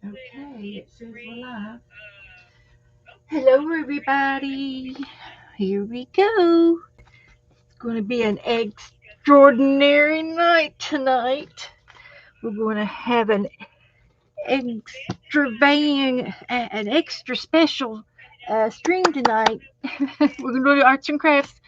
Okay, it says we're live. Hello, everybody. Here we go. It's going to be an extraordinary night tonight. We're going to have an extra special stream tonight. We're going to do arts and crafts,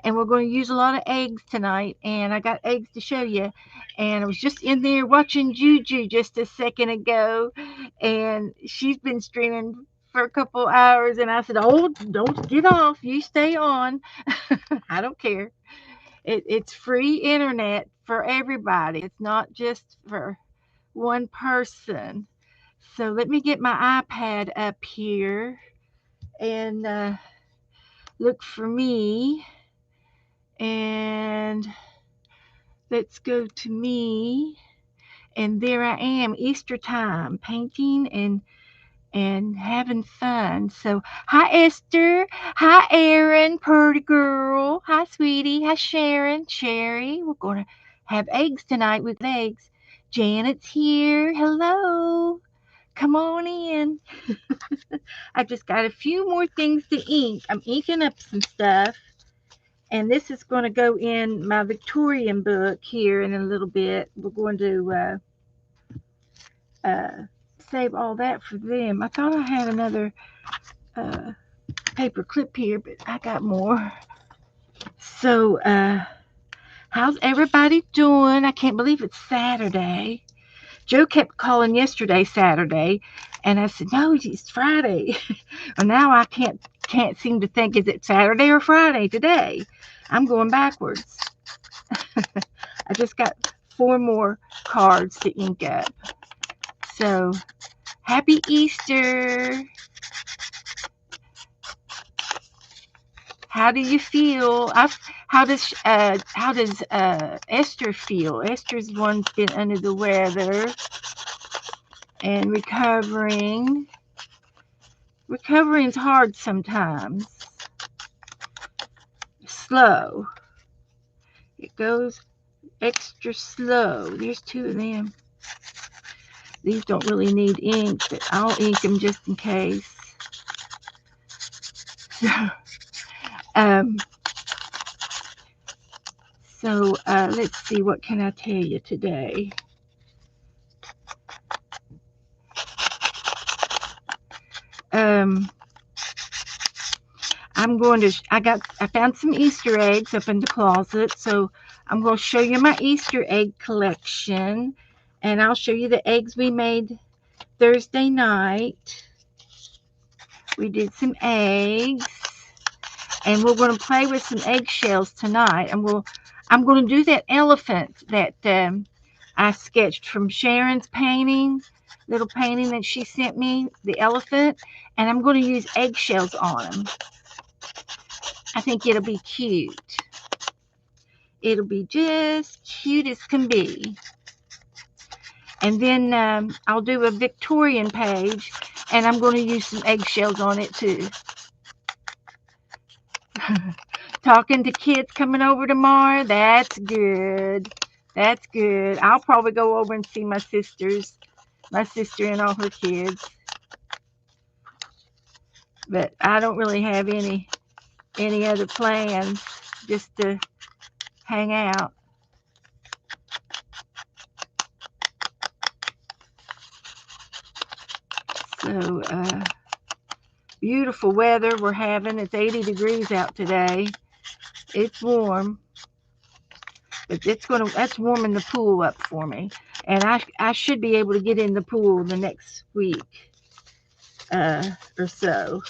and we're going to use a lot of eggs tonight. And I got eggs to show you. And I was just in there watching Juju just a second ago, and she's been streaming for a couple hours. And I said, "Oh, don't get off. You stay on. I don't care. It's free internet for everybody. It's not just for one person." So let me get my iPad up here and look for me. And let's go to me. And there I am, Easter time, painting and having fun. So, hi Esther, hi Erin, pretty girl, hi sweetie, hi Sharon, Sherry. We're gonna have eggs tonight. We got eggs. Janet's here. Hello. Come on in. I just got a few more things to ink. I'm inking up some stuff. And this is going to go in my Victorian book here in a little bit. We're going to uh, save all that for them. I thought I had another uh, paper clip here, but I got more. So, how's everybody doing? I can't believe it's Saturday. Joe kept calling yesterday Saturday, and I said, "No, it's Friday." And now I can't seem to think, is it Saturday or Friday today? I'm going backwards. I just got four more cards to ink up. So, happy Easter. How do you feel? How does Esther feel? Esther's one's been under the weather and recovering. Recovering's hard sometimes. Slow. It goes extra slow. There's two of them. These don't really need ink, but I'll ink them just in case. So, um, let's see, what can I tell you today? Um, I found some Easter eggs up in the closet, so I'm going to show you my Easter egg collection, and I'll show you the eggs we made Thursday night. We did some eggs, and we're going to play with some eggshells tonight, and I'm going to do that elephant that I sketched from Sharon's little painting that she sent me, the elephant, and I'm going to use eggshells on them. I think it'll be cute. It'll be just cute as can be. And then I'll do a Victorian page, and I'm going to use some eggshells on it too. Talking to kids coming over tomorrow, that's good. That's good. I'll probably go over and see my sister and all her kids. But I don't really have any other plans, just to hang out. So, beautiful weather we're having. It's 80 degrees out today. It's warm, but that's warming the pool up for me. And I should be able to get in the pool the next week or so.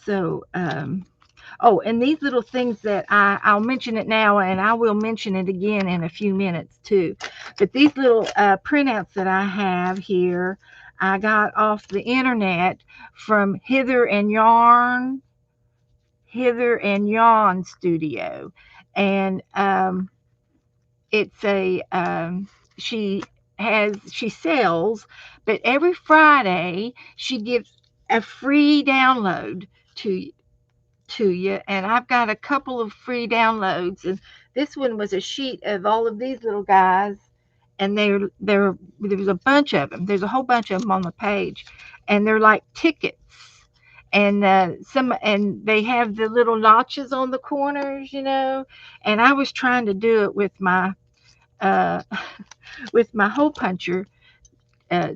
So, oh, and these little things that I'll mention it now, and I will mention it again in a few minutes too. But these little printouts that I have here, I got off the internet from Hither and Yarn Studio, and it's a she sells, but every Friday she gives a free download to you, and I've got a couple of free downloads, and this one was a sheet of all of these little guys, and there's a bunch of them. There's a whole bunch of them on the page, and they're like tickets. And they have the little notches on the corners, And I was trying to do it with my uh, with my hole puncher,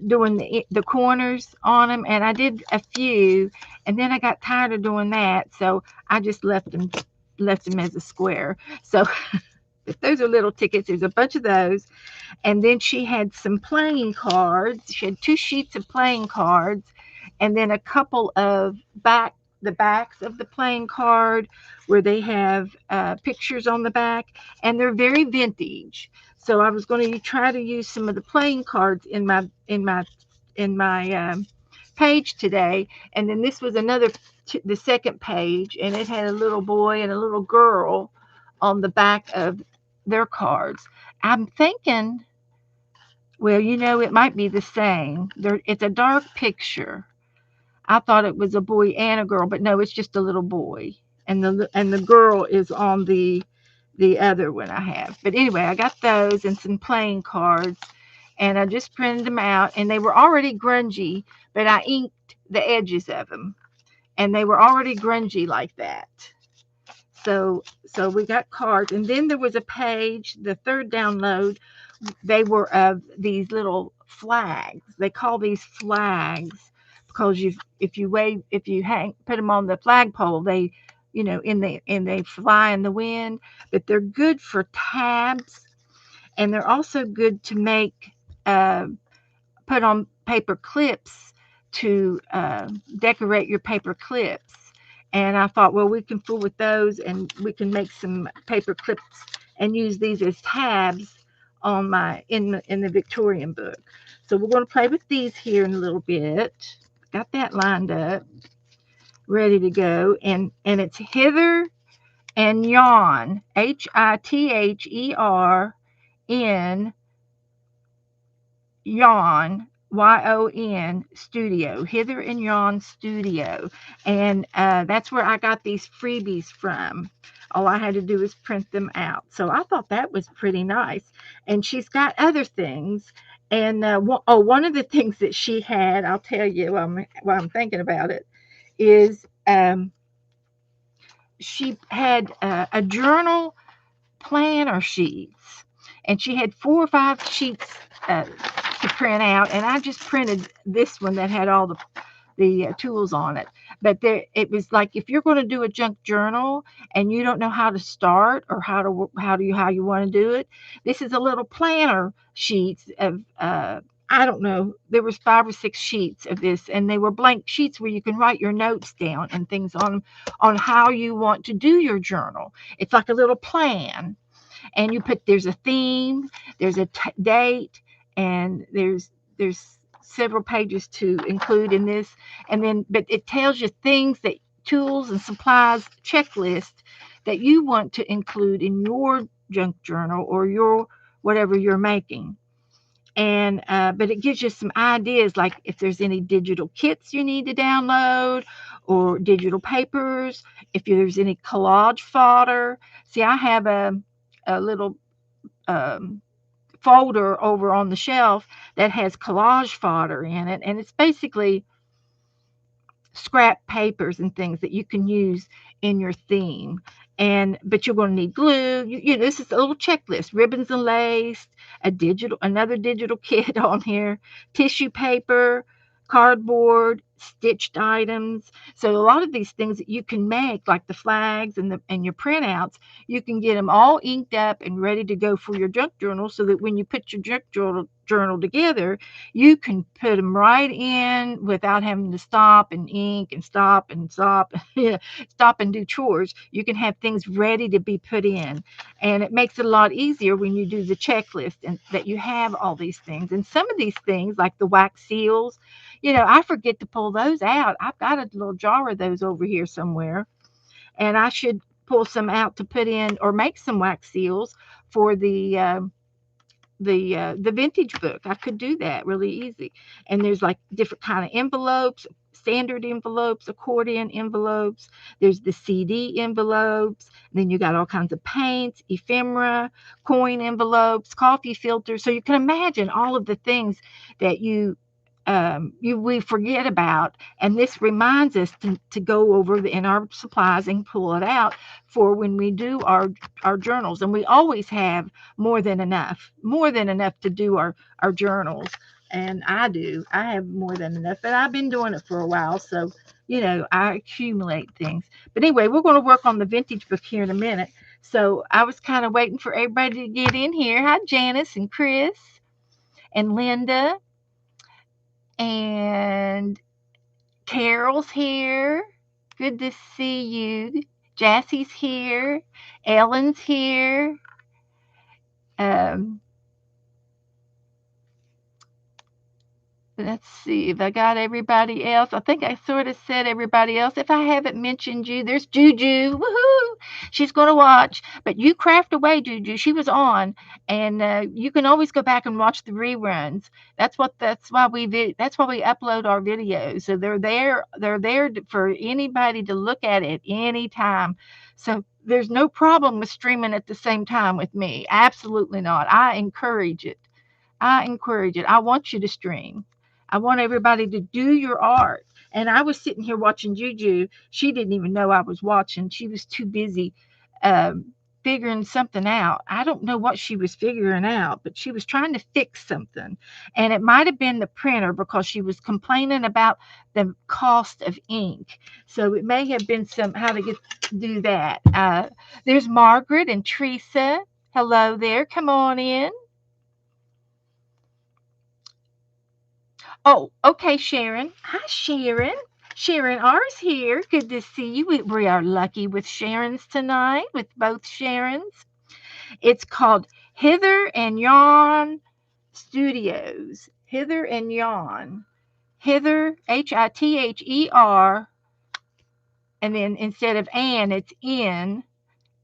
doing the corners on them, and I did a few, and then I got tired of doing that, so I just left them as a square. So if those are little tickets, there's a bunch of those. And then she had some playing cards. She had 2 sheets of playing cards, and then a couple of the backs of the playing card where they have pictures on the back, and they're very vintage. So I was going to try to use some of the playing cards in my page today. And then this was the second page, and it had a little boy and a little girl on the back of their cards. I'm thinking, well, it might be the same. It's a dark picture. I thought it was a boy and a girl, but no, it's just a little boy, and the girl is on the other one I have. But anyway, I got those and some playing cards, and I just printed them out, and they were already grungy, but I inked the edges of them, and they were already grungy like that. So we got cards, and then there was a page, the third download. They were of these little flags. They call these flags because if you put them on the flagpole, they, they fly in the wind. But they're good for tabs, and they're also good to make uh, put on paper clips to decorate your paper clips. And I thought, well, we can fool with those, and we can make some paper clips and use these as tabs on in the Victorian book. So we're going to play with these here in a little bit. Got that lined up, ready to go, and it's Hither and Yon, HITHERN, Yon, YON Studio, Hither and Yon Studio. And that's where I got these freebies from. All I had to do was print them out. So I thought that was pretty nice. And she's got other things. And one of the things that she had, I'll tell you while I'm thinking about it, is she had a journal planner sheets, and she had 4 or 5 sheets to print out, and I just printed this one that had all the tools on it. But it was like, if you're going to do a junk journal and you don't know how to start, or how you want to do it, this is a little planner sheets of I don't know, there was 5 or 6 sheets of this, and they were blank sheets where you can write your notes down and things on how you want to do your journal. It's like a little plan, and there's a theme, there's a date, and there's several pages to include in this. And then, but it tells you things, that tools and supplies checklist that you want to include in your junk journal or your whatever you're making. And but it gives you some ideas, like if there's any digital kits you need to download, or digital papers, if there's any collage fodder. See, I have a little um, folder over on the shelf that has collage fodder in it, and it's basically scrap papers and things that you can use in your theme. But you're going to need glue. This is a little checklist: ribbons and lace, another digital kit on here, tissue paper, cardboard, stitched items. So a lot of these things that you can make, like the flags and your printouts, you can get them all inked up and ready to go for your junk journal, so that when you put your junk journal together, you can put them right in without having to stop and ink and stop and stop, stop and do chores. You can have things ready to be put in, and it makes it a lot easier when you do the checklist, and that you have all these things. And some of these things, like the wax seals, I forget to pull those out. I've got a little jar of those over here somewhere, and I should pull some out to put in, or make some wax seals for the vintage book. I could do that really easy. And there's like different kind of envelopes, standard envelopes, accordion envelopes. There's the CD envelopes. Then you got all kinds of paints, ephemera, coin envelopes, coffee filters. So you can imagine all of the things that we forget about, and this reminds us to go over in our supplies and pull it out for when we do our journals. And we always have more than enough to do our journals. And I have more than enough, but I've been doing it for a while, so I accumulate things. But anyway, we're going to work on the vintage book here in a minute. So I was kind of waiting for everybody to get in here. Hi, Janice and Chris and Linda. And Carol's here. Good to see you. Jassie's here. Ellen's here. Um, let's see if I got everybody else. I think I sort of said everybody else. If I haven't mentioned you, there's Juju. Woohoo! She's going to watch. But you craft away, Juju. She was on, and you can always go back and watch the reruns. That's why we upload our videos. So they're there. They're there for anybody to look at it anytime. So there's no problem with streaming at the same time with me. Absolutely not. I encourage it. I want you to stream. I want everybody to do your art. And I was sitting here watching Juju. She didn't even know I was watching. She was too busy um, figuring something out. I don't know what she was figuring out, but she was trying to fix something. And it might have been the printer because she was complaining about the cost of ink. So it may have been how to do that. There's Margaret and Teresa. Hello there. Come on in. Oh, okay, Sharon. Hi, Sharon. Sharon R's here. Good to see you. We are lucky with Sharon's tonight, with both Sharons. It's called Hither and Yon Studios. Hither and Yon. Hither, Hither, and then instead of Ann, it's in.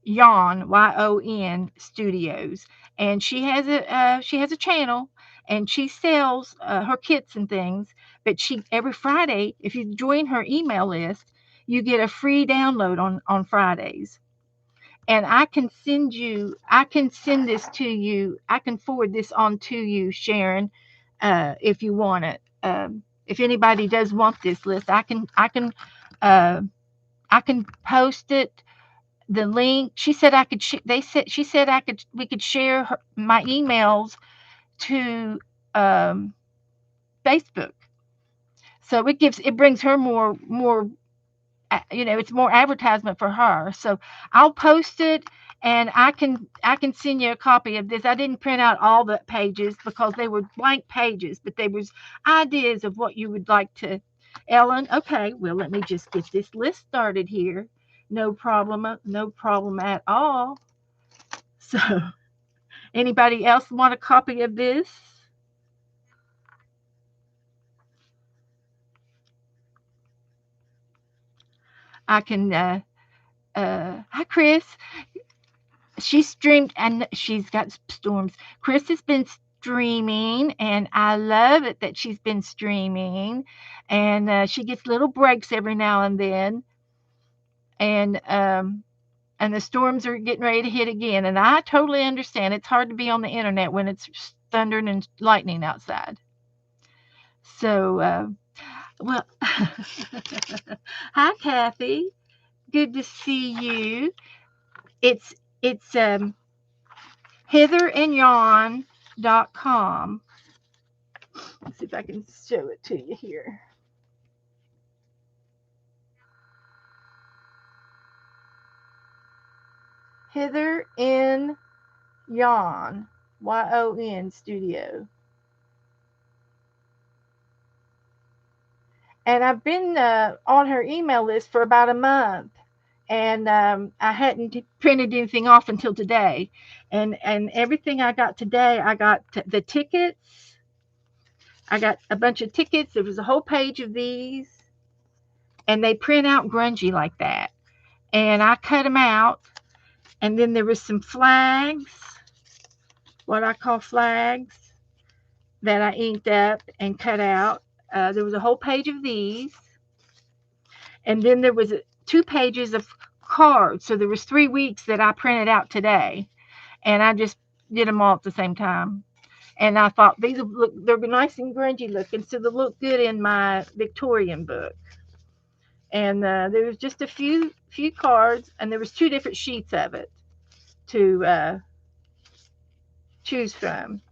Yon, Yon Studios, and she has a channel, and she sells her kits and things. But she every Friday, if you join her email list, you get a free download on Fridays. And I can send this to you. I can forward this on to you, Sharon, if you want it. If anybody does want this list, uh, I can post it, the link. She said I could they said she said I could we could share my emails to um, Facebook. So it brings her more it's more advertisement for her. So I'll post it, and I can send you a copy of this. I didn't print out all the pages because they were blank pages, but there was ideas of what you would like to. Ellen, okay, well, let me just get this list started here. No problem, no problem at all. So, anybody else want a copy of this? I can. Hi, Chris. She streamed, and she's got storms. Chris has been streaming, and I love it that she's been streaming. And she gets little breaks every now and then. And the storms are getting ready to hit again. And I totally understand. It's hard to be on the internet when it's thundering and lightning outside. So, well, hi, Kathy. Good to see you. It's hitherandyon.com. Let's see if I can show it to you here. Hither in Yon, Yon Studio. And I've been on her email list for about a month, and I hadn't printed anything off until today. And everything I got today, I got the tickets. I got a bunch of tickets. There was a whole page of these, and they print out grungy like that. And I cut them out, and then there was some flags, what I call flags, that I inked up and cut out. There was a whole page of these. And then there was 2 pages of cards. So there was 3 weeks that I printed out today, and I just did them all at the same time. And I thought these will look, they're nice and grungy looking, so they'll look good in my Victorian book. And there was just a few cards, and there was 2 different sheets of it to choose from.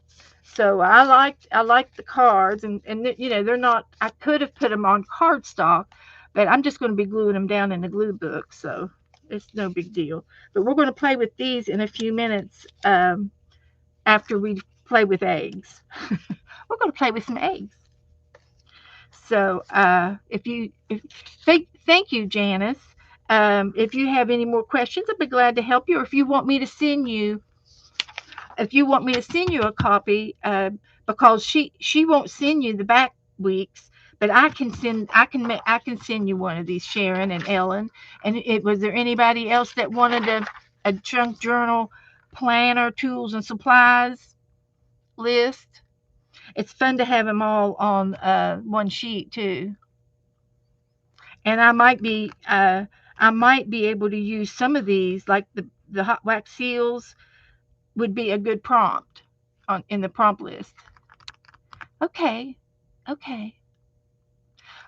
So I liked the cards, and they're not. I could have put them on cardstock, but I'm just going to be gluing them down in the glue book, so it's no big deal. But we're going to play with these in a few minutes after we play with eggs. We're going to play with some eggs. So thank you, Janice. If you have any more questions, I'd be glad to help you. Or if you want me to send you a copy, because she won't send you the back weeks, but I can send you one of these, Sharon and Ellen. And was there anybody else that wanted a junk journal planner, tools and supplies list? It's fun to have them all on one sheet too. And I might be able to use some of these, like the hot wax seals would be a good prompt in the prompt list. Okay. Okay.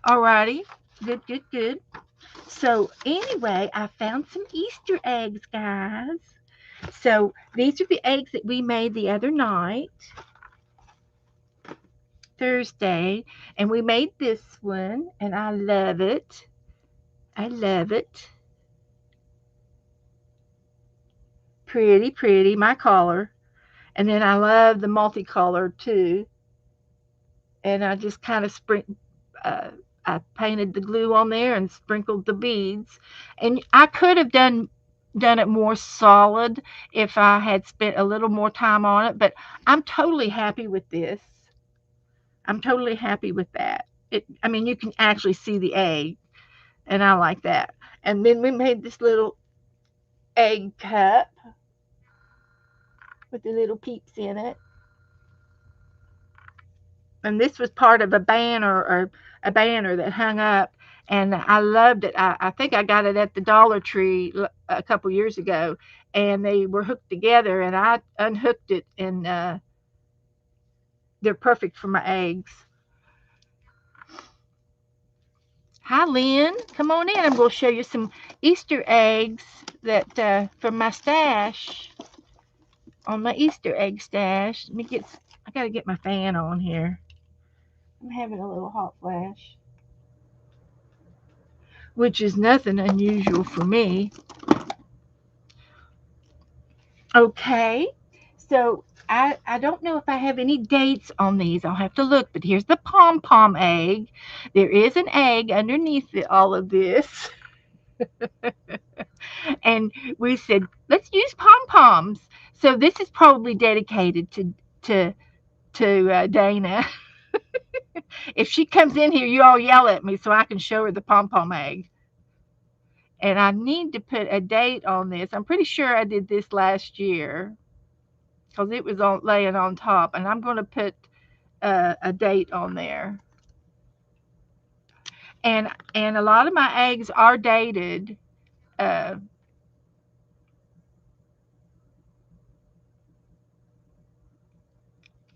Alrighty. Good, good, good. So anyway, I found some Easter eggs, guys. So these are the eggs that we made the other night, Thursday, and we made this one, and I love it. I love it. Pretty, pretty, my color. And then I love the multicolor too. And I just kind of uh, I painted the glue on there and sprinkled the beads. And I could have done it more solid if I had spent a little more time on it, but I'm totally happy with this. I'm totally happy with that. I mean, you can actually see the egg, and I like that. And then we made this little egg cup with the little peeps in it. And this was part of a banner that hung up, and I loved it. I think I got it at the Dollar Tree a couple years ago, and they were hooked together, and I unhooked it, and they're perfect for my eggs. Hi, Lynn. Come on in. I'm going to show you some Easter eggs that from my stash, on my Easter egg stash. I got to get my fan on here. I'm having a little hot flash, which is nothing unusual for me. Okay, so I don't know if I have any dates on these. I'll have to look, but here's the pom pom egg. There is an egg underneath all of this, and we said let's use pom poms. So this is probably dedicated to Dana. If she comes in here, you all yell at me so I can show her the pom pom egg. And I need to put a date on this. I'm pretty sure I did this last year because it was laying on top, and I'm going to put a date on there. And a lot of my eggs are dated. Uh,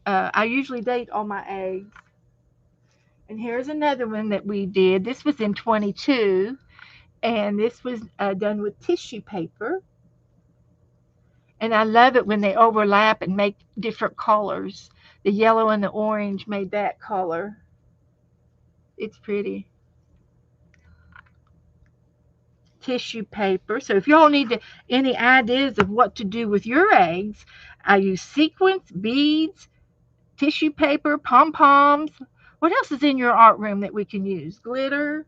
I usually date all my eggs. And here's another one that we did. This was in 22, and this was done with tissue paper. And I love it when they overlap and make different colors. The yellow and the orange made that color. It's pretty. Tissue paper. So if y'all need any ideas of what to do with your eggs, I use sequins, beads, tissue paper, pom poms. What else is in your art room that we can use? Glitter.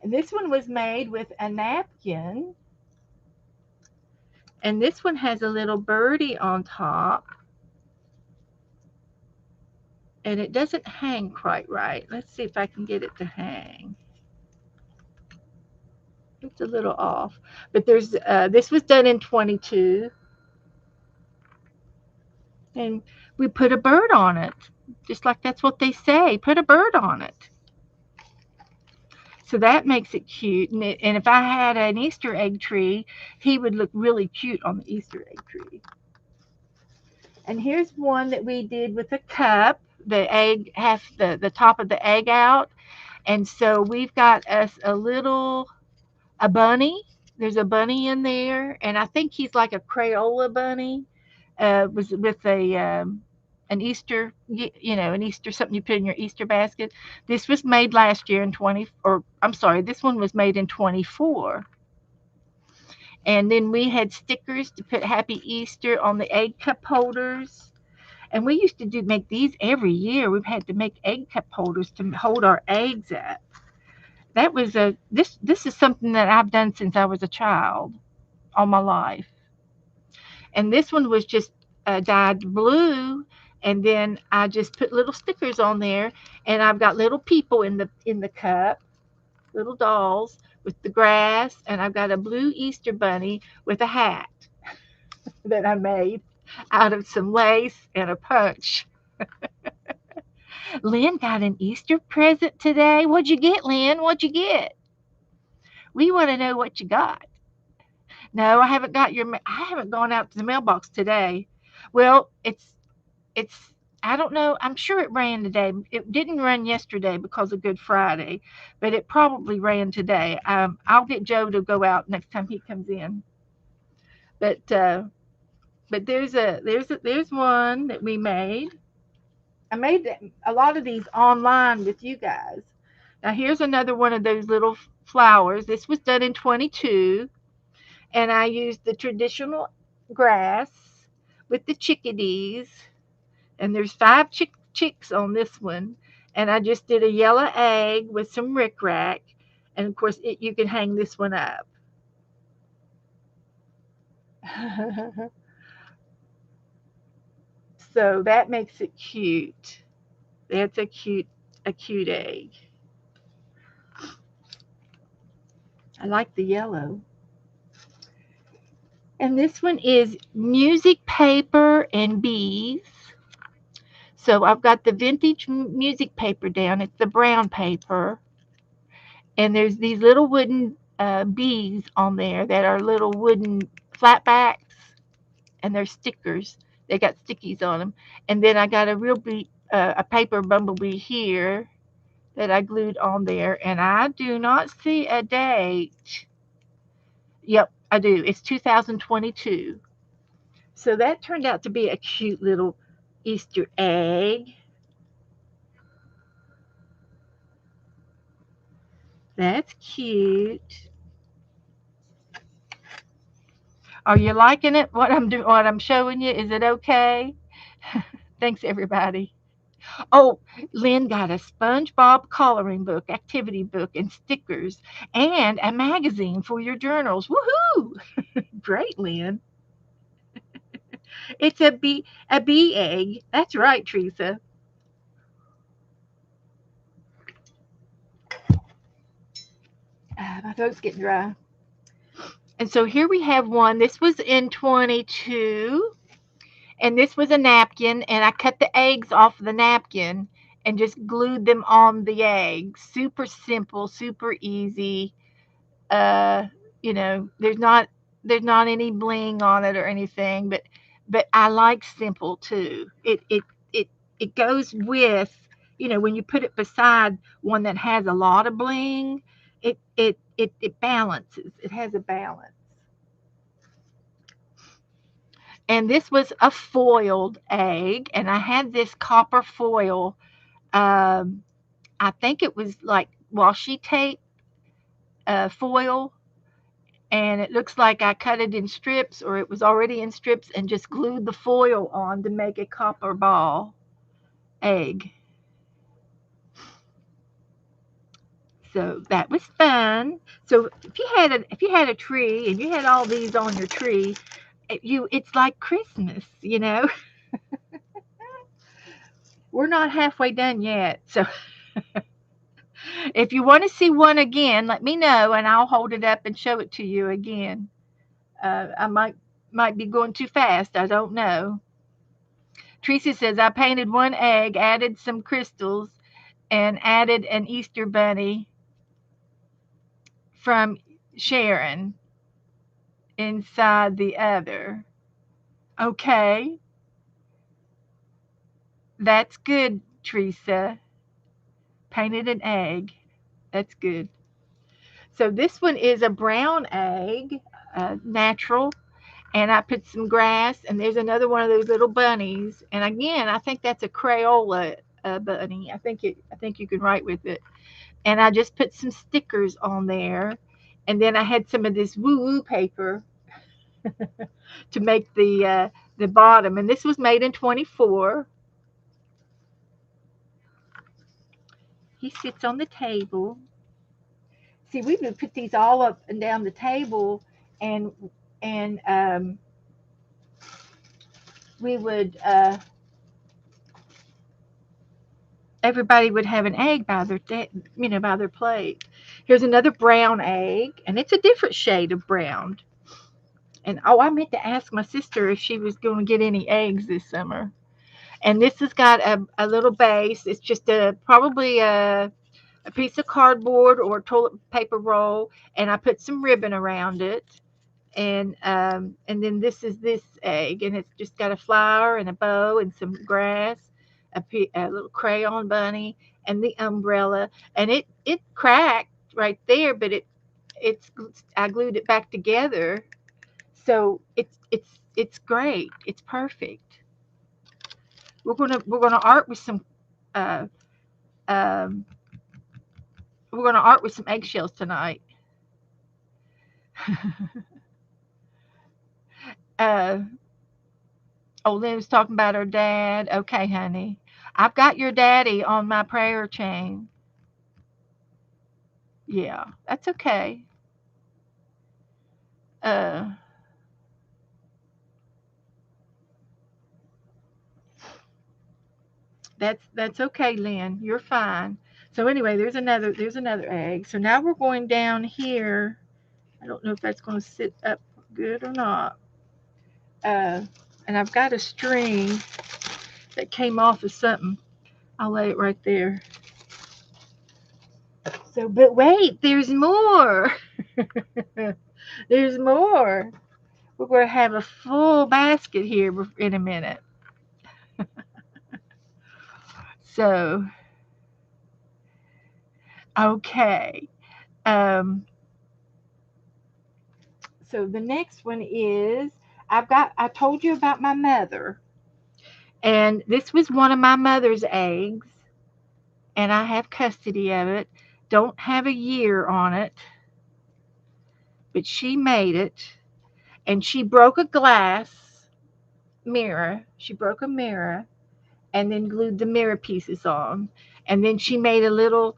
And this one was made with a napkin. And this one has a little birdie on top. And it doesn't hang quite right. Let's see if I can get it to hang. It's a little off. But this was done in 22. And we put a bird on it. Just like that's what they say. Put a bird on it. So that makes it cute. And if I had an Easter egg tree, he would look really cute on the Easter egg tree. And here's one that we did with a cup, the egg, half the top of the egg out. And so we've got us a bunny. There's a bunny in there, and I think he's like a Crayola bunny. Was with a an Easter, an Easter something you put in your Easter basket. This was made last year in 20, or I'm sorry, this one was made in 24. And then we had stickers to put Happy Easter on the egg cup holders. And we used to make these every year. We've had to make egg cup holders to hold our eggs up. That was a this is something that I've done since I was a child, all my life. And this one was just dyed blue, and then I just put little stickers on there, and I've got little people in the cup, little dolls with the grass, and I've got a blue Easter bunny with a hat that I made out of some lace and a punch. Lynn got an Easter present today. What'd you get, Lynn? What'd you get? We want to know what you got. No, I haven't got your. I haven't gone out to the mailbox today. Well, it's. I don't know. I'm sure it ran today. It didn't run yesterday because of Good Friday, but it probably ran today. I'll get Joe to go out next time he comes in. But there's one that we made. I made a lot of these online with you guys. Now here's another one of those little flowers. This was done in 22, and I used the traditional grass with the chickadees, and there's five chicks on this one, and I just did a yellow egg with some rickrack, and of course you can hang this one up. So that makes it cute. That's a cute egg. I like the yellow. And this one is music paper and bees. So I've got the vintage music paper down. It's the brown paper. And there's these little wooden bees on there that are little wooden flatbacks, and they're stickers. They got stickies on them. And then I got a a paper bumblebee here that I glued on there. And I do not see a date. Yep, I do. It's 2022. So that turned out to be a cute little Easter egg. That's cute. Are you liking it? What I'm doing, what I'm showing you? Is it okay? Thanks, everybody. Oh, Lynn got a SpongeBob coloring book, activity book, and stickers, and a magazine for your journals. Woohoo! Great, Lynn. It's a bee egg. That's right, Teresa. My throat's getting dry. And so here we have one. This was in 22, and this was a napkin, and I cut the eggs off the napkin and just glued them on the eggs. Super simple, super easy. Uh, there's not any bling on it or anything, but I like simple too. It goes with, when you put it beside one that has a lot of bling, it balances. It has a balance. And this was a foiled egg, and I had this copper foil. Um, I think it was like washi tape foil, and it looks like I cut it in strips, or it was already in strips, and just glued the foil on to make a copper ball egg. So that was fun. So if you had a tree and you had all these on your tree, it's like Christmas. We're not halfway done yet. So if you want to see one again, let me know and I'll hold it up and show it to you again. I might be going too fast. I don't know. Teresa says I painted one egg, added some crystals, and added an Easter bunny. from Sharon inside the other. Okay, that's good, Teresa. Painted an egg. That's good. So this one is a brown egg, natural, and I put some grass, and there's another one of those little bunnies. And again, I think that's a Crayola bunny. I think you can write with it. And I just put some stickers on there, and then I had some of this woo woo paper to make the bottom. And this was made in 24. He sits on the table. See, we would put these all up and down the table, and and we would everybody would have an egg by their by their plate. Here's another brown egg, and it's a different shade of brown. And oh, I meant to ask my sister if she was going to get any eggs this summer. And this has got a little base. It's just probably a piece of cardboard or a toilet paper roll, and I put some ribbon around it. And then this is this egg, and it's just got a flower and a bow and some grass, a little crayon bunny, and the umbrella. And it cracked right there, but it's I glued it back together, so it's great. It's perfect. We're gonna art with some uh, um, we're gonna art with some eggshells tonight. uh, Oh, Liv's talking about her dad. Okay, honey. I've got your daddy on my prayer chain. Yeah, that's okay. Uh, that's okay, Lynn. You're fine. So anyway, there's another egg. So now we're going down here. I don't know if that's going to sit up good or not. Uh, and I've got a string that came off of something. I'll lay it right there. So, but wait, there's more. There's more. We're going to have a full basket here in a minute. So, okay. Um, so the next one is I told you about my mother, and this was one of my mother's eggs, and I have custody of it. Don't have a year on it, but she made it, and she broke a glass mirror. She broke a mirror and then glued the mirror pieces on. And then she made a little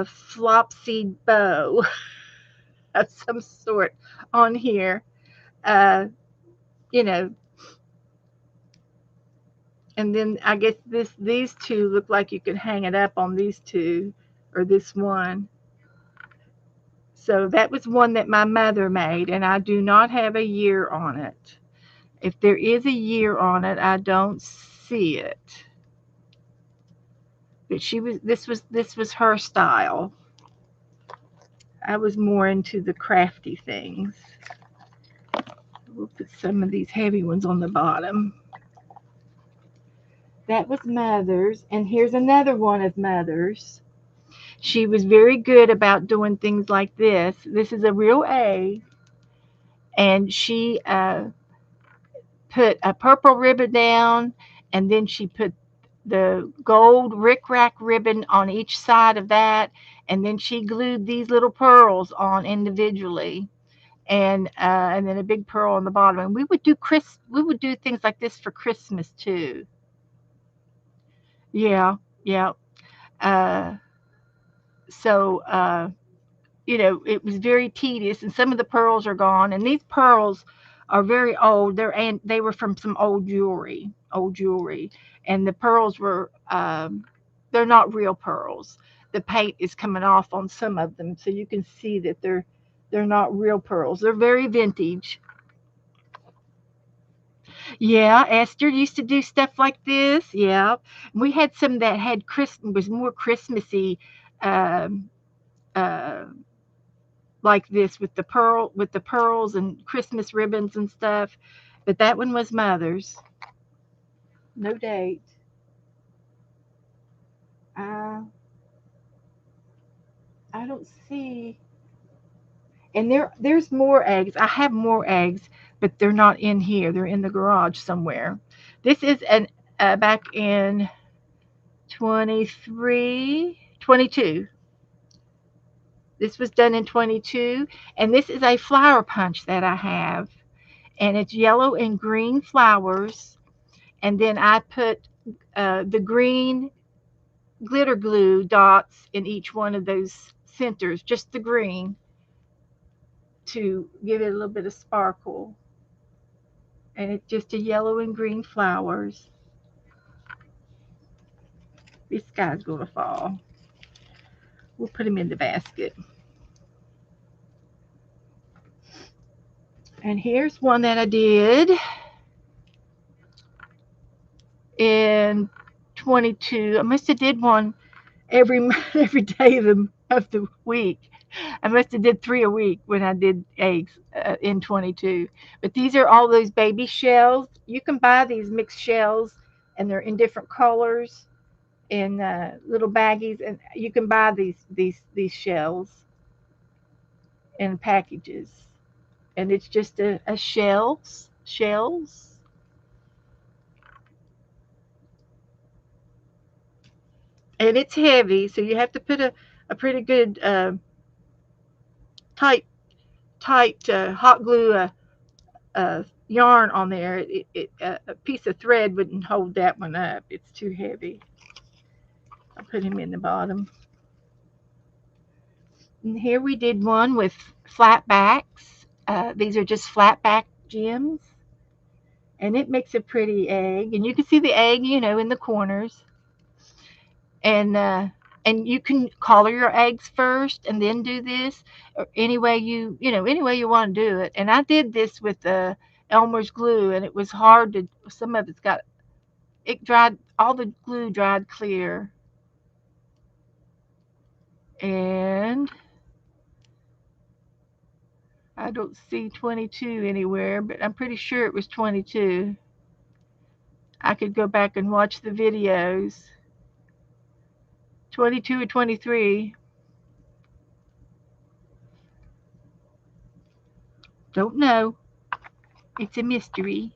flopsy bow of some sort on here. Uh, you know, and then I guess these two look like you could hang it up on these two or this one. So that was one that my mother made, and I do not have a year on it. If there is a year on it, I don't see it. But this was her style. I was more into the crafty things. We'll put some of these heavy ones on the bottom. That was Mother's, and here's another one of Mother's. She was very good about doing things like this. This is a real A, and she put a purple ribbon down, and then she put the gold rickrack ribbon on each side of that, and then she glued these little pearls on individually, and then a big pearl on the bottom. And we would do things like this for Christmas too. Yeah, yeah. Uh, so it was very tedious, and some of the pearls are gone. And these pearls are very old. They were from some old jewelry, and the pearls were they're not real pearls. The paint is coming off on some of them, so you can see that they're not real pearls. They're very vintage. Yeah, Esther used to do stuff like this. Yeah, we had some that was more Christmassy um, uh, like this with the pearls and Christmas ribbons and stuff. But that one was mother's. No date. Uh, I don't see. And there's more eggs. I have more eggs, but they're not in here. They're in the garage somewhere. This is an back in 23, 22. This was done in 22, and this is a flower punch that I have, and it's yellow and green flowers, and then I put the green glitter glue dots in each one of those centers, just the green, to give it a little bit of sparkle. And it's just a yellow and green flowers. This guy's gonna fall. We'll put him in the basket. And here's one that I did in 22. I must have did one every every day of the week. I must have did 3 a week when I did eggs in 22. But these are all those baby shells. You can buy these mixed shells, and they're in different colors in little baggies, and you can buy these shells in packages. And it's just a shells, and it's heavy, so you have to put a pretty good tight hot glue yarn on there. A piece of thread wouldn't hold that one up. It's too heavy. I'll put him in the bottom. And here we did one with flat backs. These are just flat back gems, and it makes a pretty egg. And you can see the egg, in the corners. And you can color your eggs first and then do this, or any way you want to do it. And I did this with Elmer's glue, and it was hard to. Some of it's got it dried. All the glue dried clear, and I don't see 22 anywhere, but I'm pretty sure it was 22. I could go back and watch the videos. 22 or 23. Don't know. It's a mystery.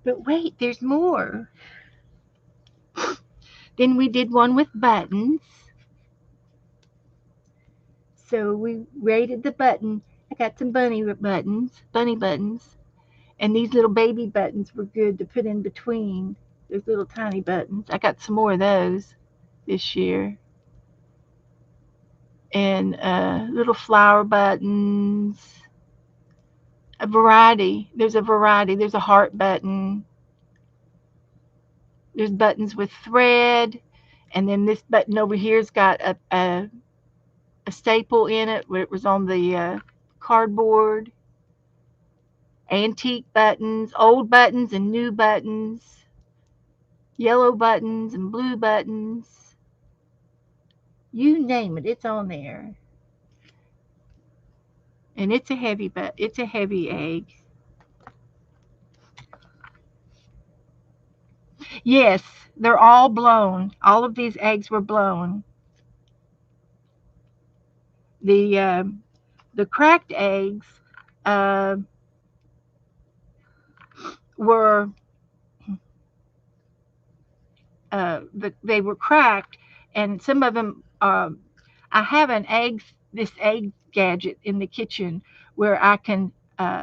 But wait, there's more. Then we did one with buttons. So we rated the button. I got some bunny buttons, and these little baby buttons were good to put in between those little tiny buttons. I got some more of those this year. And little flower buttons, a variety. There's a variety. There's a heart button. There's buttons with thread, and then this button over here's got a staple in it where it was on the cardboard. Antique buttons, old buttons and new buttons, yellow buttons and blue buttons. You name it, it's on there. And it's a heavy egg. Yes, they're all blown. All of these eggs were blown. The cracked eggs uh, were they were cracked, and some of them. I have this egg gadget in the kitchen where I can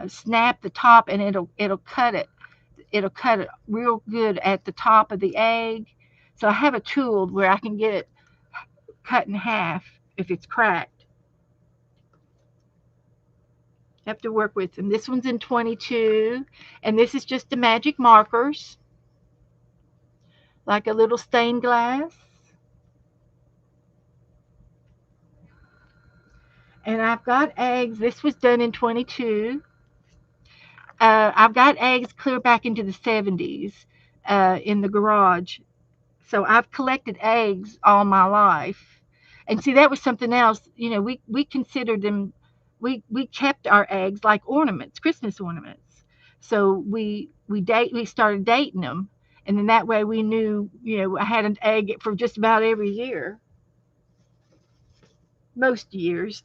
snap the top, and it'll cut it. It'll cut it real good at the top of the egg. So I have a tool where I can get it cut in half if it's cracked. You have to work with them. This one's in 22, and this is just the magic markers, like a little stained glass. And I've got eggs. This was done in 22. I've got eggs clear back into the 70s in the garage. So I've collected eggs all my life. And see, that was something else. You know, we considered them. We kept our eggs like ornaments, Christmas ornaments. So we started dating them, and then that way we knew, you know, I had an egg for just about every year, most years.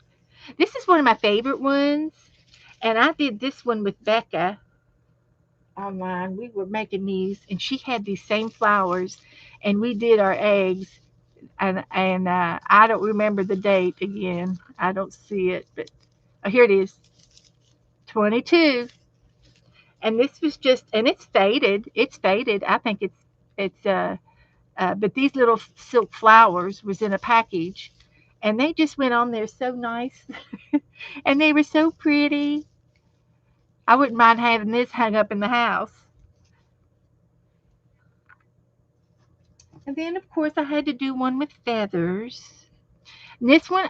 This is one of my favorite ones, and I did this one with Becca online. We were making these, and she had these same flowers, and we did our eggs. And I don't remember the date again. I don't see it, but oh, here it is, 22. And this was just, and it's faded. It's faded. I think it's but these little silk flowers was in a package, and they just went on there so nice, and they were so pretty. I wouldn't mind having this hung up in the house. And then, of course, I had to do one with feathers. And this one,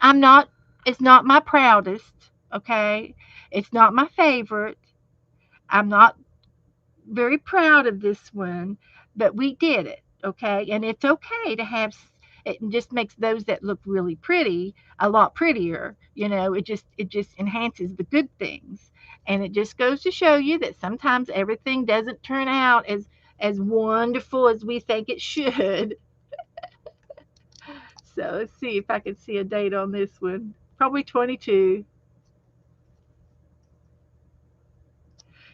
it's not my proudest, okay? It's not my favorite. I'm not very proud of this one, but we did it, okay? And it's okay to have, it just makes those that look really pretty a lot prettier. You know, it just enhances the good things. And it just goes to show you that sometimes everything doesn't turn out as wonderful as we think it should. So let's see if I can see a date on this one. Probably 22.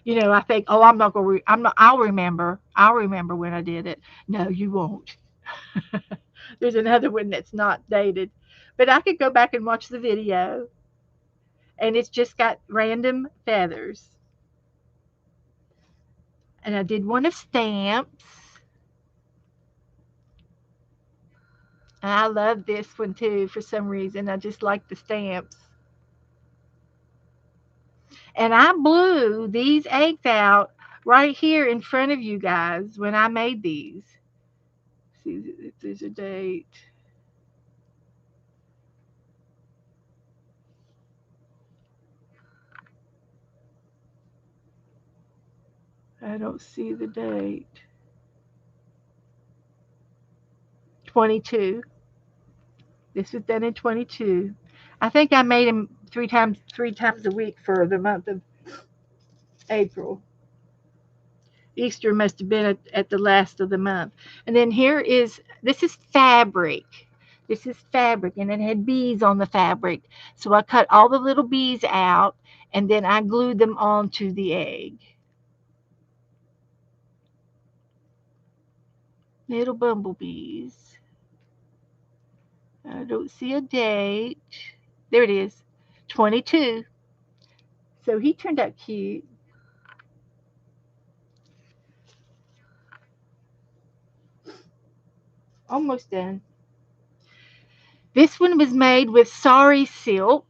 You know, I think, oh, I'm not gonna. I'm not. I'll remember. I'll remember when I did it. No, you won't. There's another one that's not dated, but I could go back and watch the video, and it's just got random feathers. And I did one of stamps, and I love this one too for some reason. I just like the stamps. And I blew these eggs out right here in front of you guys when I made these. See if there's a date. I don't see the date. 22. This was done in 22. I think I made them three times a week for the month of April. Easter must have been at the last of the month. And then this is fabric. This is fabric, and it had bees on the fabric. So I cut all the little bees out, and then I glued them onto the egg. Little bumblebees. I don't see a date. There it is, 22. So he turned out cute. Almost done. This one was made with sari silk,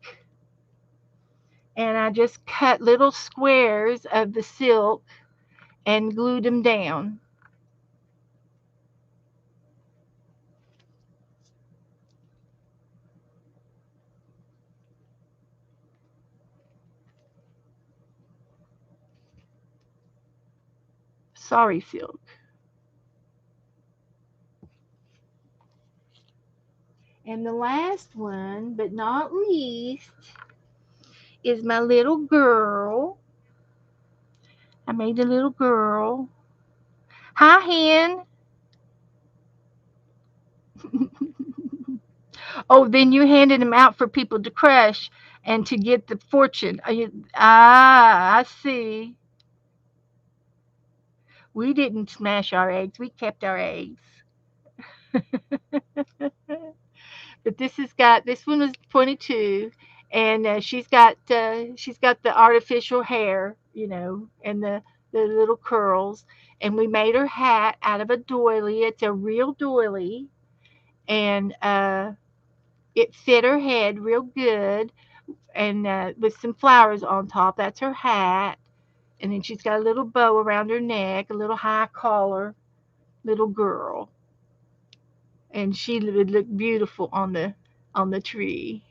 and I just cut little squares of the silk and glued them down. Sari silk. And the last one, but not least, is my little girl. I made a little girl. Hi, hen. Oh, then you handed them out for people to crush and to get the fortune. I see. We didn't smash our eggs. We kept our eggs. But this one was 22, and she's got the artificial hair, you know, and the little curls. And we made her hat out of a doily. It's a real doily, and it fit her head real good, and with some flowers on top. That's her hat. And then she's got a little bow around her neck, a little high collar, little girl, and she would look beautiful on the tree.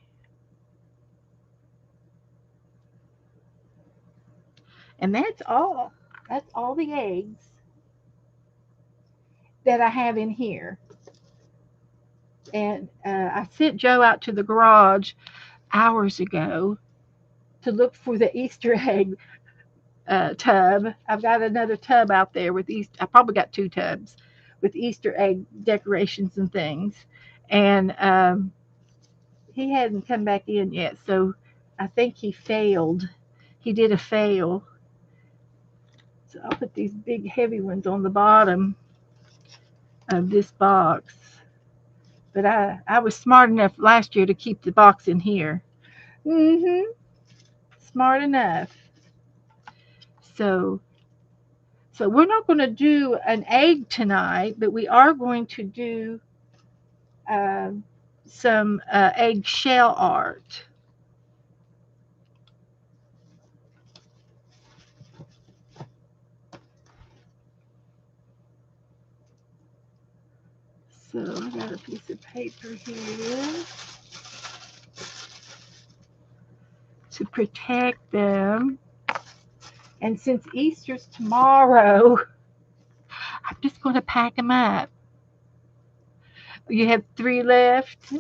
And that's all. That's all the eggs that I have in here. And I sent Joe out to the garage hours ago to look for the Easter egg tub. I've got another tub out there with Easter. I probably got two tubs with Easter egg decorations and things. And he hadn't come back in yet, so I think he failed. He did a fail. So I'll put these big heavy ones on the bottom of this box. But I was smart enough last year to keep the box in here. Mm-hmm. Smart enough. So so we're not going to do an egg tonight, but we are going to do uh, some eggshell art. So I got a piece of paper here to protect them. And since Easter's tomorrow, I'm just going to pack them up. You have three left.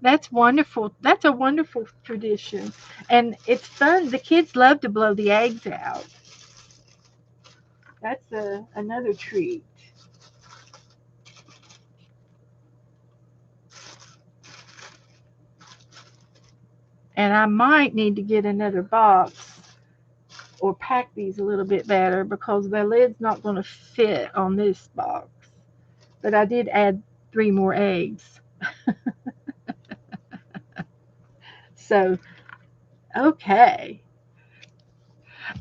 That's wonderful. That's a wonderful tradition. And it's fun. The kids love to blow the eggs out. That's another treat. And I might need to get another box or pack these a little bit better because the lid's not going to fit on this box. But I did add three more eggs. So, okay.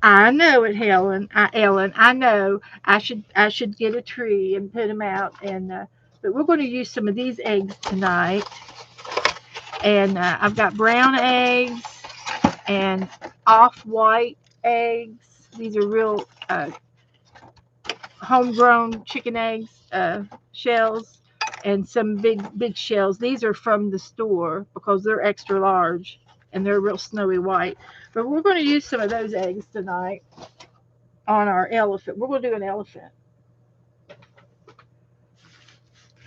I know it, Ellen. I know I should get a tree and put them out. And but we're going to use some of these eggs tonight. And I've got brown eggs and off-white eggs. These are real homegrown chicken eggs, shells, and some big shells. These are from the store because they're extra large and they're real snowy white. But we're going to use some of those eggs tonight on our elephant. We're going to do an elephant.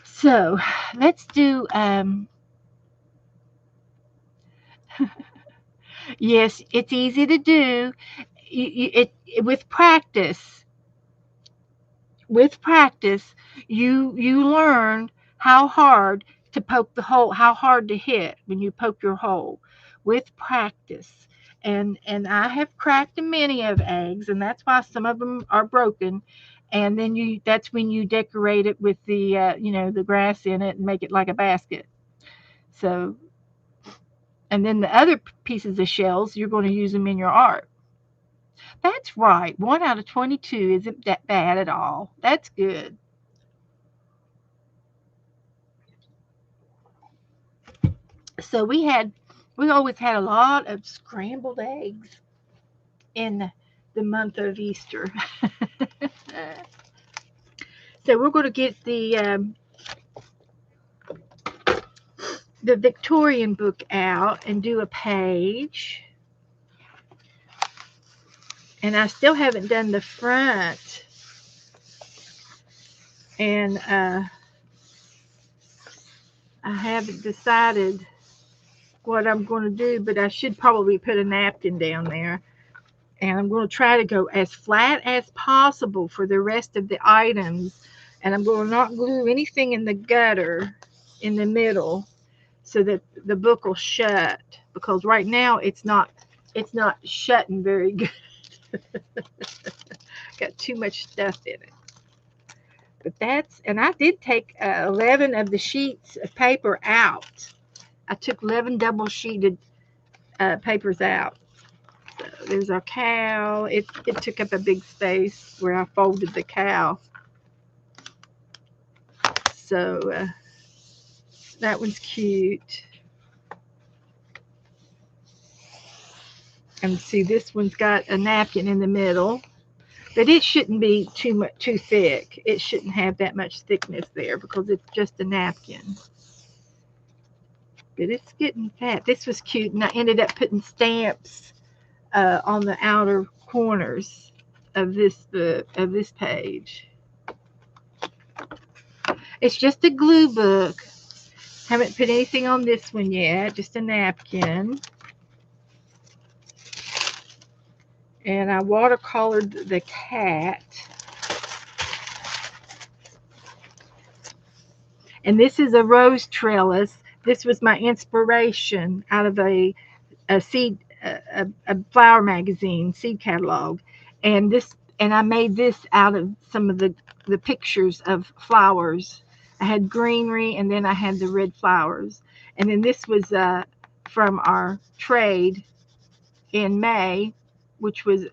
So let's do. Yes, it's easy to do. With practice, you learn how hard to poke the hole, how hard to hit when you poke your hole with practice. And I have cracked many of eggs, and that's why some of them are broken. And then that's when you decorate it with the the grass in it and make it like a basket. So and then the other pieces of shells, you're going to use them in your art. That's right. 1 out of 22 isn't that bad at all. That's good. So we always had a lot of scrambled eggs in the month of Easter. So we're going to get the Victorian book out and do a page. And I still haven't done the front. And I haven't decided what I'm going to do, but I should probably put a napkin down there. And I'm going to try to go as flat as possible for the rest of the items. And I'm going to not glue anything in the gutter in the middle so that the book will shut, because right now it's not shutting very good. Got too much stuff in it. But and I did take 11 of the sheets of paper out. I took 11 double sheeted papers out. So there's our cow. It took up a big space where I folded the cow. So that one's cute. And see, this one's got a napkin in the middle. But it shouldn't be too thick. It shouldn't have that much thickness there because it's just a napkin. But it's getting fat. This was cute, and I ended up putting stamps on the outer corners of this page. It's just a glue book. Haven't put anything on this one yet, just a napkin. And I watercolored the cat. And this is a rose trellis. This was my inspiration out of a seed a flower magazine seed catalog, and I made this out of some of the pictures of flowers. I had greenery, and then I had the red flowers, and then this was from our trade in May, which was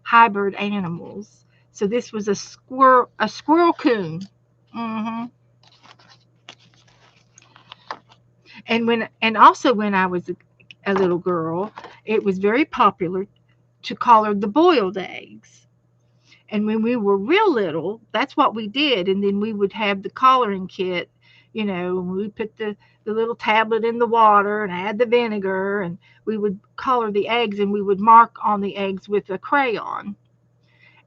hybrid animals. So this was a squirrel coon. hmm and also when I was a little girl, it was very popular to collar the boiled eggs. And when we were real little, that's what we did. And then we would have the collaring kit, we put the little tablet in the water and add the vinegar, and we would collar the eggs, and we would mark on the eggs with a crayon.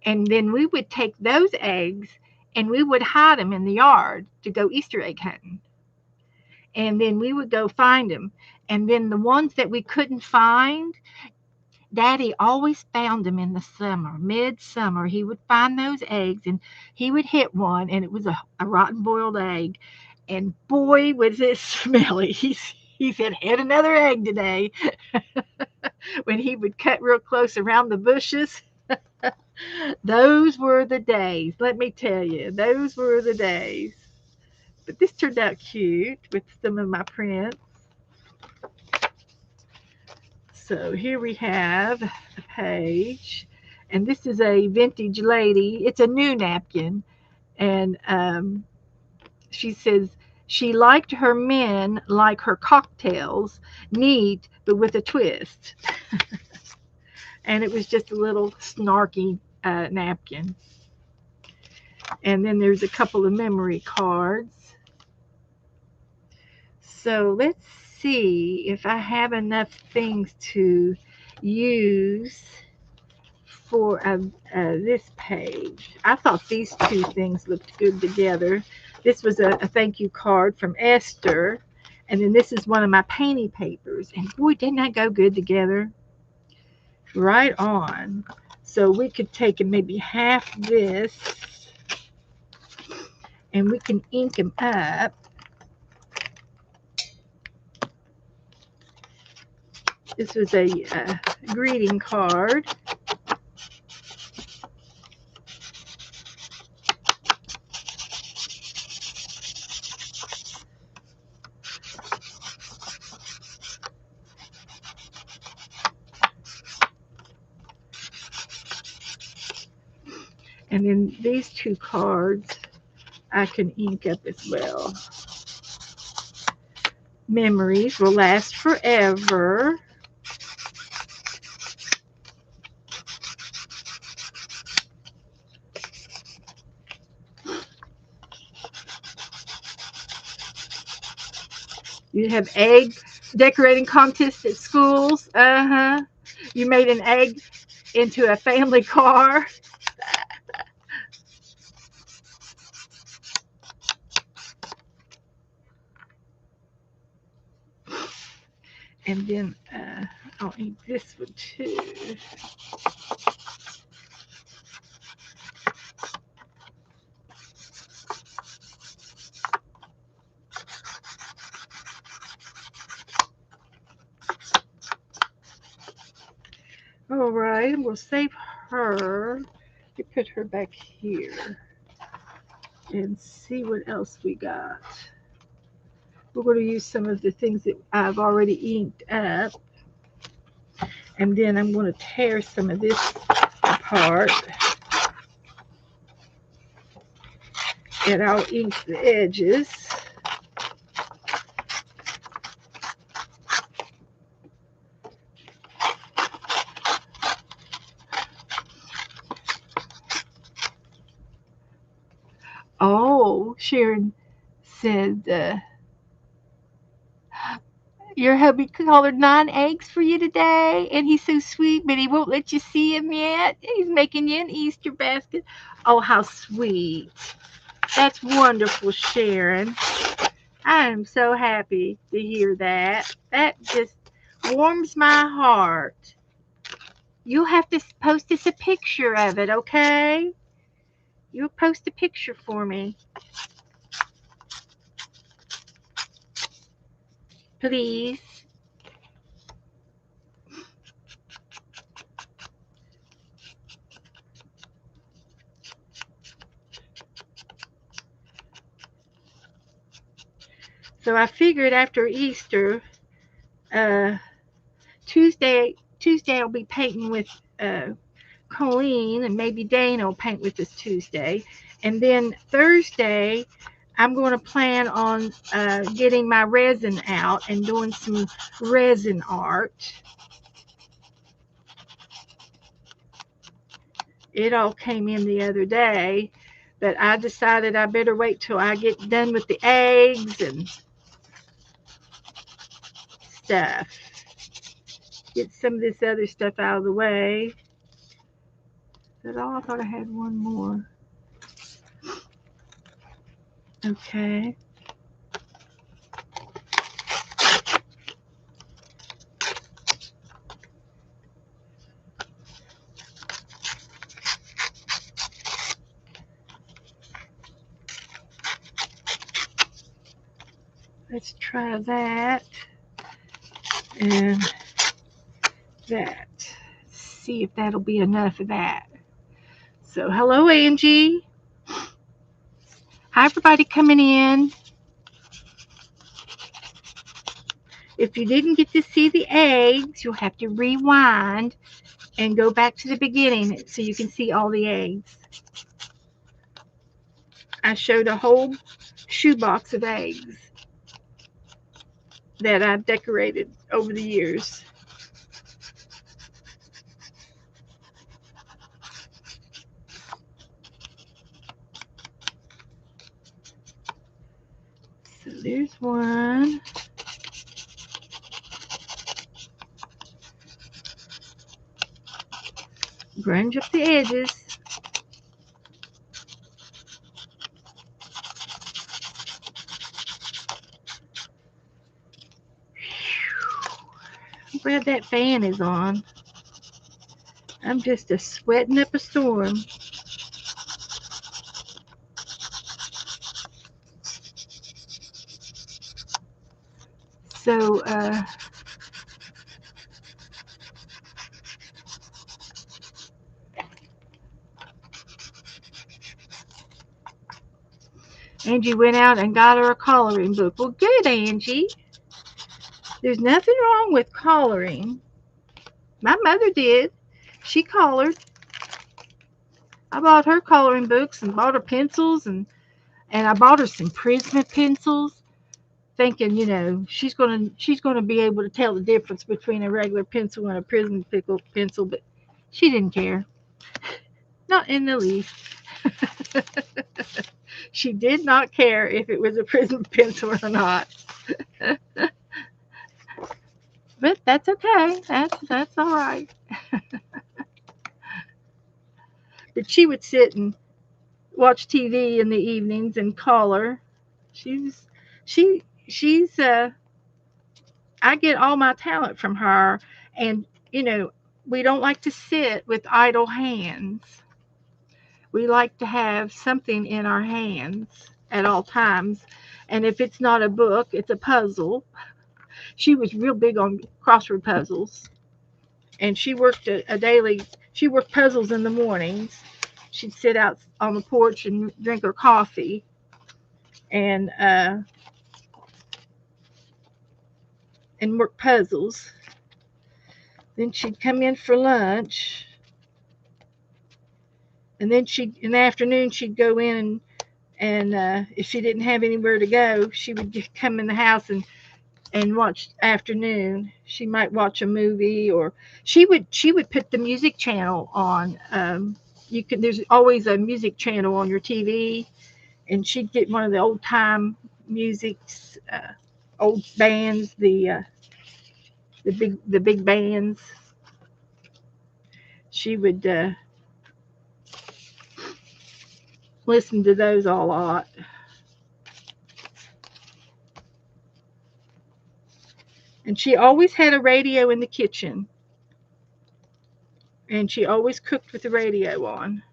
And then we would take those eggs and we would hide them in the yard to go Easter egg hunting. And then we would go find them. And then the ones that we couldn't find, Daddy always found them in the summer, midsummer. He would find those eggs and he would hit one, and it was a rotten boiled egg. And boy, was it smelly. He said, "Had another egg today." When he would cut real close around the bushes, those were the days. Let me tell you, those were the days. But this turned out cute with some of my prints. So here we have a page, and this is a vintage lady. It's a new napkin, and she says she liked her men like her cocktails, neat but with a twist. And it was just a little snarky napkin. And then there's a couple of memory cards. So let's see if I have enough things to use for this page. I thought these two things looked good together. This was a thank you card from Esther, and then this is one of my painting papers. And boy, didn't that go good together? Right on. So we could take maybe half this, and we can ink them up. This was a greeting card. And then these two cards I can ink up as well. Memories will last forever. You have egg decorating contests at schools. You made an egg into a family car. And then I'll ink this one too. All right, we'll save her. We put her back here and see what else we got. We're going to use some of the things that I've already inked up. And then I'm going to tear some of this apart. And I'll ink the edges. Oh, Sharon said, your hubby colored 9 eggs for you today, and he's so sweet, but he won't let you see him yet. He's making you an Easter basket. Oh, how sweet. That's wonderful, Sharon. I am so happy to hear that. That just warms my heart. You'll have to post us a picture of it, okay? You'll post a picture for me, please. So I figured after Easter, uh, Tuesday I'll be painting with Colleen, and maybe Dana will paint with us Tuesday, and then Thursday I'm going to plan on getting my resin out and doing some resin art. It all came in the other day, but I decided I better wait till I get done with the eggs and stuff. Get some of this other stuff out of the way. Is that all? I thought I had one more. Okay. Let's try that and that. See if that'll be enough of that. So, hello, Angie. Hi, everybody coming in. If you didn't get to see the eggs, you'll have to rewind and go back to the beginning so you can see all the eggs. I showed a whole shoebox of eggs that I've decorated over the years. So there's one. Grunge up the edges. I'm glad that fan is on. I'm just a sweating up a storm. So, Angie went out and got her a coloring book. Well, good, Angie. There's nothing wrong with coloring. My mother did. She colored. I bought her coloring books and bought her pencils, and I bought her some Prisma pencils, thinking, she's gonna be able to tell the difference between a regular pencil and a Prisma pencil, but she didn't care. Not in the least. She did not care if it was a Prisma pencil or not. But that's okay. That's all right. But she would sit and watch TV in the evenings and color. She's she's I get all my talent from her, and we don't like to sit with idle hands. We like to have something in our hands at all times, and if it's not a book, it's a puzzle. She was real big on crossword puzzles, and she worked a daily. She worked puzzles in the mornings. She'd sit out on the porch and drink her coffee, and and work puzzles. Then she'd come in for lunch, and then she in the afternoon she'd go in and if she didn't have anywhere to go, she would just come in the house and watch afternoon. She might watch a movie, or she would put the music channel on. There's always a music channel on your TV, and she'd get one of the old time musics, old bands, the big bands. She would Listen to those a lot. And she always had a radio in the kitchen. And she always cooked with the radio on.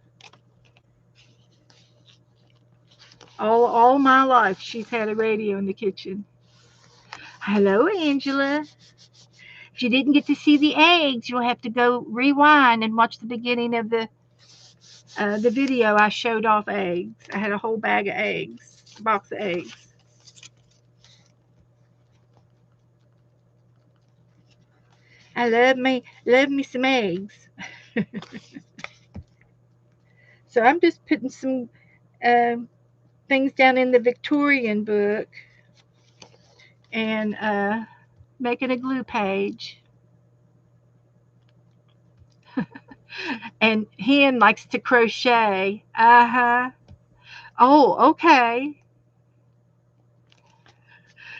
All my life, she's had a radio in the kitchen. Hello, Angela. If you didn't get to see the eggs, you'll have to go rewind and watch the beginning of the video. I showed off eggs. I had a whole bag of eggs, a box of eggs. I love me some eggs. So I'm just putting some things down in the Victorian book and making a glue page. And Hen likes to crochet. Uh-huh. Oh, okay.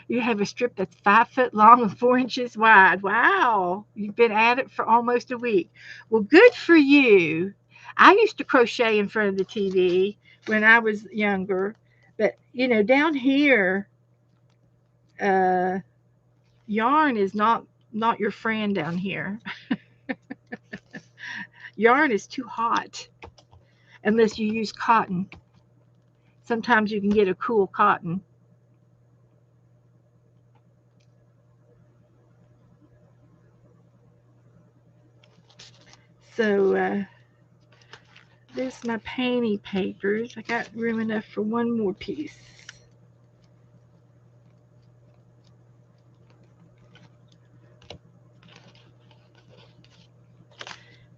You have a strip that's 5 foot long and 4 inches wide. Wow. You've been at it for almost a week. Well, good for you. I used to crochet in front of the TV when I was younger. But, down here, uh, yarn is not your friend down here. Yarn is too hot unless you use cotton. Sometimes you can get a cool cotton. So there's my painting papers. I got room enough for one more piece.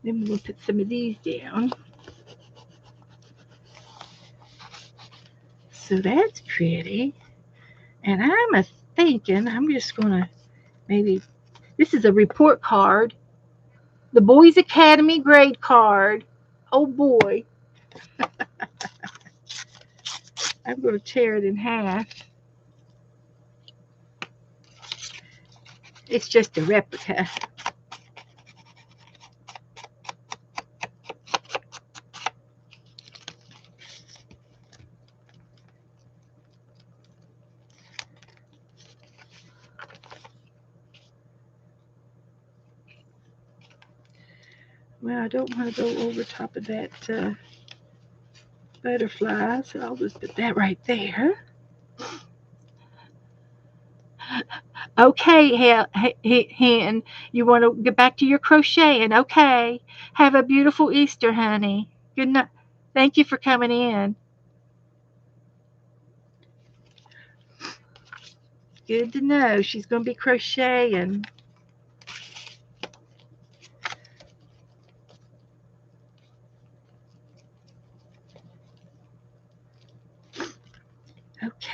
Then we'll put some of these down. So that's pretty. And I'm thinking I'm just going to maybe, this is a report card. The Boys Academy grade card. Oh boy. I'm going to tear it in half. It's just a replica. Well, I don't want to go over top of that butterfly, so I'll just put that right there. Okay, Hen, you want to get back to your crocheting? Okay. Have a beautiful Easter, honey. Good night. Thank you for coming in. Good to know she's going to be crocheting.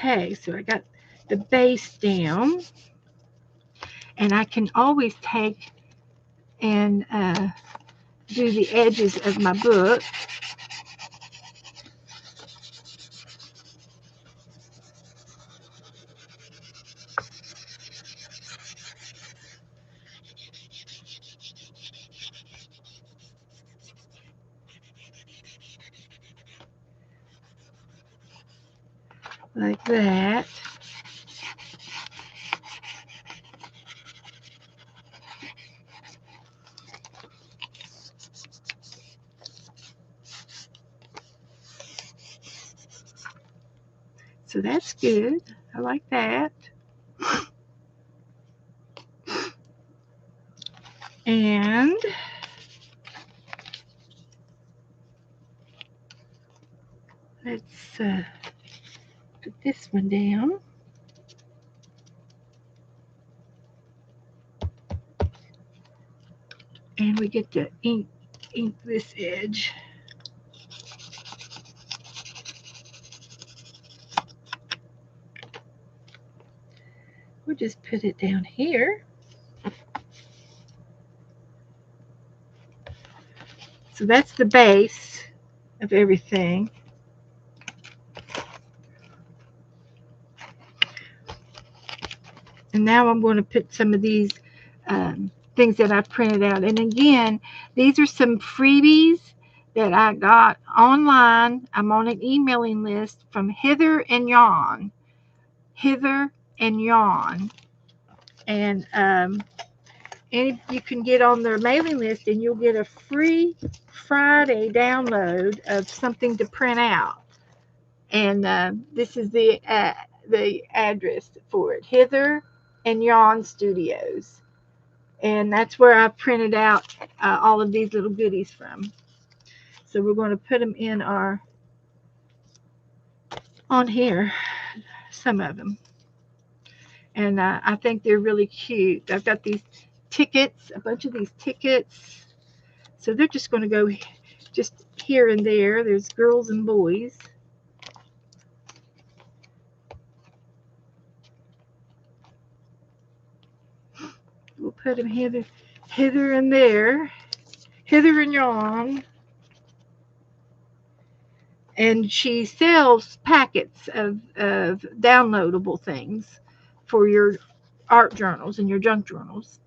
Okay, so I got the base down, and I can always take and do the edges of my book. Like that. So that's good. I like that. And let's put this one down. And we get to ink this edge. We'll just put it down here. So that's the base of everything. And now I'm going to put some of these things that I printed out. And again, these are some freebies that I got online. I'm on an emailing list from Hither and Yon. Hither and Yon. And you can get on their mailing list and you'll get a free Friday download of something to print out. And this is the address for it, Hither and Yon Studios. And that's where I printed out all of these little goodies from. So we're going to put them in on here, some of them. And I think they're really cute. I've got these tickets, a bunch of these tickets. So they're just going to go just here and there. There's girls and boys. We'll put them hither and there, Hither and Yon. And she sells packets of downloadable things for your art journals and your junk journals.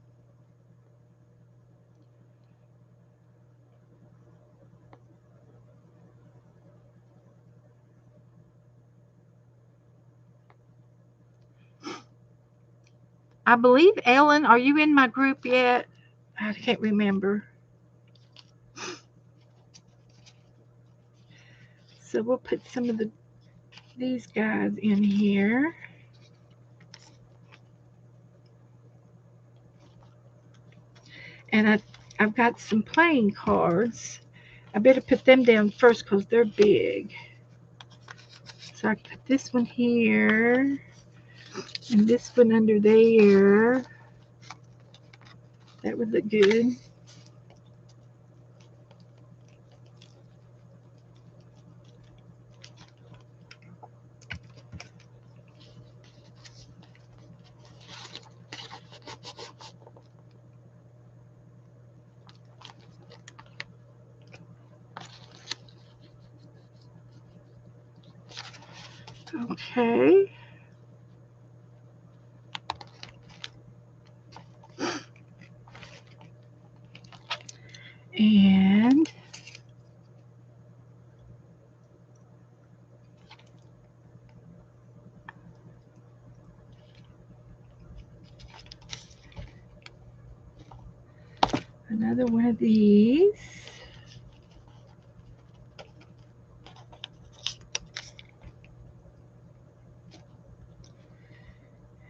I believe, Ellen, are you in my group yet? I can't remember. So we'll put some of these guys in here. And I've got some playing cards. I better put them down first because they're big. So I put this one here and this one under there. That would look good. Okay. And another one of these.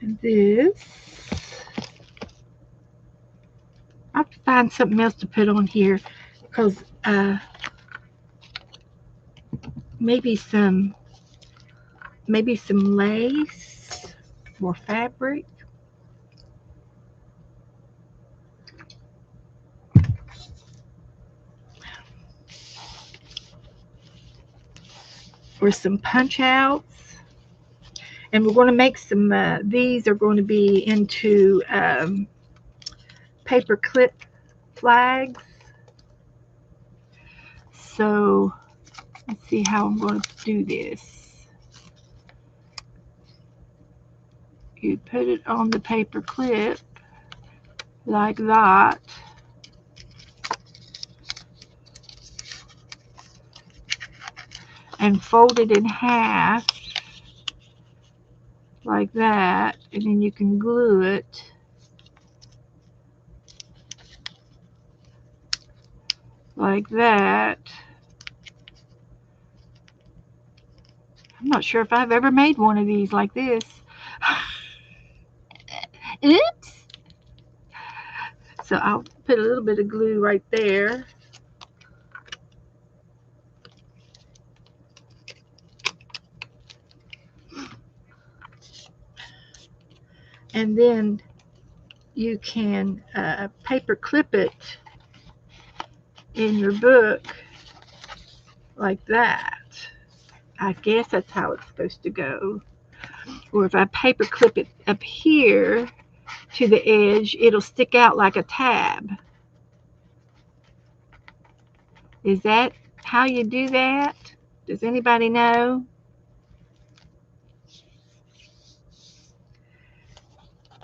And this. I'll find something else to put on here because maybe some lace or fabric. Or some punch outs. And we're going to make some, these are going to be into paper clip flags. So let's see how I'm going to do this. You put it on the paper clip like that. And fold it in half like that, and then you can glue it like that. I'm not sure if I've ever made one of these like this. Oops. So I'll put a little bit of glue right there. And then you can paper clip it in your book like that. I guess that's how it's supposed to go. Or if I paper clip it up here to the edge, it'll stick out like a tab. Is that how you do that? Does anybody know?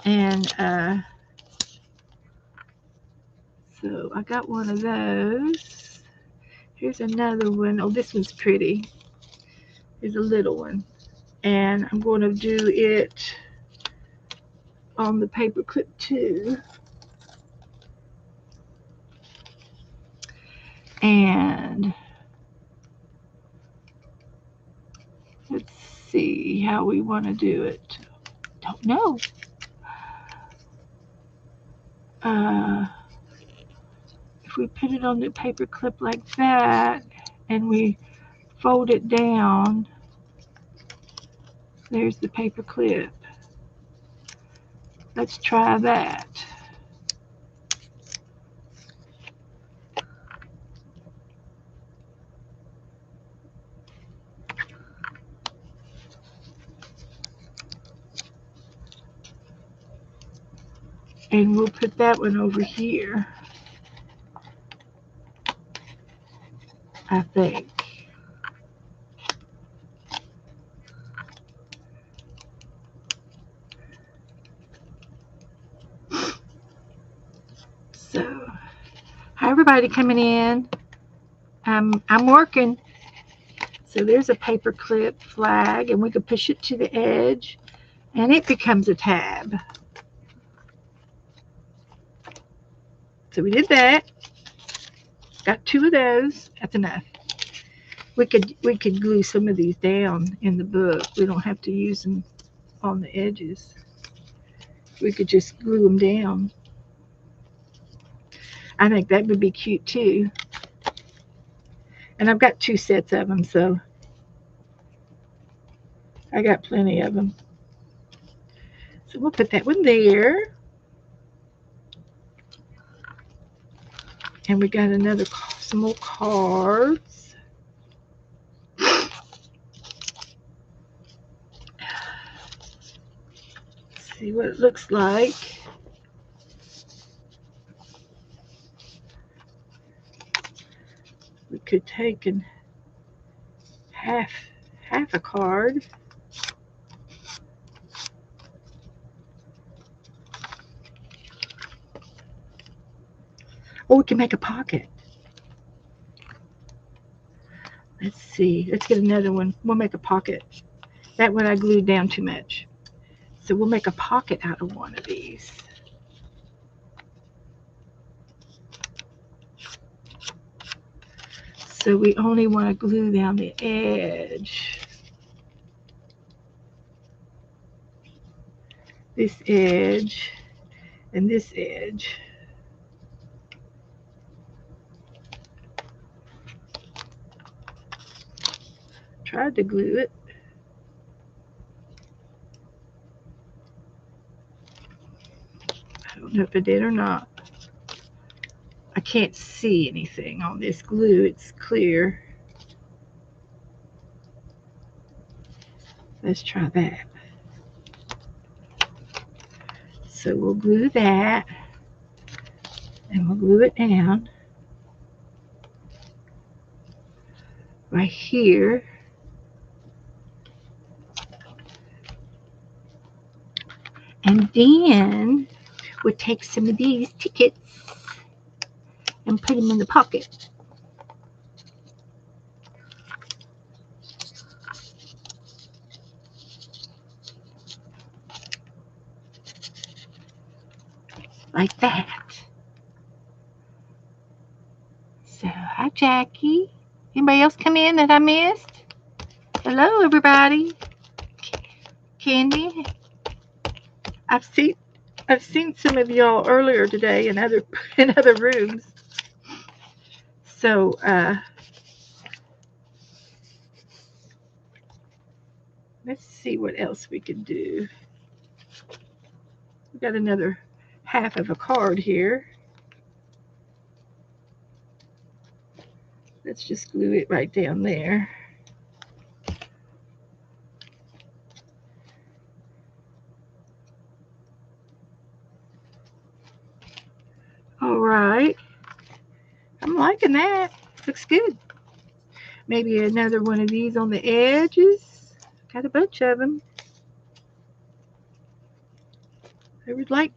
And so I got one of those. Here's another one. Oh, this one's pretty. Here's a little one. And I'm going to do it on the paper clip too. And let's see how we want to do it. Don't know. If we put it on the paper clip like that and we fold it down, there's the paper clip. Let's try that. And we'll put that one over here, I think. So, hi everybody coming in. I'm working. So there's a paper clip flag, and we can push it to the edge, and it becomes a tab. So we did that. Got 2 of those. That's enough. We could glue some of these down in the book. We don't have to use them on the edges. We could just glue them down. I think that would be cute too. And I've got 2 sets of them, so I got plenty of them. So we'll put that one there. And we got some more cards. Let's see what it looks like. We could take and half a card. Oh, we can make a pocket. Let's see. Let's get another one. We'll make a pocket. That one I glued down too much. So we'll make a pocket out of one of these. So we only want to glue down the edge. This edge and this edge. Tried to glue it. I don't know if it did or not. I can't see anything on this glue. It's clear. Let's try that. So we'll glue that, and we'll glue it down right here. And then we'll take some of these tickets and put them in the pocket. Like that. So, hi Jackie. Anybody else come in that I missed? Hello everybody. Candy. I've seen some of y'all earlier today in other rooms. So let's see what else we can do. We've got another half of a card here. Let's just glue it right down there. All right. I'm liking that. Looks good. Maybe another one of these on the edges. Got a bunch of them. I would like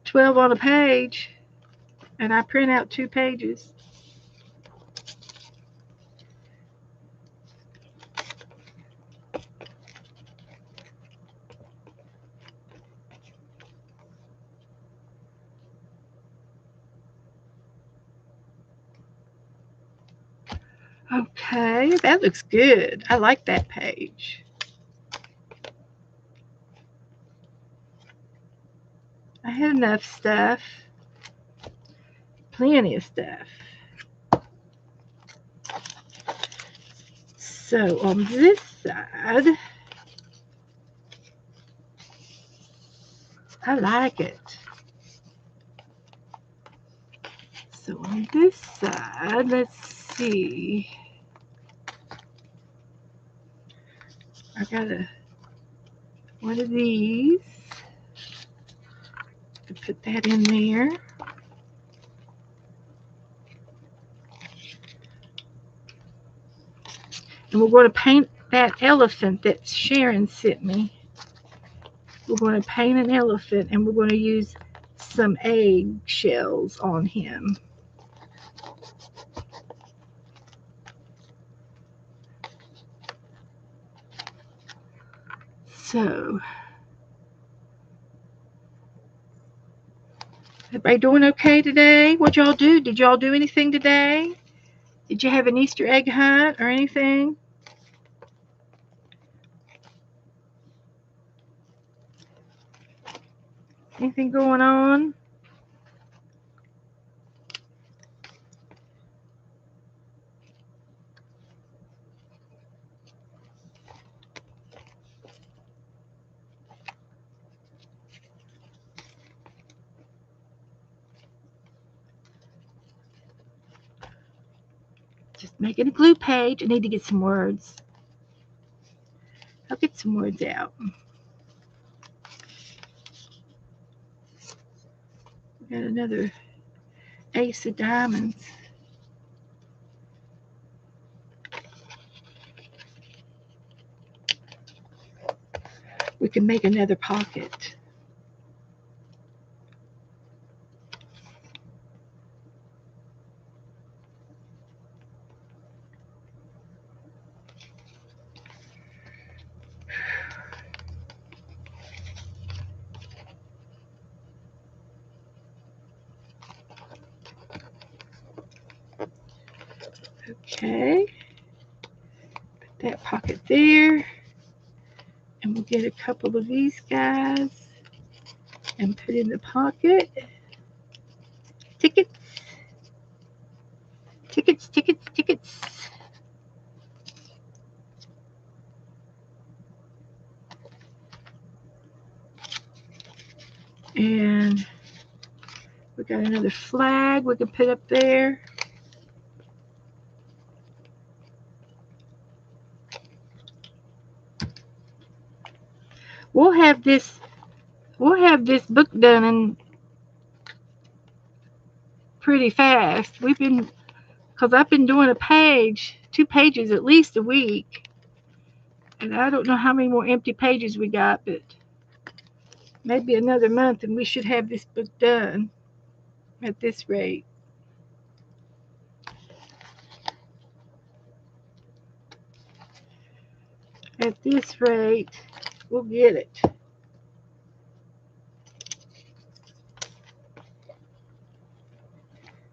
12 on a page, and I print out 2 pages. Okay, that looks good. I like that page. I had enough stuff. Plenty of stuff. So on this side, I like it. So on this side, let's see. I got one of these to put that in there. And we're going to paint that elephant that Sharon sent me. We're going to paint an elephant and we're going to use some egg shells on him. So, everybody doing okay today? What y'all do? Did y'all do anything today? Did you have an Easter egg hunt or anything? Anything going on? Just making a glue page. I need to get some words. I'll get some words out. We got another ace of diamonds. We can make another pocket. Okay. Put that pocket there. And we'll get a couple of these guys and put in the pocket. Tickets. Tickets, tickets, tickets. And we got another flag we can put up there. We'll have this book done in pretty fast. Because I've been doing a page, 2 pages at least a week. And I don't know how many more empty pages we got, but maybe another month and we should have this book done at this rate. At this rate, we'll get it.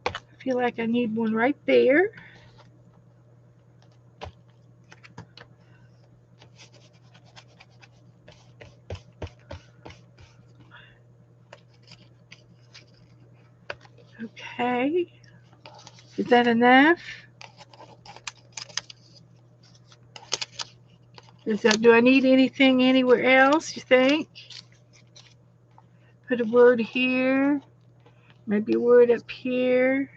I feel like I need one right there. Okay. Is that enough? Do I need anything anywhere else, you think? Put a word here. Maybe a word up here.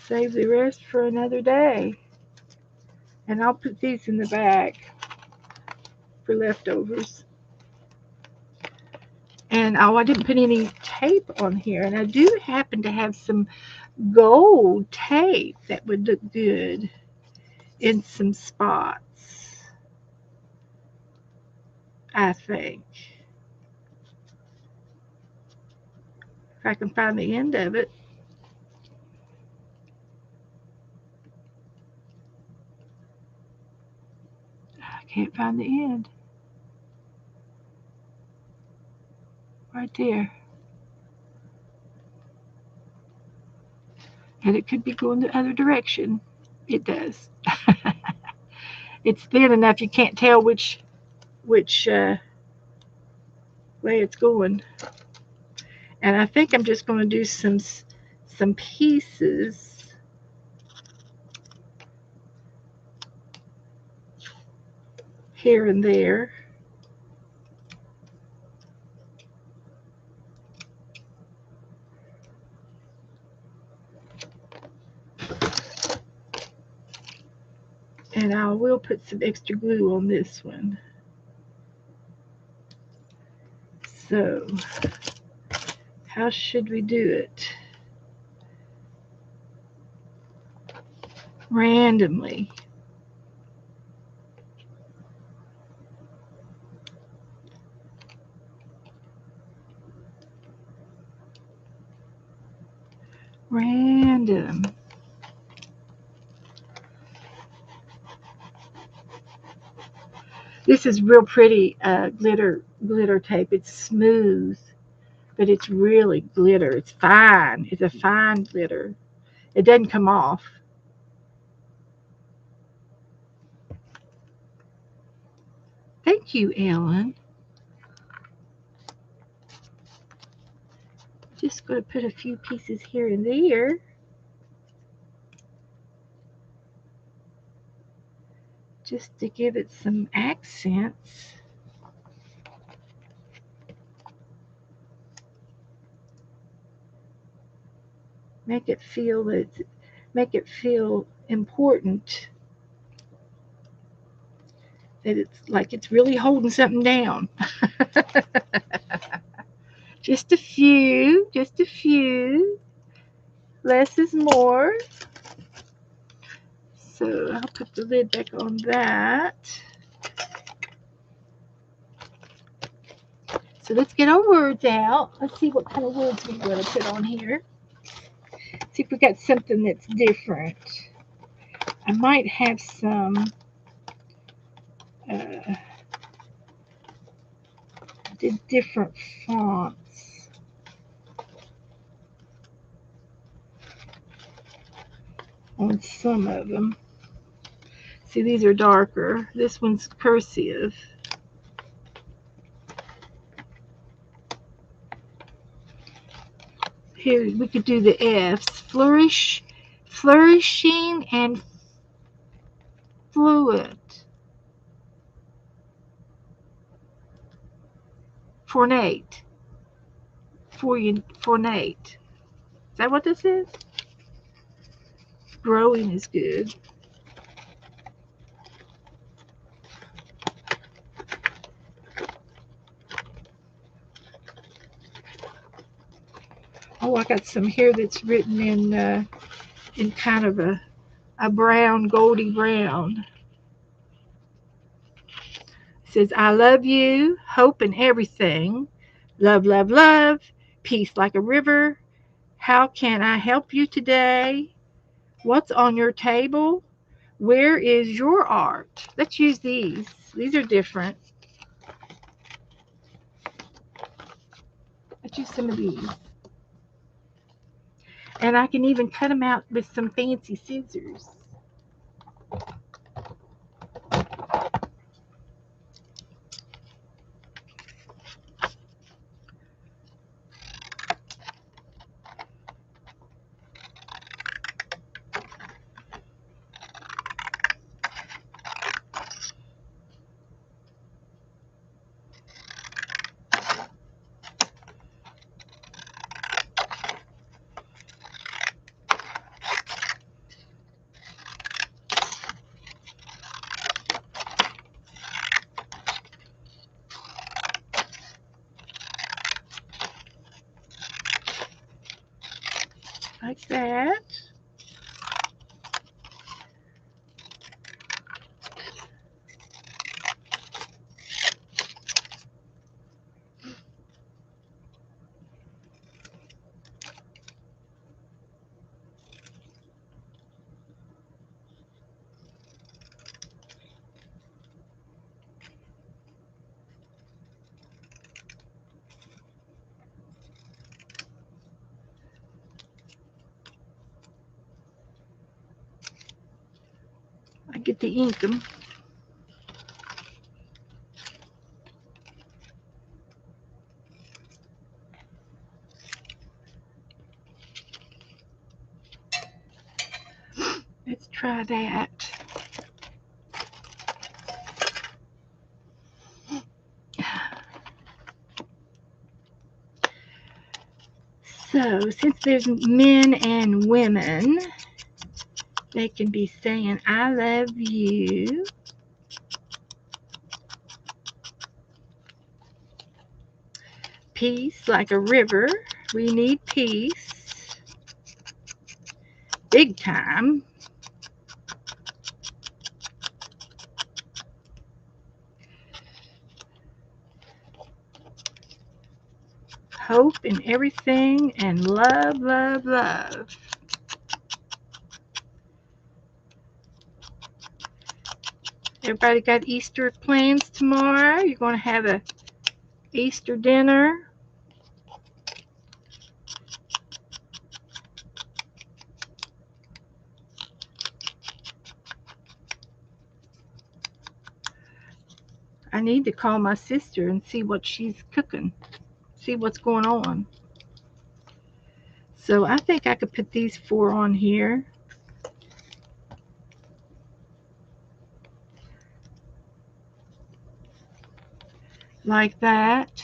Save the rest for another day. And I'll put these in the back for leftovers. And oh, I didn't put any tape on here. And I do happen to have some gold tape that would look good in some spots, I think. If I can find the end of it. I can't find the end. Right there. And it could be going the other direction. It does. It's thin enough you can't tell which way it's going. And I think I'm just going to do some pieces here and there. And I will put some extra glue on this one. So, how should we do it? Randomly. Random. This is real pretty glitter tape. It's smooth, but it's really glitter. It's fine. It's a fine glitter. It doesn't come off. Thank you, Ellen. Just going to put a few pieces here and there. Just to give it some accents. Make it feel important. That it's like it's really holding something down. Just a few, just a few. Less is more. So I'll put the lid back on that. So let's get our words out. Let's see what kind of words we're going to put on here. See if we got something that's different. I might have some uh, different fonts on some of them. See, these are darker. This one's cursive. Here we could do the F's. Flourishing and fluid. Fornate. Fornate. Is that what this is? Growing is good. Oh, I got some here that's written in kind of a brown, goldy brown. It says, I love you, hope in everything. Love, love, love. Peace like a river. How can I help you today? What's on your table? Where is your art? Let's use these. These are different. Let's use some of these. And I can even cut them out with some fancy scissors. Like that. get the inkum. Let's try that. So, since there's men and women, they can be saying, I love you. Peace like a river. We need peace. Big time. Hope in everything and love, love, love. Everybody got Easter plans tomorrow? You're going to have a Easter dinner? I need to call my sister and see what she's cooking. See what's going on. So I think I could put these 4 on here. Like that.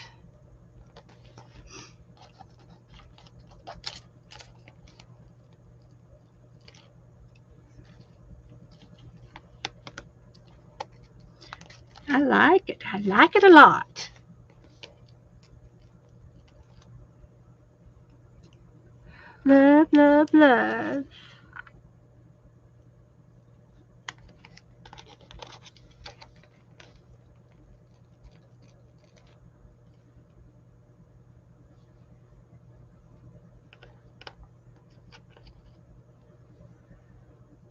I like it. I like it a lot. Love, love, love.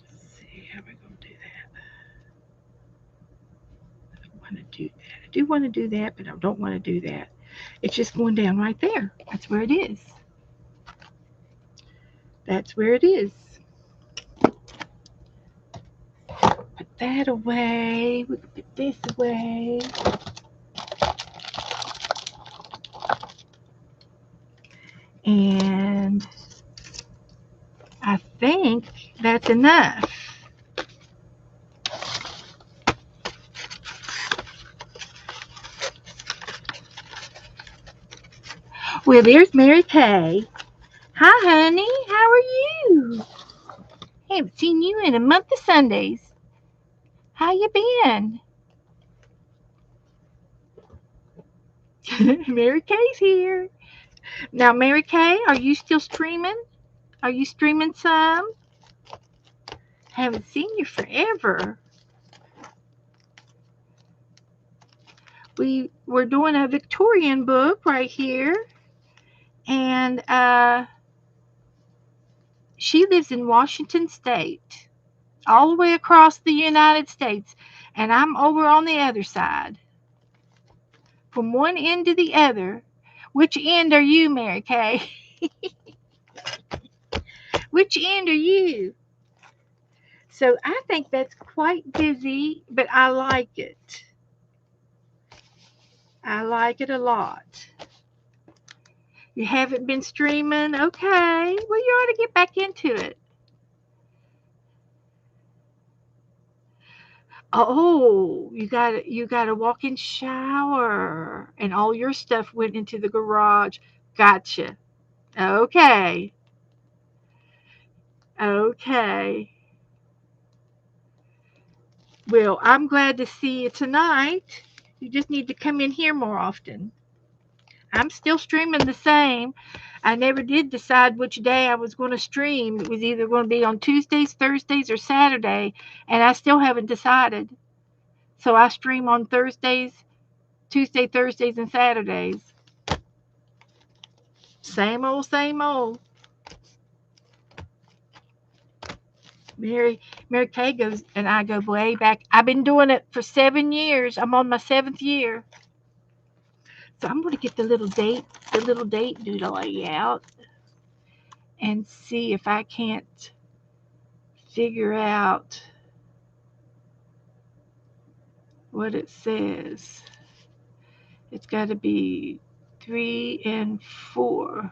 Let's see how we're going to do that. I want to do that. I do want to do that, but I don't want to do that. It's just going down right there. That's where it is. That's where it is. Put that away. We can put this away. And I think that's enough. Well, there's Mary Kay. Hi, honey. How are you? Haven't seen you in a month of Sundays. How you been? Mary Kay's here. Now, Mary Kay, are you still streaming? Are you streaming some? Haven't seen you forever. We're doing a Victorian book right here. And she lives in Washington State, all the way across the United States. And I'm over on the other side. From one end to the other. Which end are you, Mary Kay? Which end are you? So I think that's quite busy, but I like it. I like it a lot. You haven't been streaming? Okay. Well, you ought to get back into it. Oh, you got a walk-in shower and all your stuff went into the garage. Gotcha. Okay. Okay. Well, I'm glad to see you tonight. You just need to come in here more often. I'm still streaming the same. I never did decide which day I was going to stream. It was either going to be on Tuesdays, Thursdays, or Saturday, and I still haven't decided. So I stream on Thursdays, Tuesday, Thursdays, and Saturdays. Same old, same old. Mary Kay goes and I go way back. I've been doing it for 7 years. I'm on my 7th year. So I'm going to get the little date doodle out and see if I can't figure out what it says. It's got to be 3 and 4.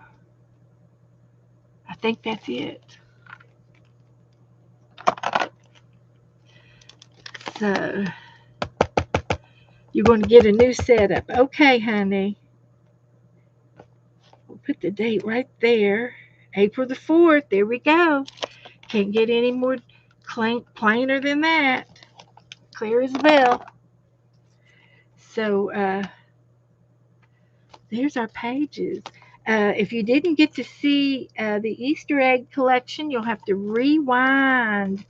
I think that's it. So you're going to get a new setup. Okay, honey. We'll put the date right there. April the 4th. There we go. Can't get any more plainer than that. Clear as a bell. So there's our pages. If you didn't get to see the Easter egg collection, you'll have to rewind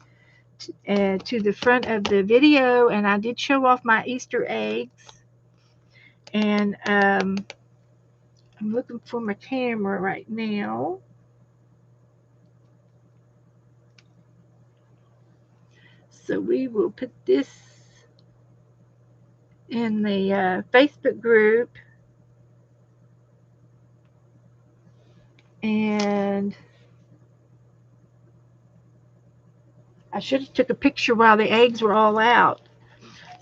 to the front of the video, and I did show off my Easter eggs. And I'm looking for my camera right now. So we will put this in the Facebook group. And I should have took a picture while the eggs were all out.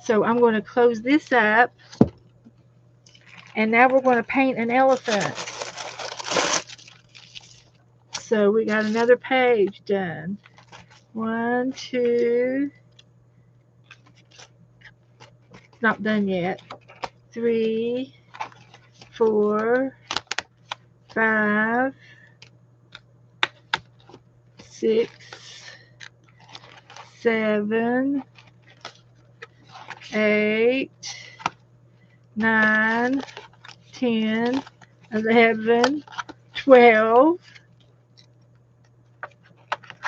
So I'm going to close this up. And now we're going to paint an elephant. So we got another page done. 1, 2. Not done yet. 3, 4, 5, 6, 7, 8, 9, 10, 11, 12.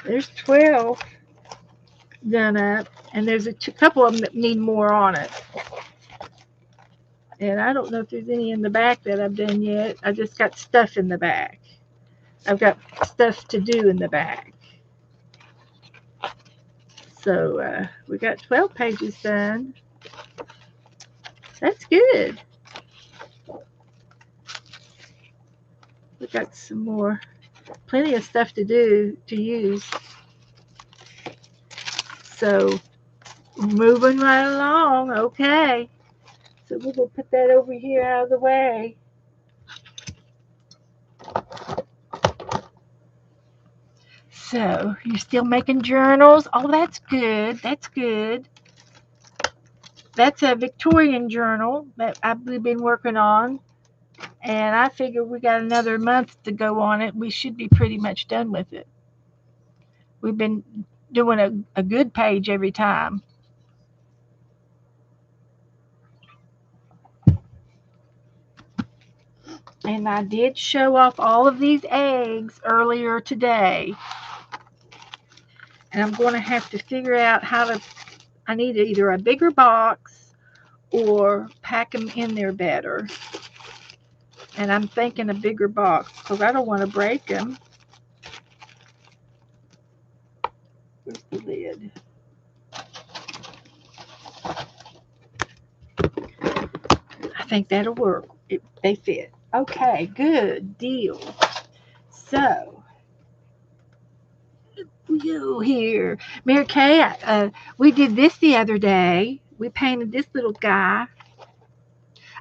There's 12 done up, and there's a couple of them that need more on it. And I don't know if there's any in the back that I've done yet. I just got stuff in the back. I've got stuff to do in the back. So we got 12 pages done. That's good. We got some more, plenty of stuff to do, to use. So moving right along. Okay. So we're going to put that over here out of the way. So you're still making journals? Oh, that's good. That's good. That's a Victorian journal that I've been working on. And I figure we got another month to go on it. We should be pretty much done with it. We've been doing a good page every time. And I did show off all of these eggs earlier today. And I'm going to have to figure out how to, I need either a bigger box or pack them in there better. And I'm thinking a bigger box because I don't want to break them. Where's the lid? I think that'll work. They fit. Okay, good deal. So, we go here. Mary Kay, we did this the other day. We painted this little guy.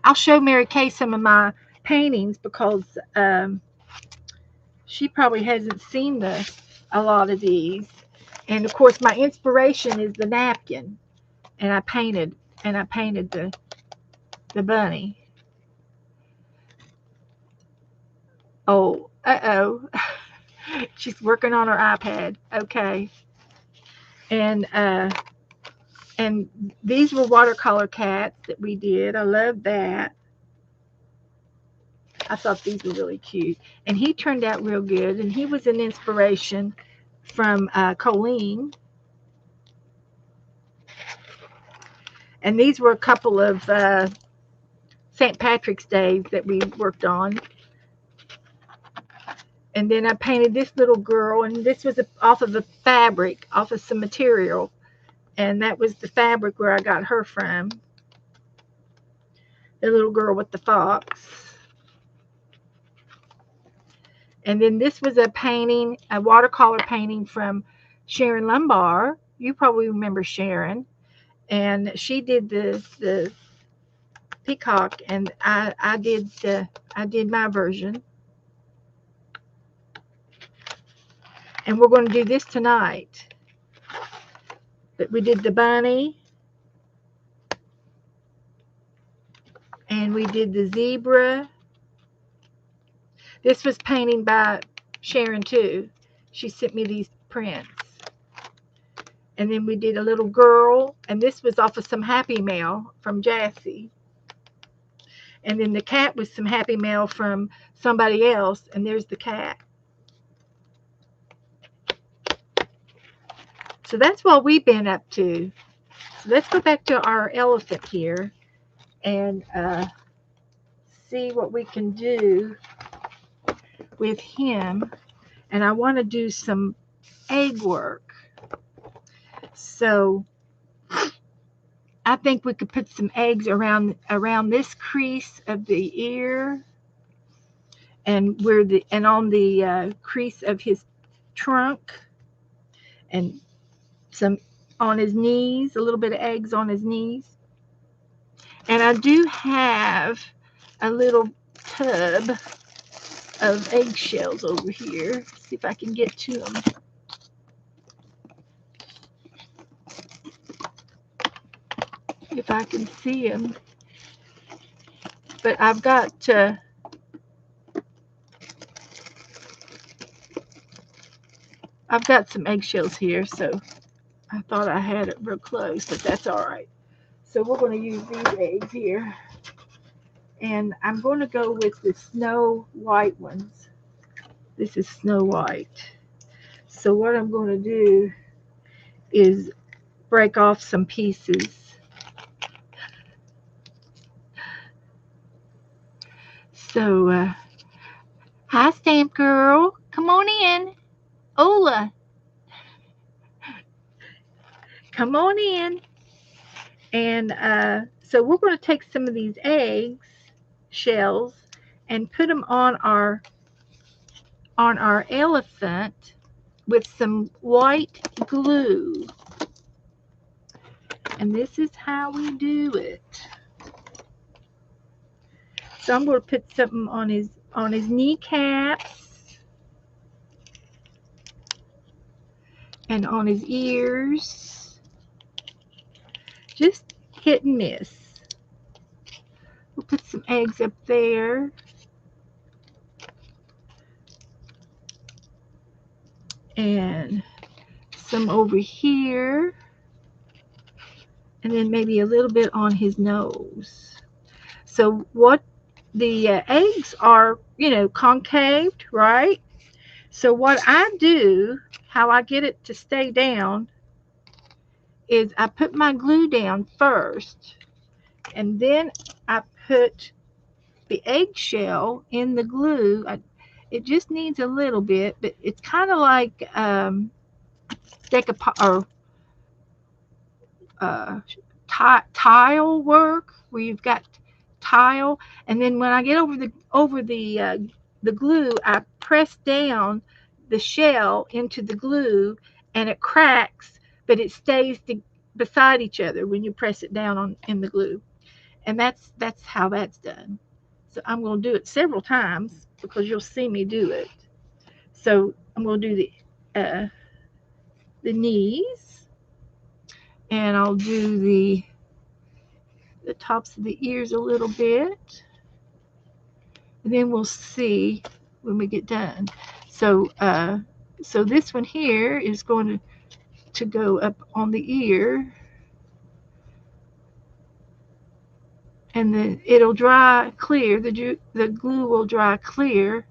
I'll show Mary Kay some of my paintings because she probably hasn't seen a lot of these. And of course, my inspiration is the napkin, and I painted the bunny. Oh, she's working on her iPad. Okay, and these were watercolor cats that we did. I love that. I thought these were really cute. And he turned out real good. And he was an inspiration from Colleen. And these were a couple of St. Patrick's Days that we worked on. And then I painted this little girl. And this was off of the fabric, off of some material. And that was the fabric where I got her from. The little girl with the fox. And then this was a painting, a watercolor painting from Sharon Lumbar. You probably remember Sharon. and she did the peacock, and I did my version, and we're going to do this tonight. But we did the bunny, and we did the zebra. This was painting by Sharon too. She sent me these prints. And then we did a little girl, and this was off of some Happy Mail from Jassy. And then the cat was some Happy Mail from somebody else, and there's the cat. So that's what we've been up to. So let's go back to our elephant here and see what we can do with him. And I want to do some egg work. So I think we could put some eggs around this crease of the ear, and on the crease of his trunk, and some on his knees, a little bit of eggs on his knees. And I do have a little tub of eggshells over here. See if I can get to them. If I can see them. But I've got some eggshells here, so I thought I had it real close, but that's all right. So we're going to use these eggs here. And I'm going to go with the Snow White ones. This is Snow White. So what I'm going to do is break off some pieces. So, hi, Stamp Girl. Come on in. Ola. Come on in. And so we're going to take some of these eggs shells and put them on our elephant with some white glue. And this is how we do it. So I'm going to put something on his kneecaps and on his ears. Just hit and miss. We'll put some eggs up there. And some over here. And then maybe a little bit on his nose. So what the eggs are, concaved, right? So what I do, how I get it to stay down, is I put my glue down first, and then I put the eggshell in the glue. It just needs a little bit, but it's kind of like tile work, where you've got tile, and then when I get over the glue, I press down the shell into the glue, and it cracks, but it stays beside each other when you press it down in the glue. And that's how that's done. So I'm going to do it several times because you'll see me do it. So I'm going to do the knees, and I'll do the tops of the ears a little bit, and then we'll see when we get done. So so this one here is going to go up on the ear, and then it'll dry clear. The glue will dry clear,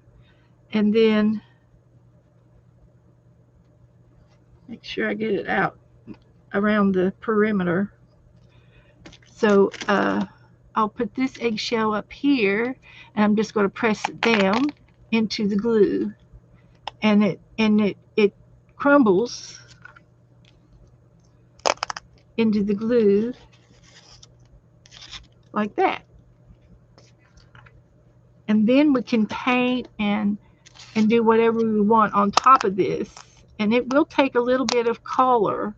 and then make sure I get it out around the perimeter. So I'll put this eggshell up here, and I'm just going to press it down into the glue, and it crumbles into the glue like that. And then we can paint and do whatever we want on top of this, and it will take a little bit of color,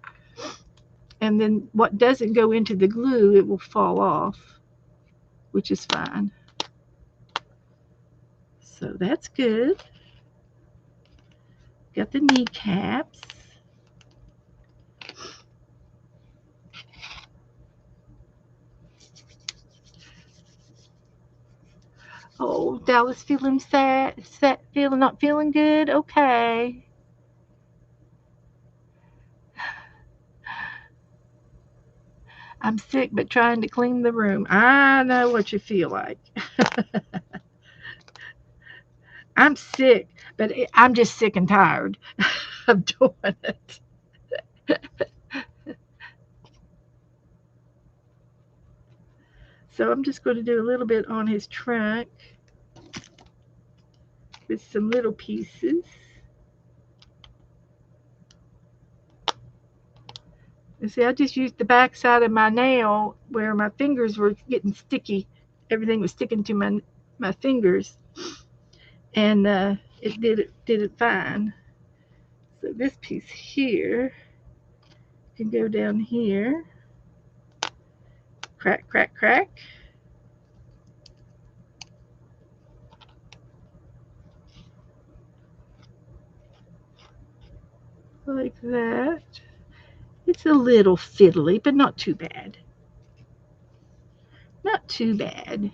And then what doesn't go into the glue, it will fall off, which is fine. So that's good. Got the kneecaps. Oh, Dallas feeling sad, not feeling good. Okay. I'm sick, but trying to clean the room. I know what you feel like. I'm sick, but I'm just sick and tired of doing it. So I'm just going to do a little bit on his trunk with some little pieces. And see, I just used the back side of my nail where my fingers were getting sticky. Everything was sticking to my fingers, and it did it fine. So this piece here can go down here. Crack, crack, crack. Like that. It's a little fiddly, but not too bad. Not too bad.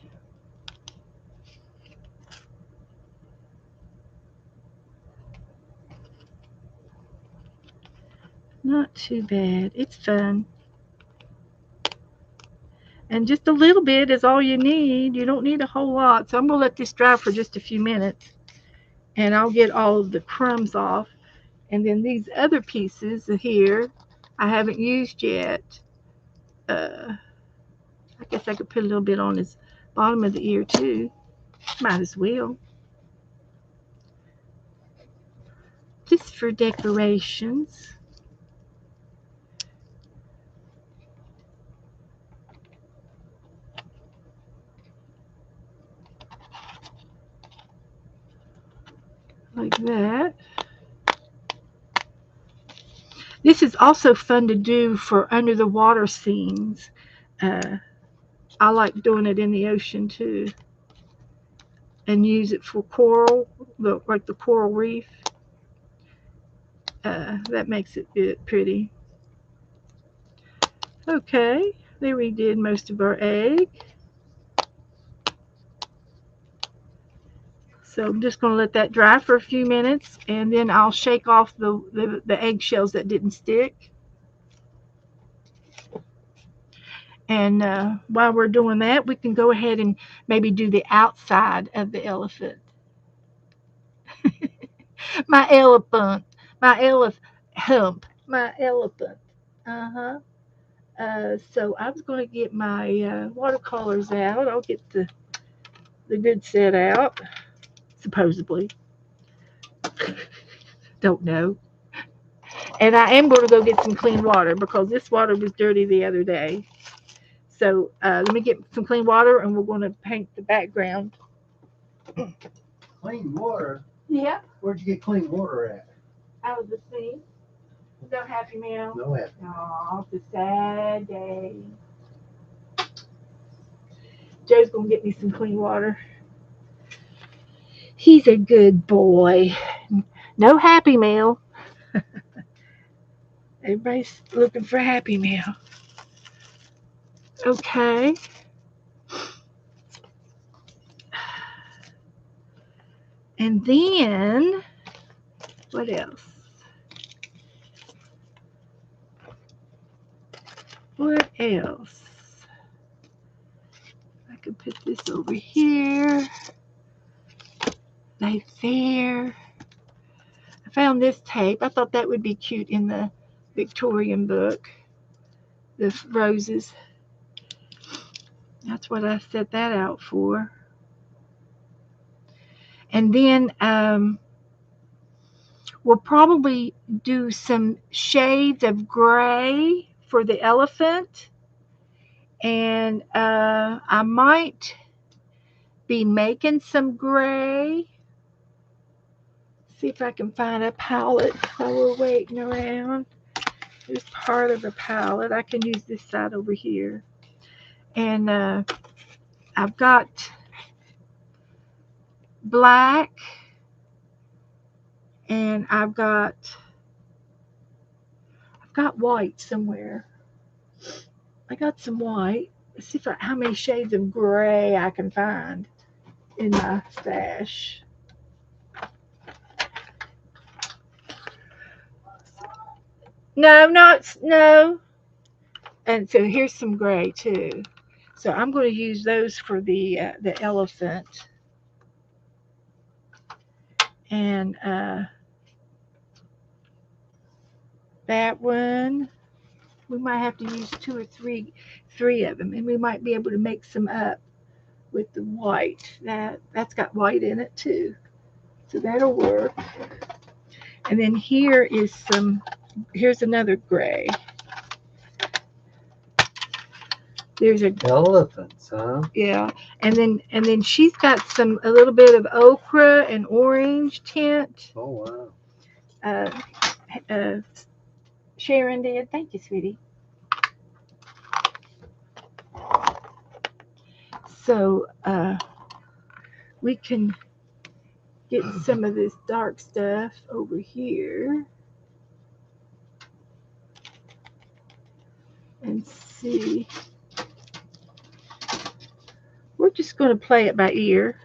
Not too bad. It's fun. And just a little bit is all you need. You don't need a whole lot. So I'm going to let this dry for just a few minutes. And I'll get all of the crumbs off. And then these other pieces here, I haven't used yet. I guess I could put a little bit on his bottom of the ear too. Might as well. Just for decorations. Like that. This is also fun to do for under the water scenes. I like doing it in the ocean too, and use it for coral, like the coral reef. That makes it pretty. Okay, there we did most of our egg. So I'm just going to let that dry for a few minutes, and then I'll shake off the eggshells that didn't stick. And while we're doing that, we can go ahead and maybe do the outside of the elephant. My elephant. My My elephant. Uh-huh. So I was going to get my watercolors out. I'll get the good set out, supposedly. Don't know. And I am going to go get some clean water because this water was dirty the other day. So let me get some clean water and we're going to paint the background. Clean water? Yeah. Where'd you get clean water at? Out of the sink. No Happy Meal. No happy. Oh, it's a sad day. Joe's going to get me some clean water. He's a good boy. No Happy Meal. Everybody's looking for Happy Meal. Okay. And then, what else? What else? I could put this over here. Right there. I found this tape. I thought that would be cute in the Victorian book. The roses. That's what I set that out for. And then we'll probably do some shades of gray for the elephant. And I might be making some gray. See if I can find a palette while we're waiting around. Here's part of the palette. I can use this side over here. And I've got black, and I've got white somewhere. I got some white. Let's see how many shades of gray I can find in my stash. No, not no. And so here's some gray too. So I'm going to use those for the elephant. And that one, we might have to use two or three of them, and we might be able to make some up with the white. That's got white in it too, so that'll work. And then here's another gray. There's a Elephants, huh? yeah, and then she's got a little bit of ochre and orange tint. Oh, wow. Uh, uh, Sharon did. Thank you, sweetie. So we can get some of this dark stuff over here and see. We're just going to play it by ear.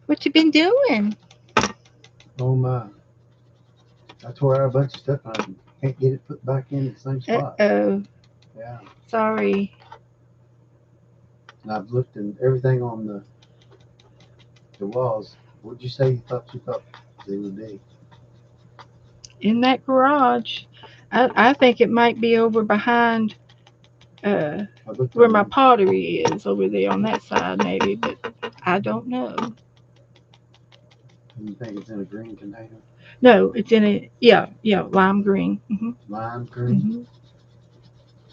What you been doing? Oh, my. I tore out a bunch of stuff and I can't get it put back in the same spot. Uh-oh. Yeah. Sorry. And I've looked at everything on the walls. What'd you say you thought they would be? In that garage. I think it might be over behind where my pottery is, over there on that side maybe, but I don't know. You think it's in a green container? No, it's in a lime green. Mm-hmm. Lime green?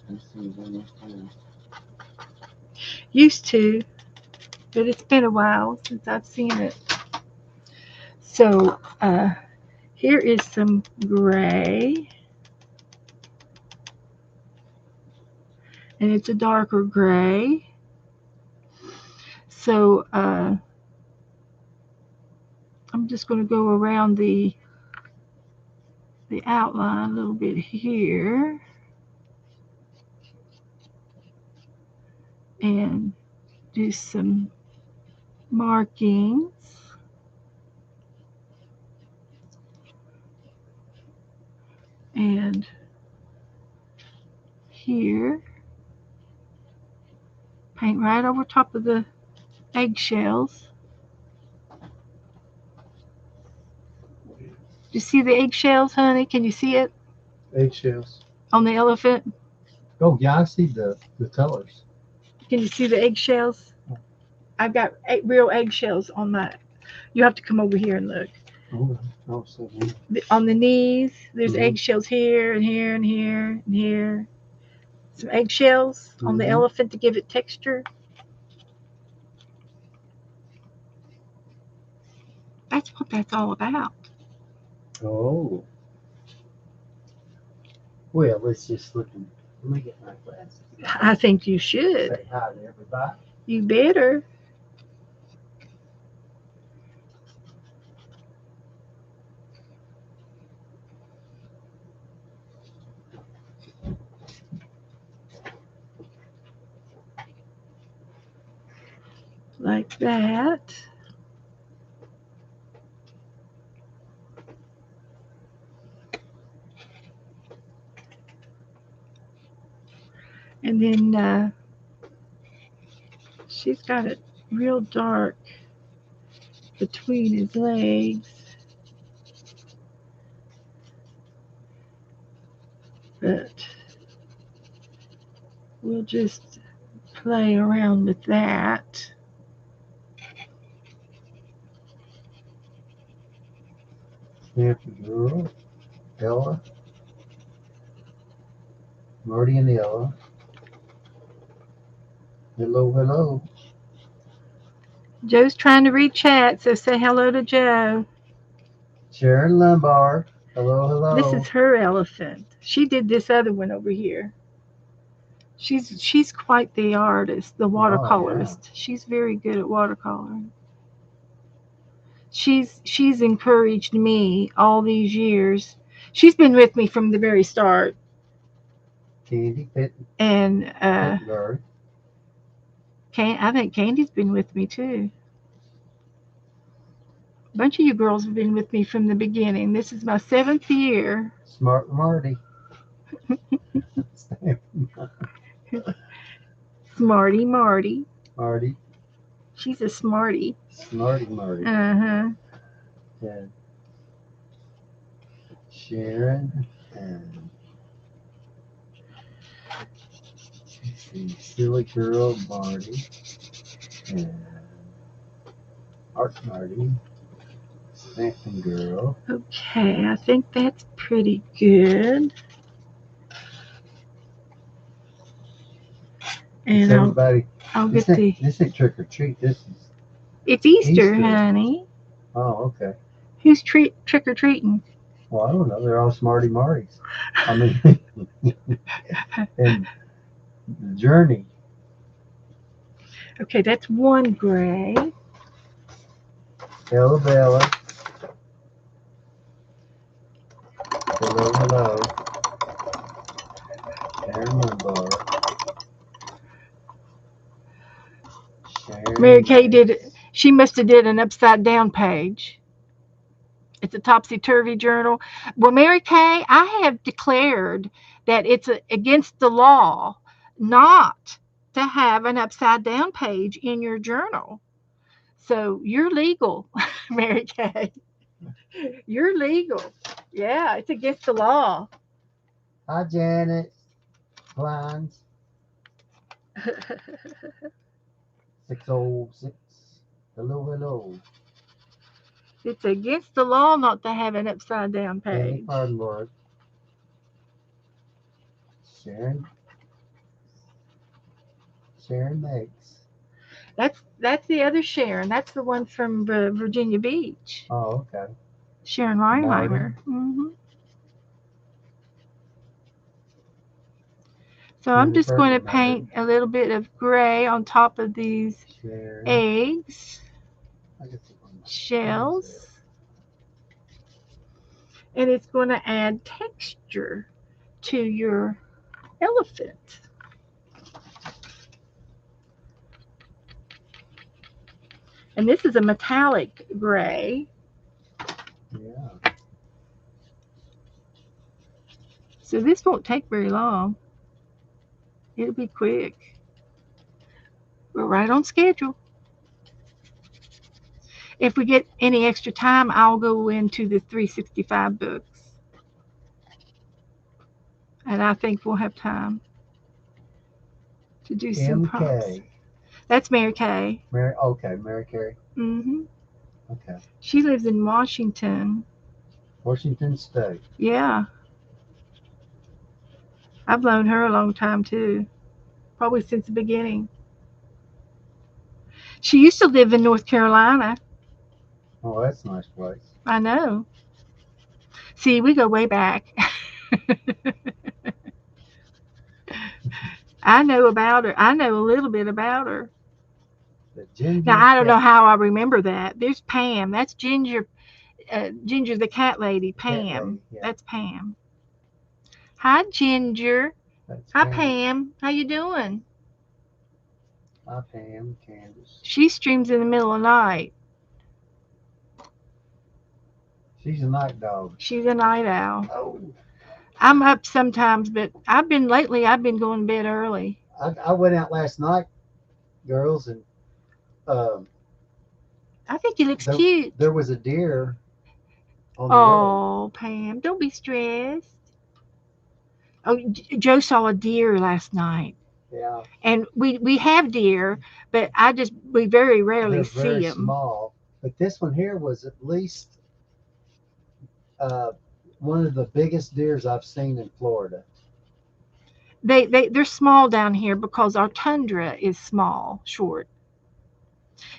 Mm-hmm. Let's see when it's in. Used to, but it's been a while since I've seen it. So here is some gray, and it's a darker gray. So I'm just going to go around the outline a little bit here and do some markings. And here, paint right over top of the eggshells. Do you see the eggshells, honey? Can you see it Eggshells. on the elephant? Oh, yeah, I see the colors. Can you see the eggshells? I've got real eggshells on my. You have to come over here and look. Oh, so On the knees, there's Mhm. eggshells here and here and here and here. Some eggshells on the Mhm. elephant to give it texture. That's what that's all about. Oh. Well, let's just look and let me get my glasses. I think you should. Say hi to everybody. You better. Like that. And then she's got it real dark between his legs. But we'll just play around with that. Happy girl. Ella. Marty and Ella. Hello, hello. Joe's trying to read chat, so say hello to Joe. Sharon Lumbar. Hello, This hello. is her elephant. She did this other one over here. She's quite the artist, the Oh yeah. watercolorist. She's very good at watercoloring. She's encouraged me all these years. She's been with me from the very start, Candy and Pittenberg. I think Candy's been with me too. A bunch of you girls have been with me from the beginning. This is my 7th year. Smart Marty. Smarty Marty. Marty. She's a smarty. Smarty Marty. Uh-huh. And Sharon and the silly girl Marty and Art Marty. Stanton girl. Okay, I think that's pretty good. It's And everybody. I'll get the. This ain't trick or treat. This is It's Easter, Easter. honey. Oh, okay. Who's trick or treating? Well, I don't know. They're all smarty marties. I mean, and the journey. Okay, that's one gray. Hello, Bella. Hello, hello. Sharon Lumbar. Sharon. Mary Kay did. She must have did an upside down page. It's a topsy turvy journal. Well, Mary Kay, I have declared that it's against the law not to have an upside down page in your journal. So you're legal, Mary Kay. You're legal. Yeah, it's against the law. Hi, Janet. Blinds. 606. Hello, hello. It's against the law not to have an upside down Danny page. Fardenborg. Sharon. Sharon makes. That's the other Sharon. That's the one from Virginia Beach. Oh, okay. Sharon Reinheimer. So I'm just going to paint a little bit of gray on top of these eggs, shells, and it's going to add texture to your elephant. And this is a metallic gray. Yeah. So this won't take very long. It'll be quick. We're right on schedule. If we get any extra time, I'll go into the 365 books. And I think we'll have time to do some prompts. That's Mary Kay. Mary Kay. Mm-hmm. Okay. She lives in Washington. Washington State. Yeah. I've known her a long time too. Probably since the beginning. She used to live in North Carolina. Oh, that's a nice place. I know. See, we go way back. I know about her. I know a little bit about her. Now I don't know how I remember that. There's Pam. That's Ginger. Ginger, the cat lady. Pam. Cat lady, yeah. That's Pam. Hi, Ginger. Hi, Pam. How you doing? Hi, Pam. Candace. She streams in the middle of the night. She's a night dog. She's a night owl. Oh. I'm up sometimes, but I've been going to bed early. I went out last night, girls, and I think he looks cute. There was a deer on the road. Pam, don't be stressed. Oh, Joe saw a deer last night. Yeah. And we have deer, but we very rarely see them. Very small. But this one here was at least one of the biggest deers I've seen in Florida. They're small down here because our tundra is small, short.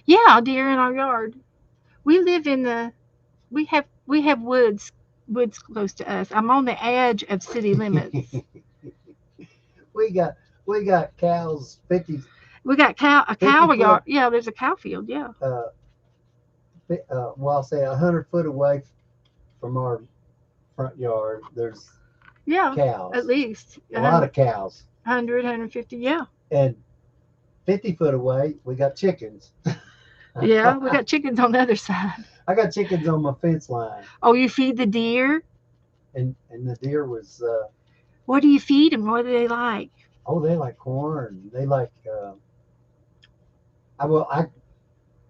Yeah, deer in our yard. We live in the we have woods close to us. I'm on the edge of city limits. we got we got cows 50 We got a 50 cow yard. foot Yeah, there's a cow field. Yeah, uh, well, I'll say 100 foot away from our front yard. There's yeah, at cows, least a lot of cows, 100, Yeah, and 50 foot away we got chickens. yeah. We got chickens on the other side. I got chickens on my fence line, Oh, you feed the deer? and the deer was What do you feed them? What do they like? oh, they like corn. They like I will I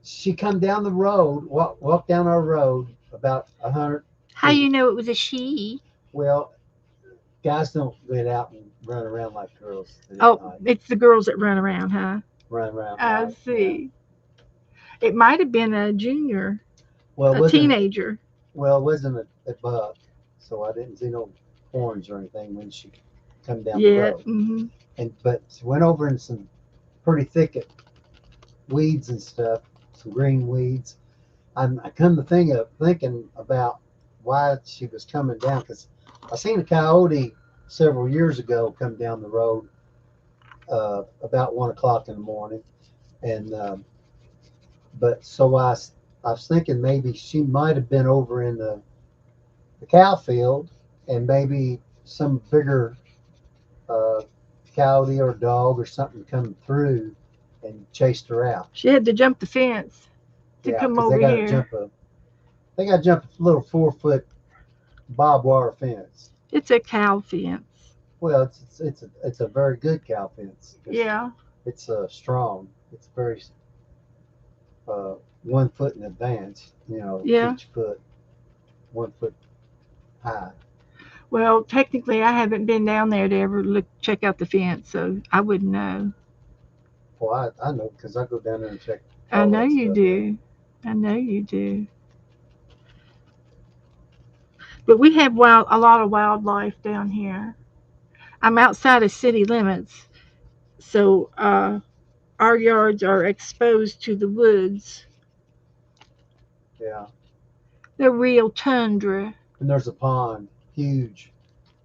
she come down the road, walk down our road about 100 How you feet. know it was a she? Well, guys don't get out and run around like girls do at Oh, night. it's the girls that run around, huh? Run around at I night. Yeah. see. It might have been a junior, Well, it a wasn't. teenager. Well, it wasn't a buck, so I didn't see no horns or anything when she come down the Yeah. road. Hmm. And but she went over in some pretty thicket weeds and stuff, some green weeds. I come to thinking about why she was coming down because I seen a coyote several years ago come down the road about 1 o'clock in the morning, and but so I was thinking maybe she might have been over in the cow field, and maybe some bigger uh, coyote or dog or something come through and chased her out. She had to jump the fence to Yeah, come because over here. they got to jump a little 4 foot barbed wire fence. It's a cow fence. Well, it's a very good cow fence because Yeah. it's strong. It's very 1 foot in advance. Yeah. Each foot 1 foot high. Well, technically, I haven't been down there to ever check out the fence, so I wouldn't know. Well, I know because I go down there and check I all know that you stuff out. do. I know you do. But we have a lot of wildlife down here. I'm outside of city limits, so our yards are exposed to the woods. Yeah, The real tundra and there's a pond, huge,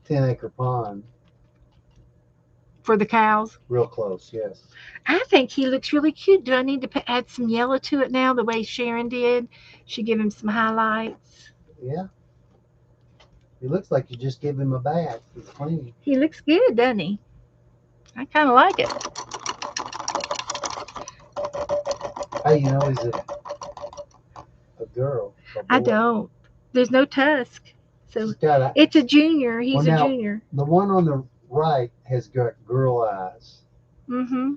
10-acre pond, for the cows. real close. Yes. I think he looks really cute. Do I need to add some yellow to it now, the way Sharon did? She give him some highlights. Yeah. He looks like you just give him a bath. He's clean. He looks good, doesn't he? I kind of like it. Hey, he's a girl, a I boy. don't. There's no tusk, so He's got a it's a junior. well He's a now. junior. The one on the right has got girl eyes. Mm-hmm.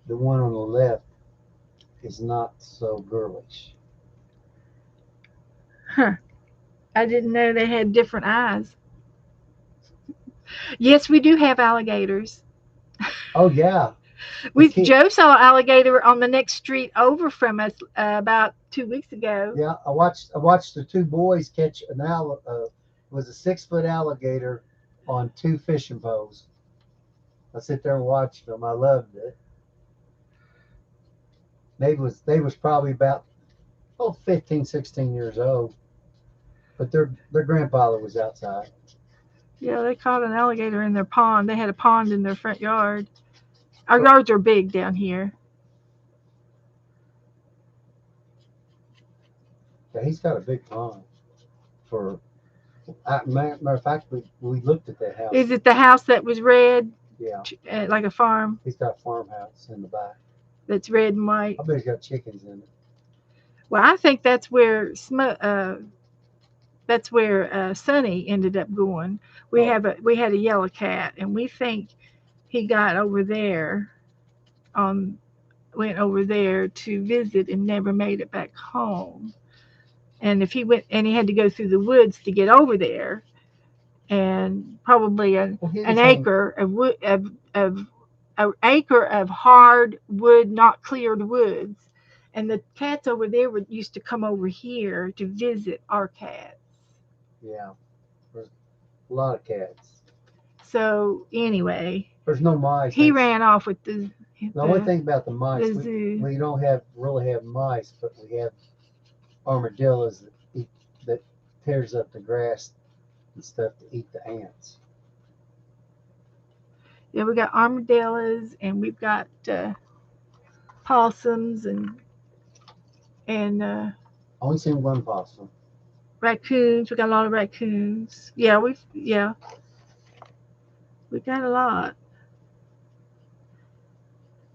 The one on the left is not so girlish. Huh. I didn't know they had different eyes. Yes, we do have alligators. Oh yeah, the We kid. Joe saw an alligator on the next street over from us about 2 weeks ago. Yeah, I watched the two boys catch it was a 6 foot alligator on two fishing poles. I sit there and watched them. I loved it. They was probably about 15, 16 years old, but their grandfather was outside. Yeah, they caught an alligator in their pond. They had a pond in their front yard. Our But yards are big down here. yeah, he's got a big pond. For matter of fact, we looked at that house. Is it the house that was red, Yeah, like a farm he's got a farmhouse in the back. that's red and white? I bet he's got chickens in it. Well, I think that's where Sonny ended up going. Oh, We had a yellow cat, and we think he got over there on went over there to visit and never made it back home. And if he went and he had to go through the woods to get over there, and probably well, he an was hung. acre of wood of an acre of hard wood, not cleared woods. And the cats over there used to come over here to visit our cats. Yeah, there's a lot of cats. So anyway, There's no mice. he ran off with the at The only thing about the mice, the zoo. we don't have really have mice, but we have armadillos that eat that tears up the grass and stuff to eat the ants. Yeah, we got armadillos and we've got possums and Only seen one possum. raccoons. We got a lot of raccoons. We got a lot.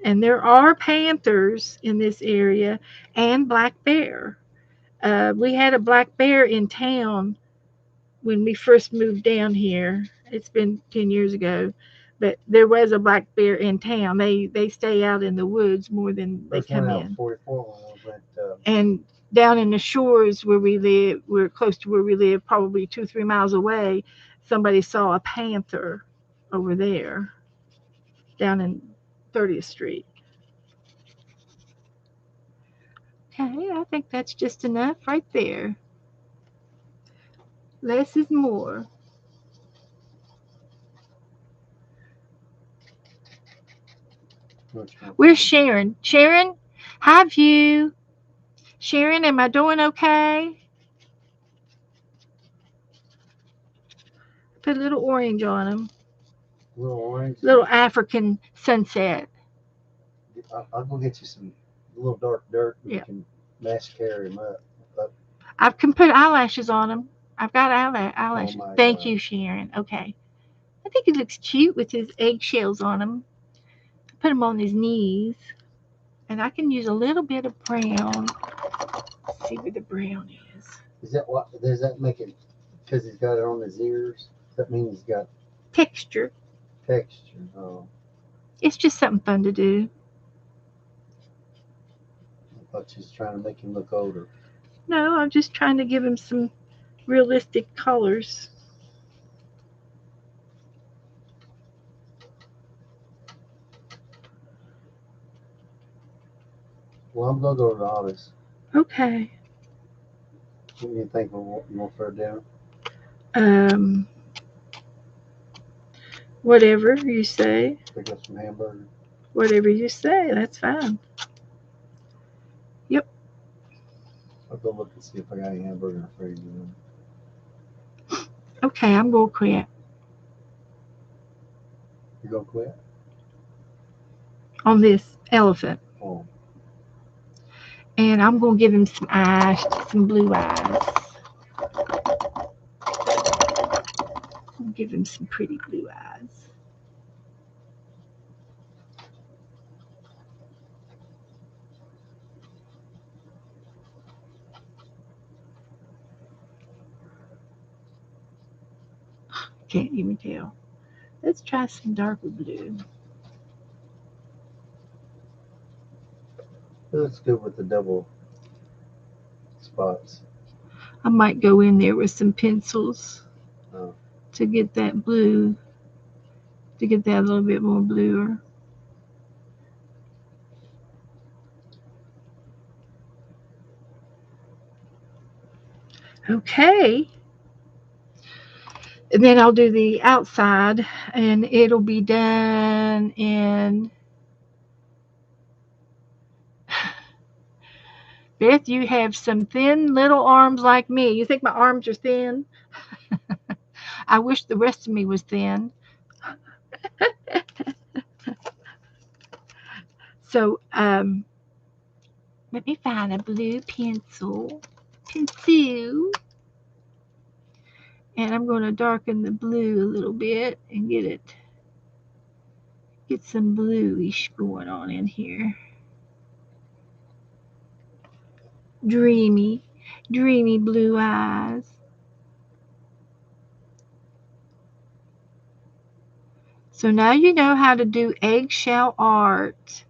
And there are panthers in this area and black bear. We had a black bear in town when we first moved down here. It's been 10 years ago, but there was a black bear in town. They stay out in the woods more than they There's one come out in. 44 when we went. And down in the shores where we live, we're close to where we live, probably 2-3 miles away. Somebody saw a panther over there down in 30th Street. Okay, I think that's just enough right there. Less is more. Where's Sharon? Sharon, have you? Sharon, am I doing okay? Put a little orange on them. Little orange. Little African sunset. I'll go get you some little dark dirt. And Yeah. You can mascara him up. I can put eyelashes on them. I've got eyelashes. Oh my Thank God. you, Sharon. Okay. I think he looks cute with his eggshells on him. Put him on his knees. And I can use a little bit of brown. Let's see where the brown is. Is that what? Does that make it? Because he's got it on his ears. Does that mean he's got Texture. texture? Oh, It's just something fun to do. I thought she was trying to make him look older. No, I'm just trying to give him some realistic colors. Well, I'm gonna go to the office. Okay. What do you think you want for dinner? Um, whatever you say. Pick up some hamburger. Whatever you say. That's fine. Yep. I'll go look and see if I got any hamburger in the fridge. Okay, I'm going to quit You gonna quit? on this elephant. Oh, And I'm going to give him some eyes, some blue eyes. I'll give him some pretty blue eyes. Can't even tell. Let's try some darker blue. it looks good with the double spots. I might go in there with some pencils Oh. to get that blue, to get that a little bit more bluer. Okay. And then I'll do the outside and it'll be done in. Beth, you have some thin little arms like me. You think my arms are thin? I wish the rest of me was thin. So, let me find a blue pencil. Pencil. And I'm going to darken the blue a little bit and get some bluish going on in here. Dreamy, dreamy blue eyes. So now you know how to do eggshell art.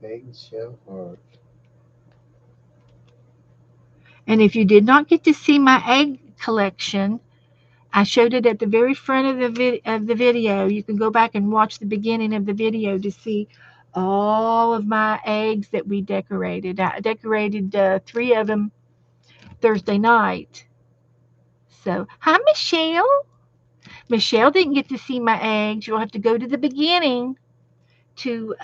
Eggshell art. And if you did not get to see my egg collection, I showed it at the very front of the video. You can go back and watch the beginning of the video to see all of my eggs that we decorated. I decorated 3 of them Thursday night. So, hi, Michelle. Michelle didn't get to see my eggs. You'll have to go to the beginning. to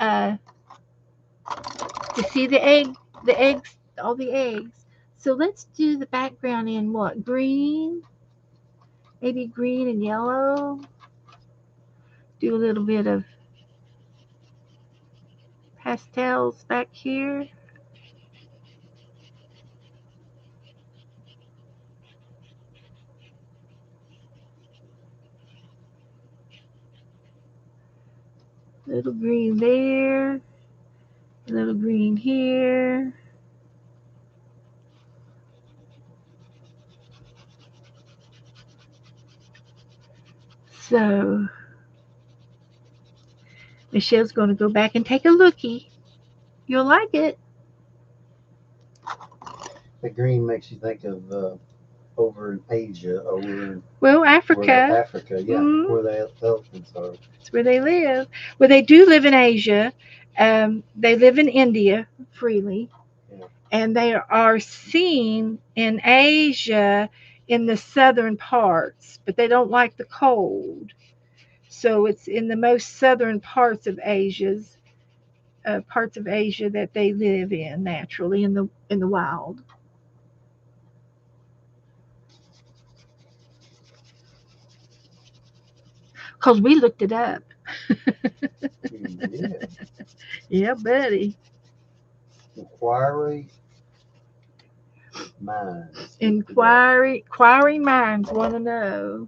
see the eggs, all the eggs. So let's do the background in what? Green, maybe green and yellow. Do a little bit of pastels back here. Little green there, a little green here. So Michelle's going to go back and take a lookie. You'll like it. The green makes you think of over in Asia, Well, where Africa. Africa, yeah, Mm, where the elephants are. that's where they live. Well, they do live in Asia. They live in India freely. Yeah. And they are seen in Asia in the southern parts, but they don't like the cold. So it's in the most southern parts of Asia that they live in naturally in the wild. Cause we looked it up. Yeah. Yeah, buddy. Inquiring minds want to know.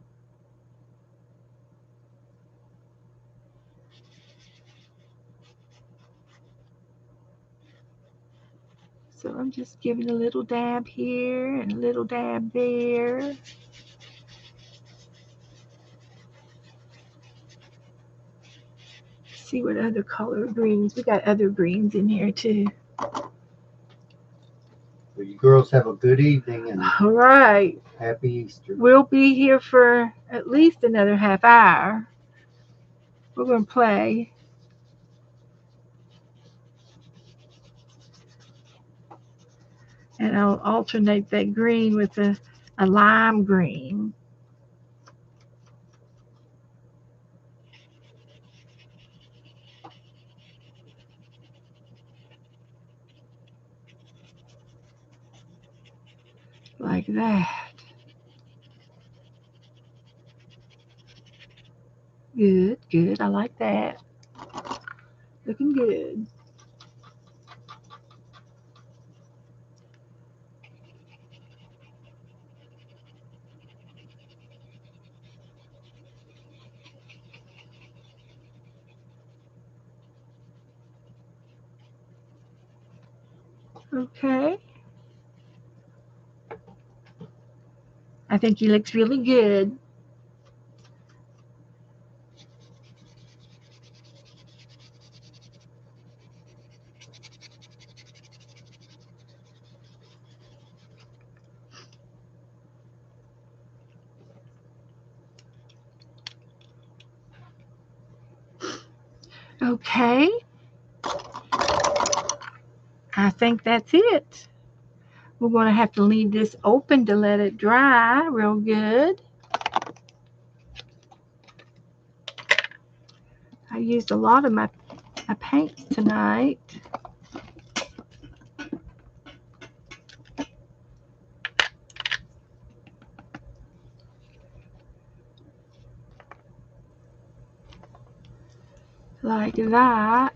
So I'm just giving a little dab here and a little dab there. See what other color greens. We got other greens in here too. Well, you girls have a good evening and All right. happy Easter. We'll be here for at least another half hour. We're going to play. And I'll alternate that green with a lime green. Like that. Good, good. I like that. Looking good. Okay. I think he looks really good. Okay. I think that's it. We're going to have to leave this open to let it dry real good. I used a lot of my paints tonight. Like that.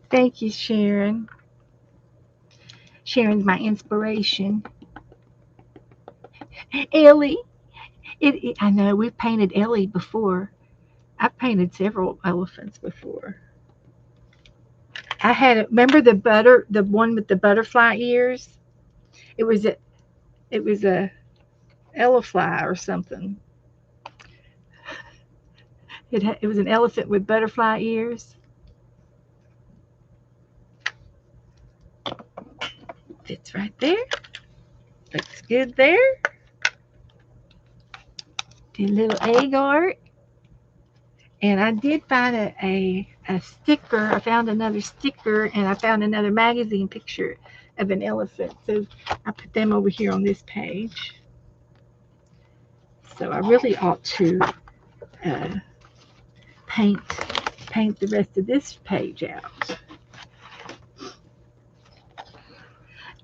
Thank you, Sharon. Sharon's my inspiration. Ellie. I know we've painted Ellie before. I've painted several elephants before. I had remember the one with the butterfly ears. It was a elefly or something. It was an elephant with butterfly ears. Fits right there. Looks good there. Did a little egg art. And I did find a sticker. I found another sticker and I found another magazine picture of an elephant. So I put them over here on this page. So I really ought to uh, paint the rest of this page out.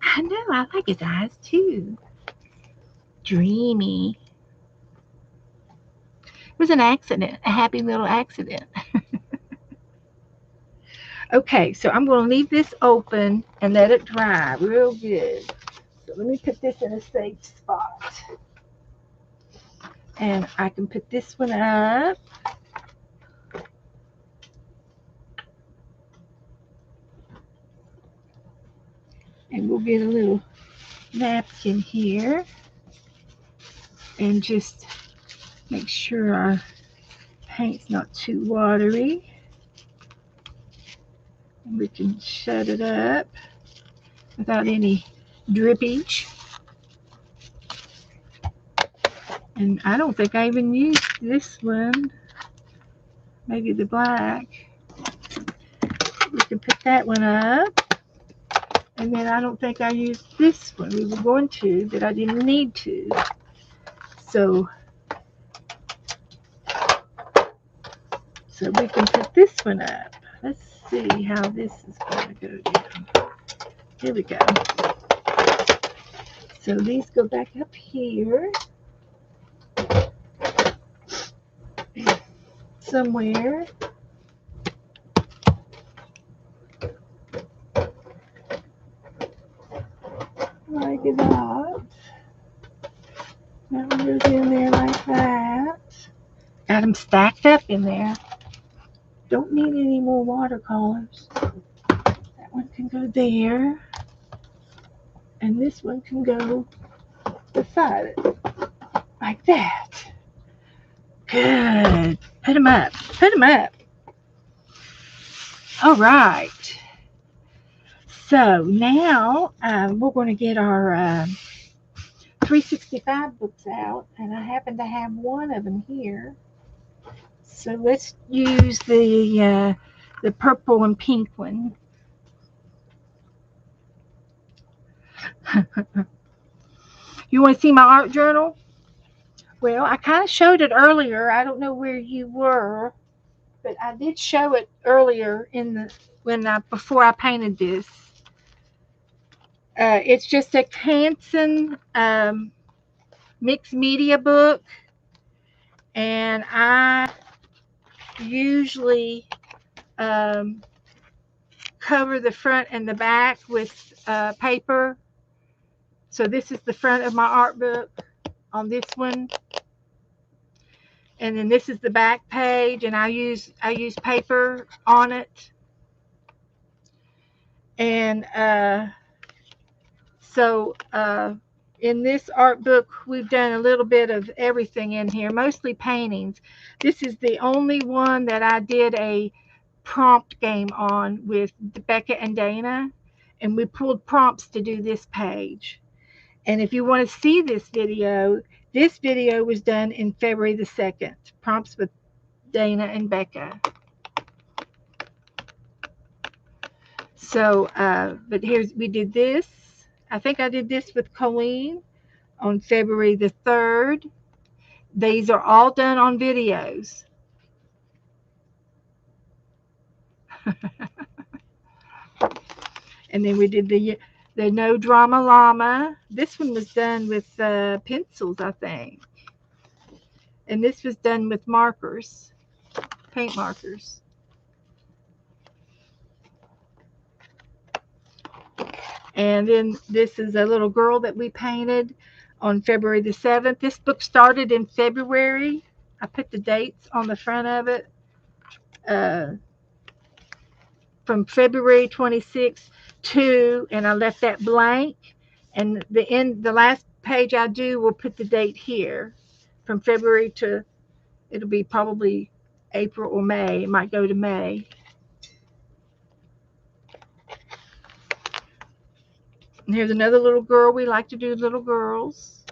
I know, I like his eyes too. Dreamy. It was an accident, a happy little accident. Okay, so I'm going to leave this open and let it dry real good. So let me put this in a safe spot. And I can put this one up. And we'll get a little napkin here. And just make sure our paint's not too watery. And we can shut it up without any drippage. And I don't think I even used this one. Maybe the black. We can put that one up. And then I don't think I used this one. We were going to, but I didn't need to. So we can put this one up. Let's see how this is going to go down. Here we go. So these go back up here. Somewhere. Like that. That one goes in there like that. Got them stacked up in there. Don't need any more watercolors. That one can go there. And this one can go beside it. Like that. Good. Put them up. Put them up. All right. So now we're going to get our 365 books out. And I happen to have one of them here. So let's use the purple and pink one. You want to see my art journal? Well, I kind of showed it earlier. I don't know where you were, but I did show it earlier before I painted this. It's just a Canson mixed media book, and I usually cover the front and the back with paper. So this is the front of my art book on this one. And then this is the back page, and I use paper on it. And so in this art book, we've done a little bit of everything in here, mostly paintings. This is the only one that I did a prompt game on with Becca and Dana, and we pulled prompts to do this page. And if you want to see this video was done in February the 2nd, prompts with Dana and Becca. So, but we did this. I think I did this with Colleen on February the 3rd. These are all done on videos. And then we did the No Drama Llama. This one was done with pencils, I think. And this was done with markers, paint markers. And then this is a little girl that we painted on February the 7th. This book started in February. I put the dates on the front of it. From February 26th to, and I left that blank. And the last page I do will put the date here. From February to, it'll be probably April or May. It might go to May. And here's another little girl. We like to do little girls.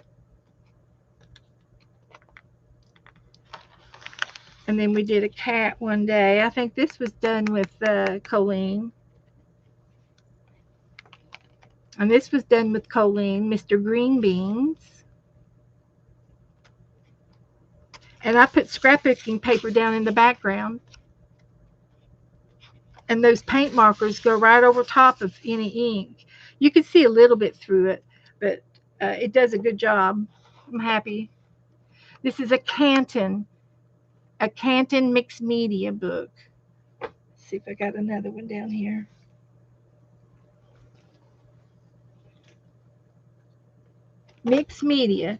And then we did a cat one day. I think this was done with Colleen. And this was done with Colleen, Mr. Green Beans. And I put scrapbooking paper down in the background. And those paint markers go right over top of any ink. You can see a little bit through it, but it does a good job. I'm happy. This is a Canton mixed media book. Let's see if I got another one down here. Mixed media.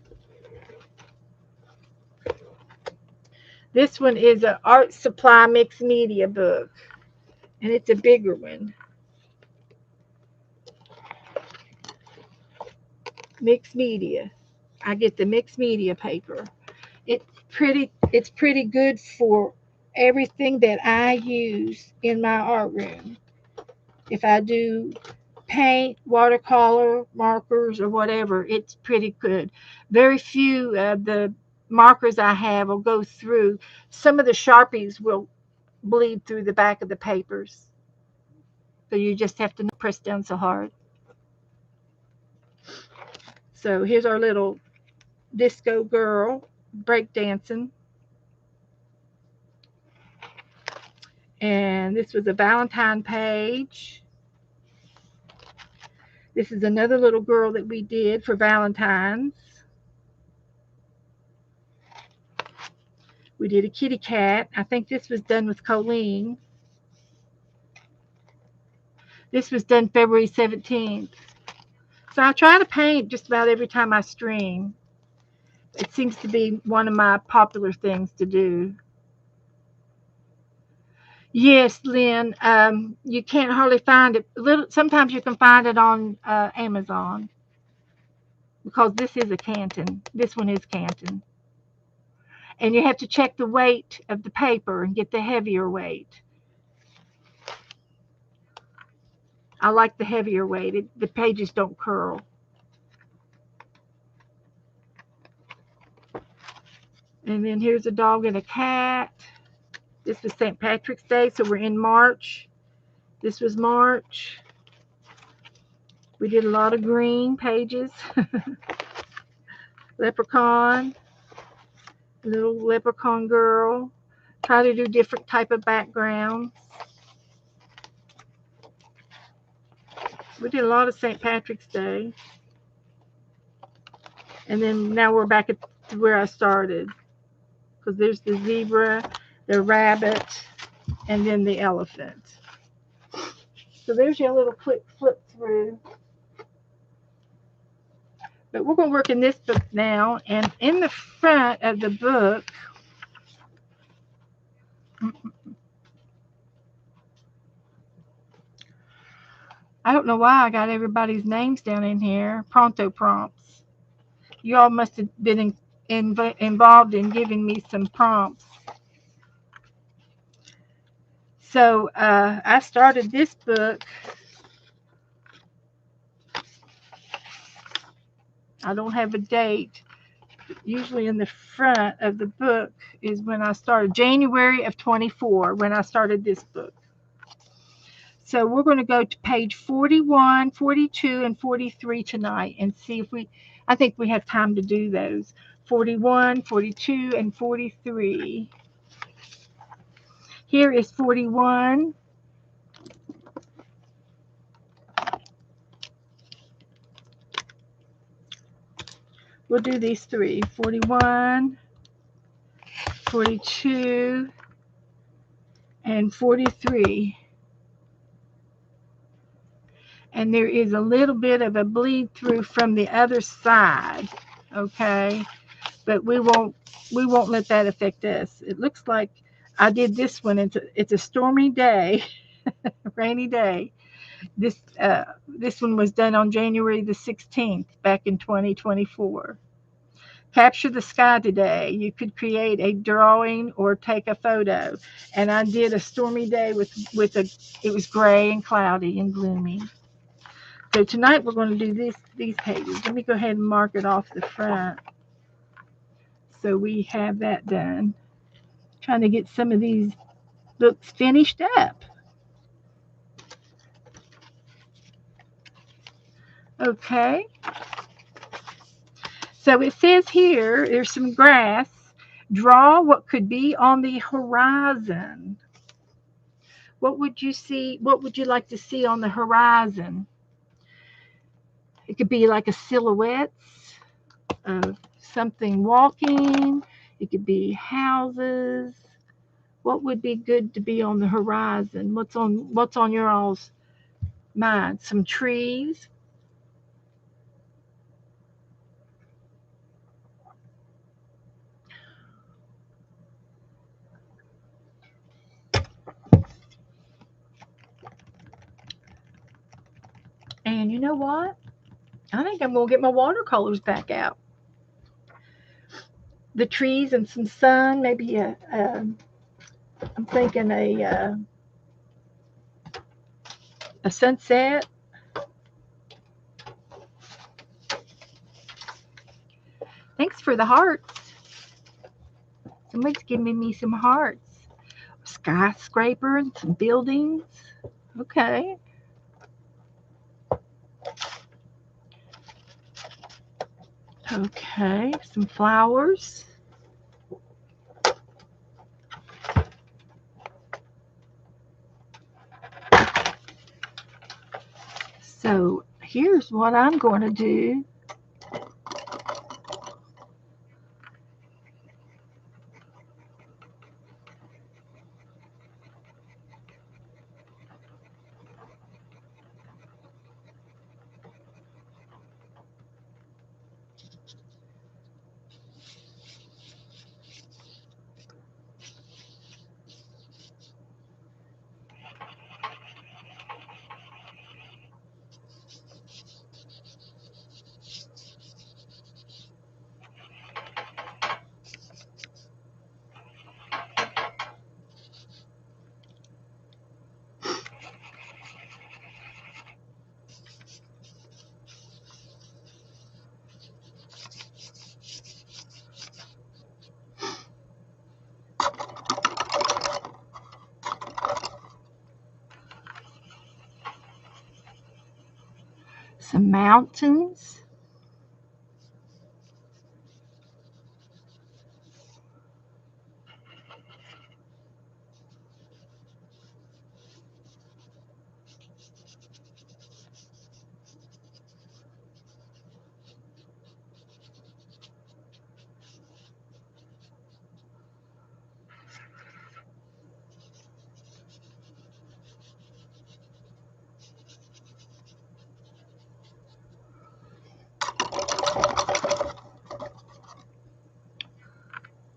This one is an art supply mixed media book, and it's a bigger one. Mixed media. I get the mixed media paper. It's pretty good for everything that I use in my art room. If I do paint, watercolor, markers, or whatever, it's pretty good. Very few of the markers I have will go through. Some of the Sharpies will bleed through the back of the papers. So you just have to not press down so hard. So here's our little disco girl breakdancing. And this was a Valentine page. This is another little girl that we did for Valentine's. We did a kitty cat. I think this was done with Colleen. This was done February 17th. So I try to paint just about every time I stream. It seems to be one of my popular things to do. Yes, Lynn. You can't hardly find it. Sometimes you can find it on Amazon because this is a Canton. This one is Canton. And you have to check the weight of the paper and get the heavier weight. I like the heavier weight. The pages don't curl. And then here's a dog and a cat. This was St. Patrick's Day, so we're in March. This was March. We did a lot of green pages. Leprechaun, little leprechaun girl. Try to do different type of backgrounds. We did a lot of St. Patrick's Day. And then now we're back at where I started. Because there's the zebra, the rabbit, and then the elephant. So there's your little quick flip through. But we're going to work in this book now. And in the front of the book, I don't know why I got everybody's names down in here. Pronto prompts. You all must have been involved in giving me some prompts. So I started this book. I don't have a date. Usually in the front of the book is when I started, January of 24, when I started this book. So we're going to go to page 41, 42, and 43 tonight and see if I think we have time to do those. 41, 42, and 43. Here is 41. We'll do these three, 41, 42, and 43. And there is a little bit of a bleed through from the other side, okay? But we won't let that affect us. It looks like I did this one. It's a stormy day, rainy day. This one was done on January the 16th, back in 2024. Capture the sky today. You could create a drawing or take a photo. And I did a stormy day it was gray and cloudy and gloomy. So tonight we're going to do these pages. Let me go ahead and mark it off the front. So we have that done. Trying to get some of these books finished up. Okay. So it says here, there's some grass. Draw what could be on the horizon. What would you see? What would you like to see on the horizon? It could be like a silhouette of something walking. It could be houses. What would be good to be on the horizon? What's on your all's mind? Some trees. And you know what? I think I'm gonna get my watercolors back out. The trees and some sun, maybe I'm thinking a sunset. Thanks for the hearts. Somebody's giving me some hearts. Skyscraper and some buildings. Okay. Okay. Some flowers. So here's what I'm going to do. Some mountains.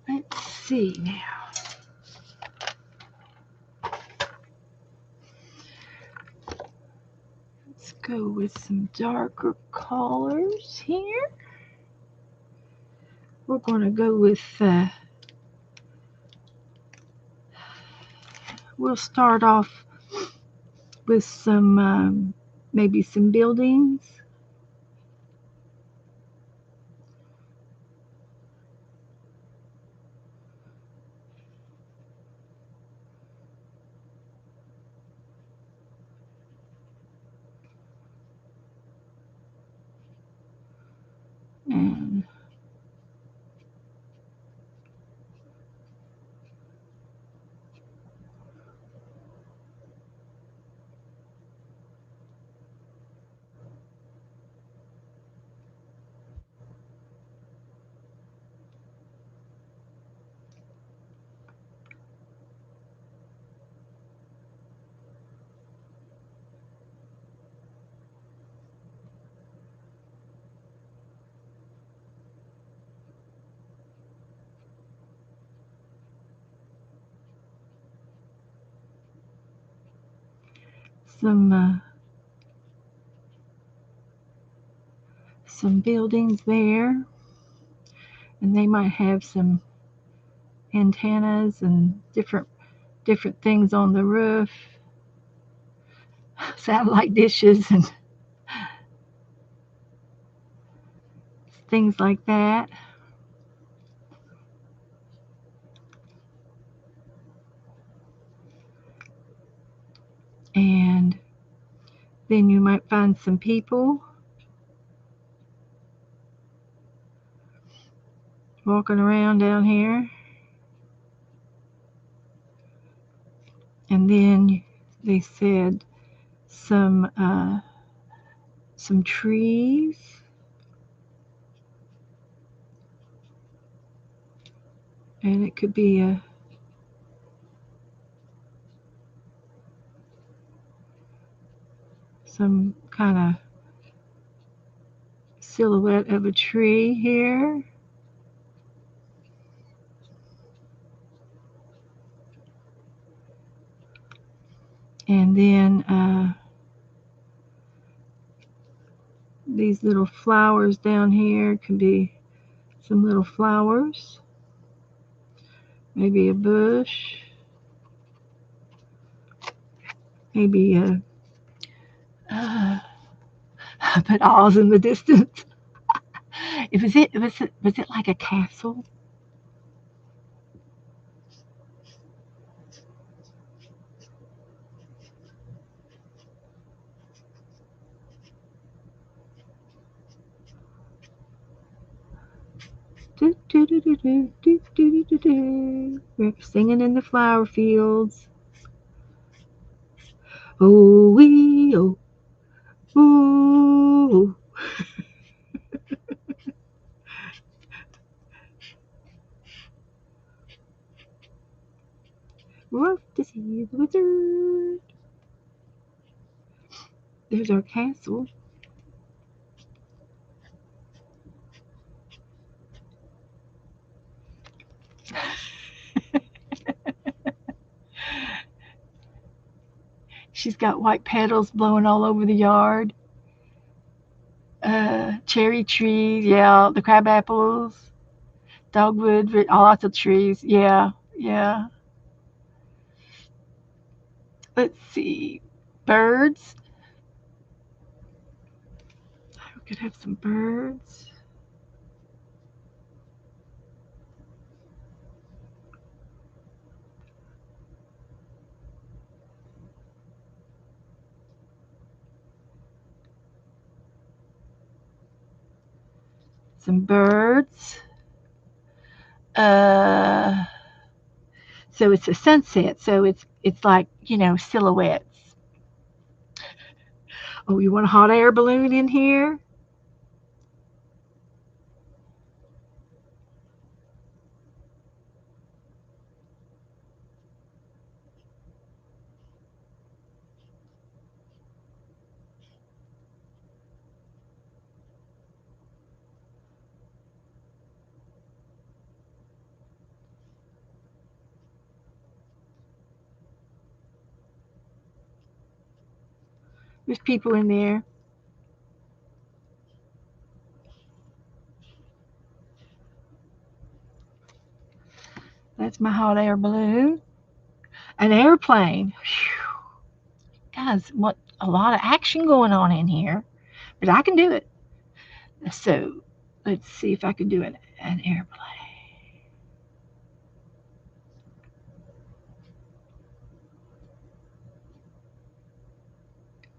Let's see now. Let's go with some darker colors here. We're going to go with, we'll start off with some, maybe some buildings. And some some buildings there, and they might have some antennas and different things on the roof, satellite dishes and things like that. And then you might find some people walking around down here. And then they said some some trees, and it could be some kind of silhouette of a tree here. And then these little flowers down here can be some little flowers, maybe a bush, maybe uh, but all's in the distance. Was it like a castle? Do, do, do, do, do, do, do, do, do. We're singing in the flower fields. Oh wee oh ooh. We're off to see the wizard. There's our castle. She's got white petals blowing all over the yard. Cherry trees, yeah, the crab apples, dogwood, all lots of trees. Yeah, yeah. Let's see. Birds. We could have some birds. Some birds. Uh, so it's a sunset. So it's like silhouettes. Oh, you want a hot air balloon in here? There's people in there. That's my hot air balloon. An airplane. Whew. Guys, what a lot of action going on in here. But I can do it. So let's see if I can do an airplane.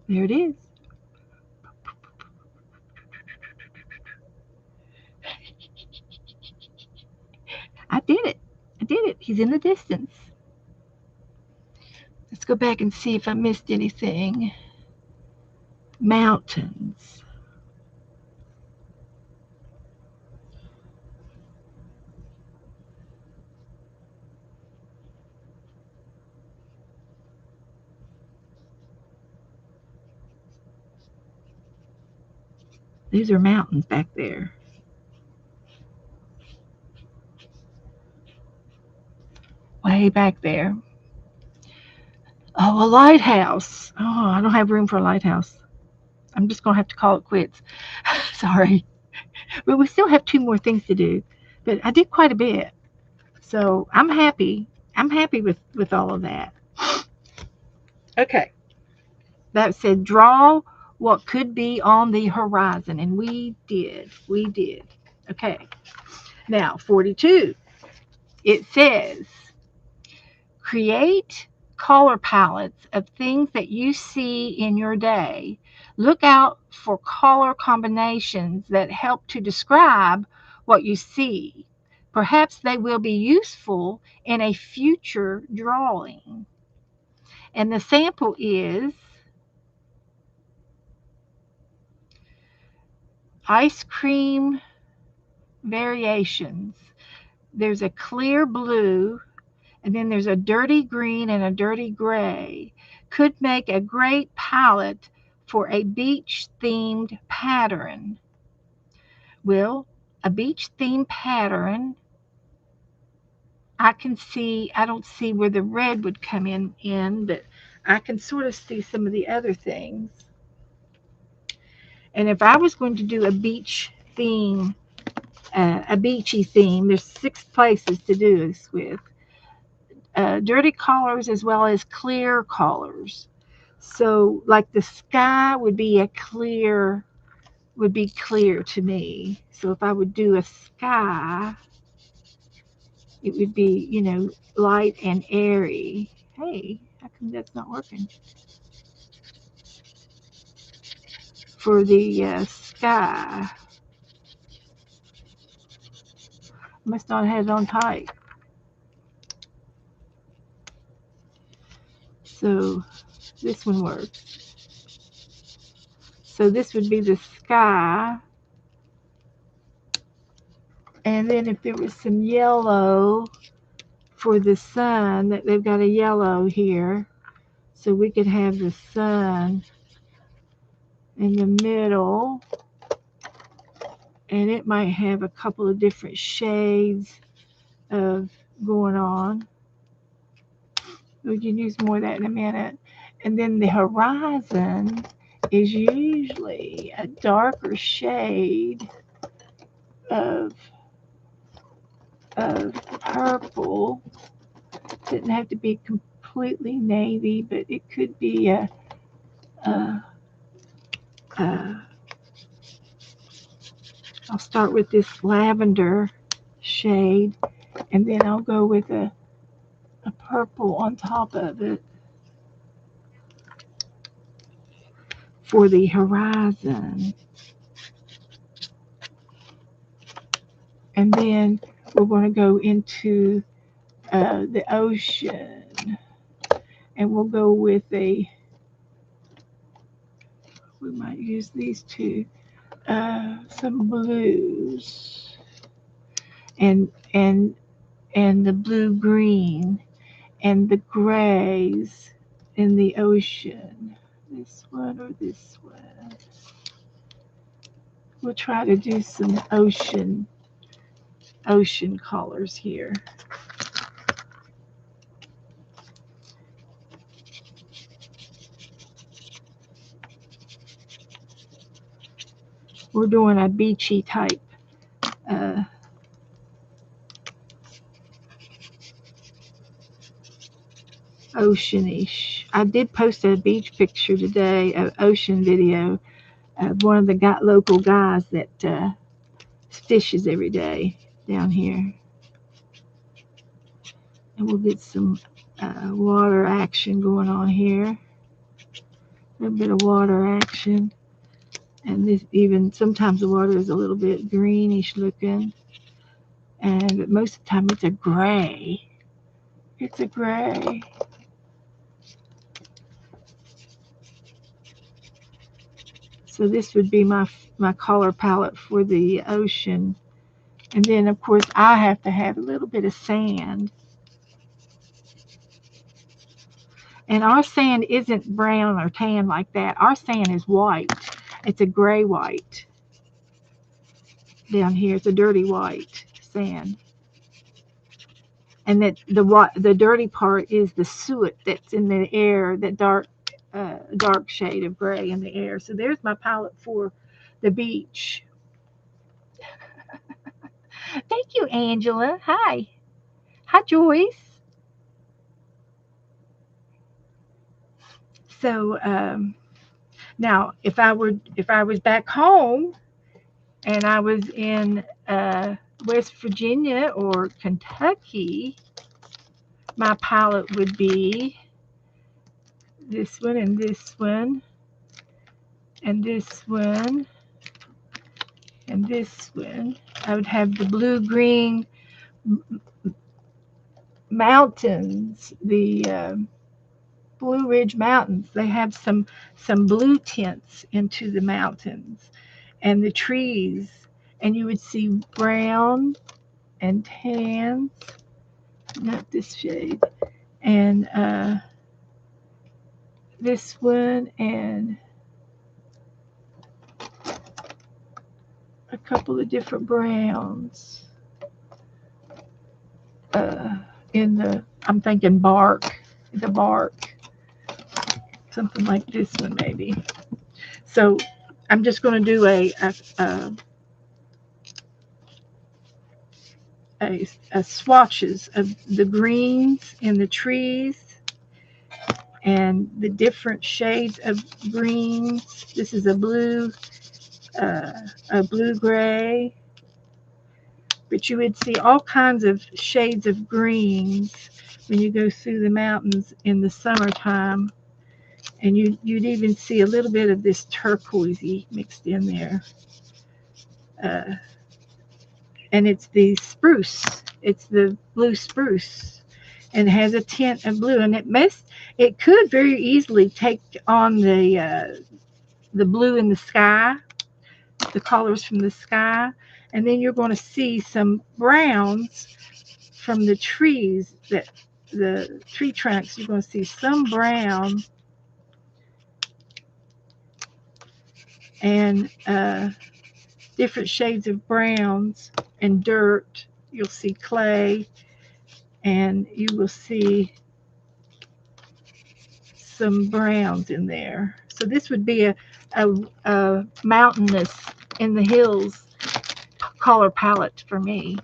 There it is. I did it. I did it. He's in the distance. Let's go back and see if I missed anything. Mountains. These are mountains back there. Way back there. Oh, a lighthouse. Oh, I don't have room for a lighthouse. I'm just going to have to call it quits. Sorry. But we still have two more things to do. But I did quite a bit. So I'm happy. I'm happy with all of that. Okay. That said, draw what could be on the horizon. And we did. We did. Okay. Now, 42. It says, create color palettes of things that you see in your day. Look out for color combinations that help to describe what you see. Perhaps they will be useful in a future drawing. And the sample is ice cream variations. There's a clear blue, and then there's a dirty green and a dirty gray. Could make a great palette for a beach themed pattern. Well, a beach themed pattern, I don't see where the red would come in, but I can sort of see some of the other things. And if I was going to do a beach theme, a beachy theme, there's 6 places to do this with. Dirty colors as well as clear colors. So like the sky would be clear to me. So if I would do a sky, it would be, light and airy. Hey, how come that's not working? For the sky, must not have it on tight. So this one works. So this would be the sky. And then if there was some yellow for the sun, that they've got a yellow here. So we could have the sun in the middle, and it might have a couple of different shades of going on. We can use more of that in a minute. And then the horizon is usually a darker shade of purple. Doesn't have to be completely navy, but it could be a I'll start with this lavender shade, and then I'll go with a purple on top of it for the horizon. And then we're going to go into the ocean, and we'll go with we might use these two, some blues, and and and the blue green and the grays in the ocean. This one or this one. We'll try to do some ocean colors here. We're doing a beachy type uh, oceanish. I did post a beach picture today, an ocean video of one of the local guys that fishes every day down here. And we'll get some water action going on here. A little bit of water action. And this, even sometimes the water is a little bit greenish looking. But most of the time it's a gray. It's a gray. So this would be my color palette for the ocean. And then of course I have to have a little bit of sand. And our sand isn't brown or tan like that. Our sand is white. It's a gray white. Down here it's a dirty white sand. And that the dirty part is the soot that's in the air, that dark shade of gray in the air. So there's my palette for the beach. Thank you, Angela. Hi. Hi, Joyce. So now, if I was back home and I was in West Virginia or Kentucky, my palette would be this one and this one and this one and this one. I would have the blue-green mountains, the Blue Ridge Mountains. They have some blue tints into the mountains and the trees, and you would see brown and tan, not this shade, and this one, and a couple of different browns. Uh, in the, I'm thinking bark, the bark, something like this one maybe. So I'm just going to do a swatches of the greens in the trees and the different shades of greens. This is uh, a blue gray, but you would see all kinds of shades of greens when you go through the mountains in the summertime, and you'd even see a little bit of this turquoisey mixed in there. Uh, and it's the spruce. It's the blue spruce, and it has a tint of blue. And it could very easily take on the blue in the sky, the colors from the sky, and then you're going to see some browns from the trees, that the tree trunks. You're going to see some brown and different shades of browns and dirt. You'll see clay, and you will see some browns in there. So this would be a mountainous in the hills color palette for me.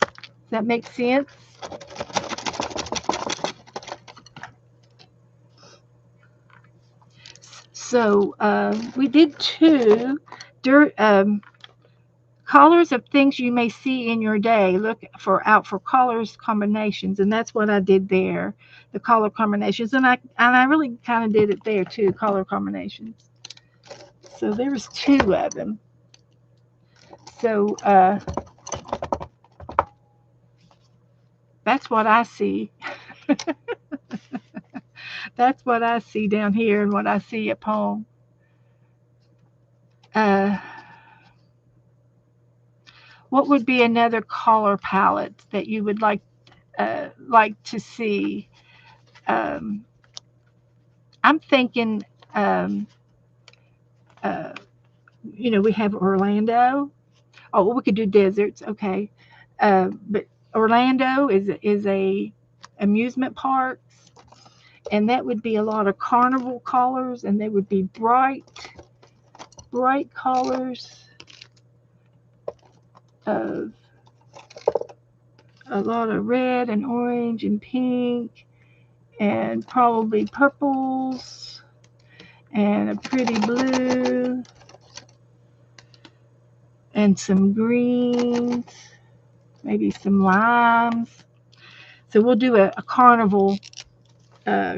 Does that make sense? So we did two dirt colors of things you may see in your day. Look for colors combinations, and that's what I did there. The color combinations, and I really kind of did it there too. Color combinations. So there was two of them. So that's what I see. That's what I see down here and what I see at home. Uh, what would be another color palette that you would like to see? Um, I'm thinking, um, uh, we have Orlando. Oh, well, we could do deserts, okay. But Orlando is a amusement park, and that would be a lot of carnival colors, and they would be bright colors of a lot of red and orange and pink and probably purples and a pretty blue and some greens, maybe some limes. So we'll do a carnival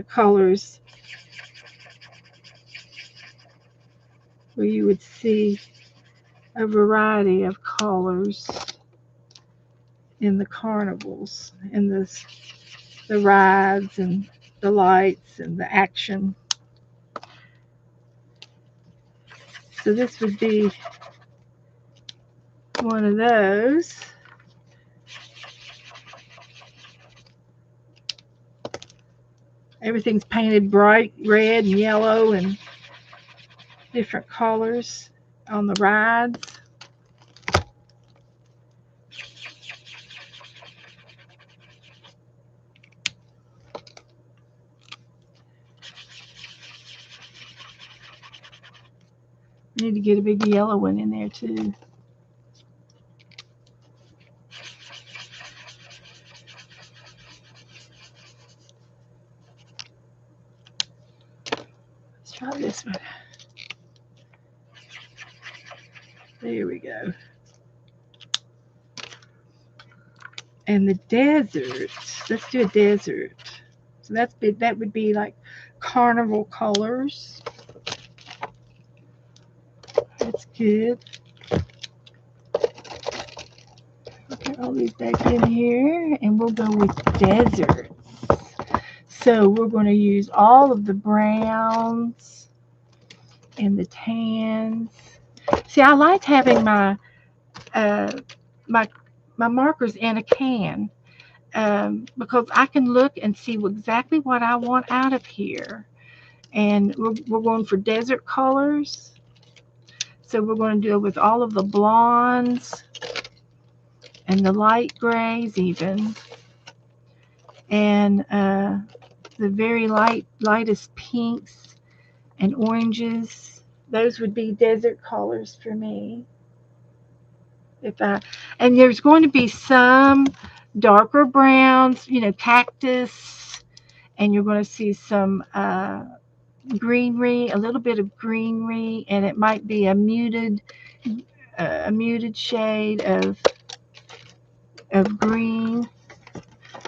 colors where you would see a variety of colors in the carnivals and the rides and the lights and the action. So this would be one of those. Everything's painted bright red and yellow and different colors on the rides. We need to get a big yellow one in there too. Let's try this one. There we go. And the desert. Let's do a desert. So that would be like carnival colors. That's good. I'll put all these back in here, and we'll go with desert. So we're going to use all of the browns and the tans. See, I like having uh, my my markers in a can, because I can look and see exactly what I want out of here. And we're going for desert colors. So we're going to do it with all of the blondes and the light grays even. And the very lightest pinks and oranges. Those would be desert colors for me. If I and there's going to be some darker browns, cactus, and you're going to see some greenery, a little bit of greenery, and it might be a muted shade of green.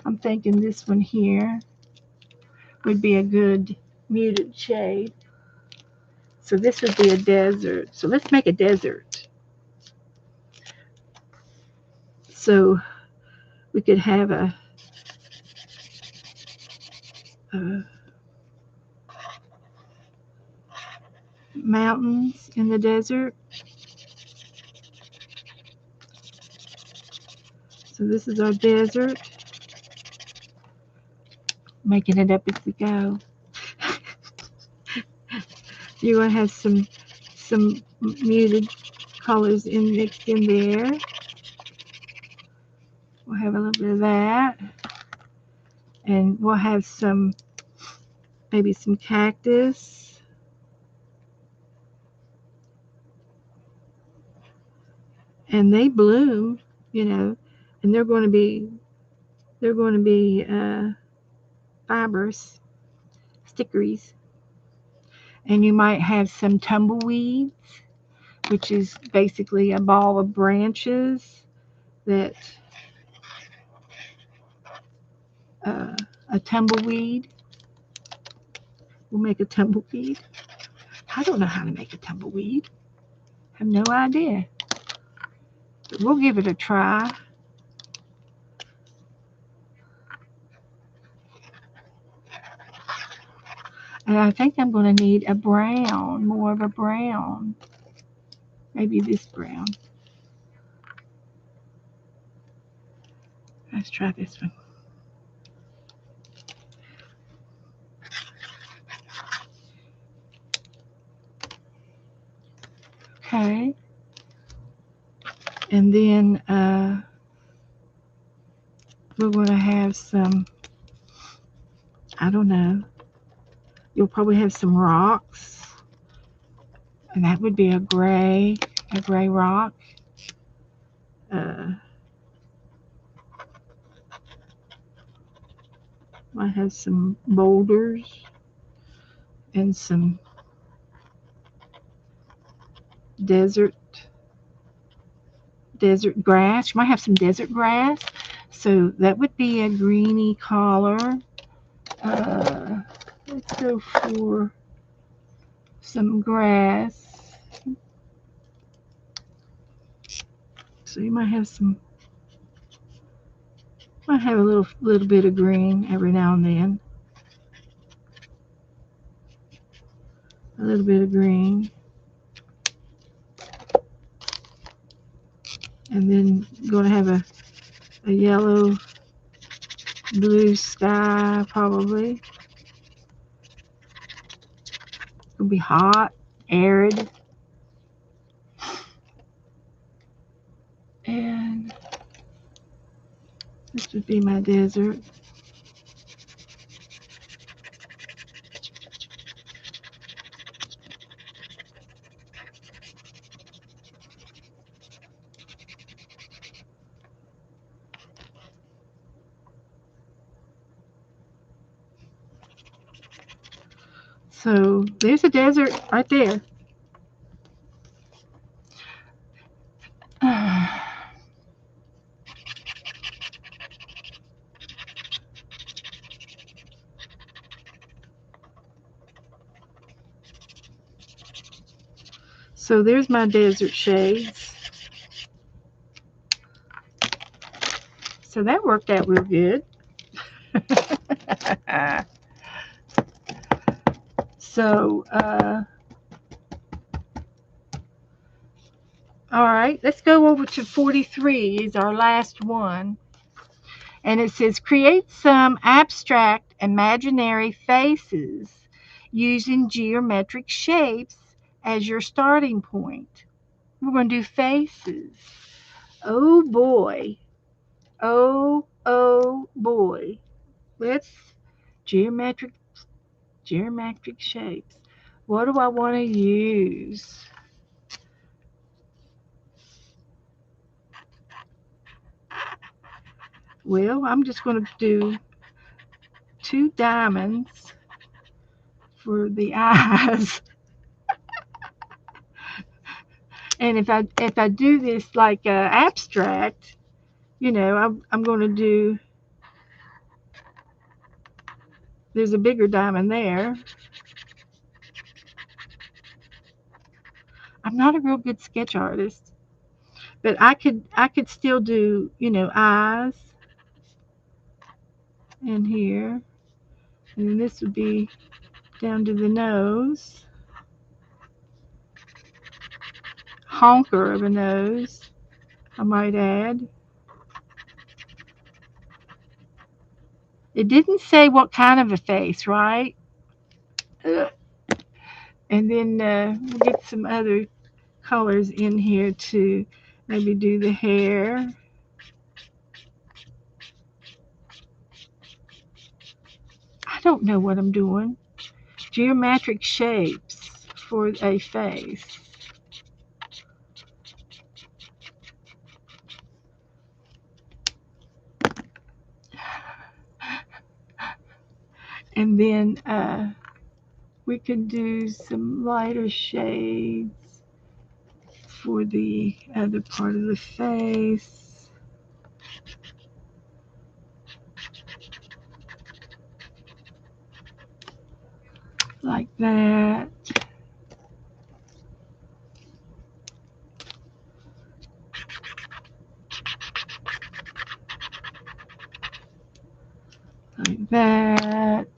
I'm thinking this one here would be a good muted shade. So this would be a desert. So let's make a desert. So we could have a mountains in the desert. So this is our desert. Making it up as we go. You're gonna have some muted colors mixed in there. We'll have a little bit of that, and we'll have maybe some cactus, and they bloom, and they're going to be fibrous, stickeries, and you might have some tumbleweeds, which is basically a ball of branches that uh, a tumbleweed. We'll make a tumbleweed. I don't know how to make a tumbleweed. I have no idea. But we'll give it a try. And I think I'm going to need a brown, more of a brown. Maybe this brown. Let's try this one. Okay. And then we're going to have some, I don't know, you'll probably have some rocks. And that would be a gray rock. Might have some boulders and some desert grass. You might have some desert grass. So that would be a greeny color. Let's go for some grass. So you might have a little bit of green every now and then. A little bit of green. And then going to have a yellow, blue sky probably. It'll be hot, arid. And this would be my desert. So there's a desert right there. So there's my desert shades. So that worked out real good. So, all right, let's go over to 43 is our last one. And it says create some abstract imaginary faces using geometric shapes as your starting point. We're going to do faces. Oh boy. Oh boy. Let's geometric geometric shapes. What do I want to use? Well, I'm just going to do two diamonds for the eyes. And if I do this like abstract, I'm going to do. There's a bigger diamond there. I'm not a real good sketch artist, but I could still do eyes in here, and then this would be down to the nose, honker of a nose, I might add. It didn't say what kind of a face, right? Ugh. And then we'll get some other colors in here to maybe do the hair. I don't know what I'm doing. Geometric shapes for a face. And then we could do some lighter shades for the other part of the face. Like that. Like that.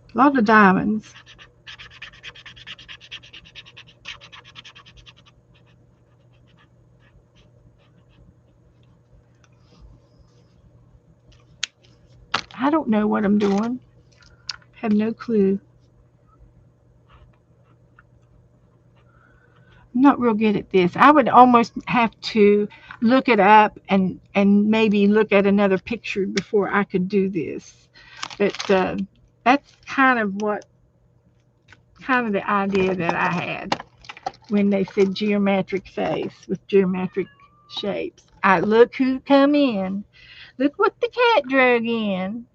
A lot of diamonds. I don't know what I'm doing. Have no clue. I'm not real good at this. I would almost have to look it up and maybe look at another picture before I could do this. But that's kind of the idea that I had when they said geometric face with geometric shapes. I look who come in. Look what the cat drug in.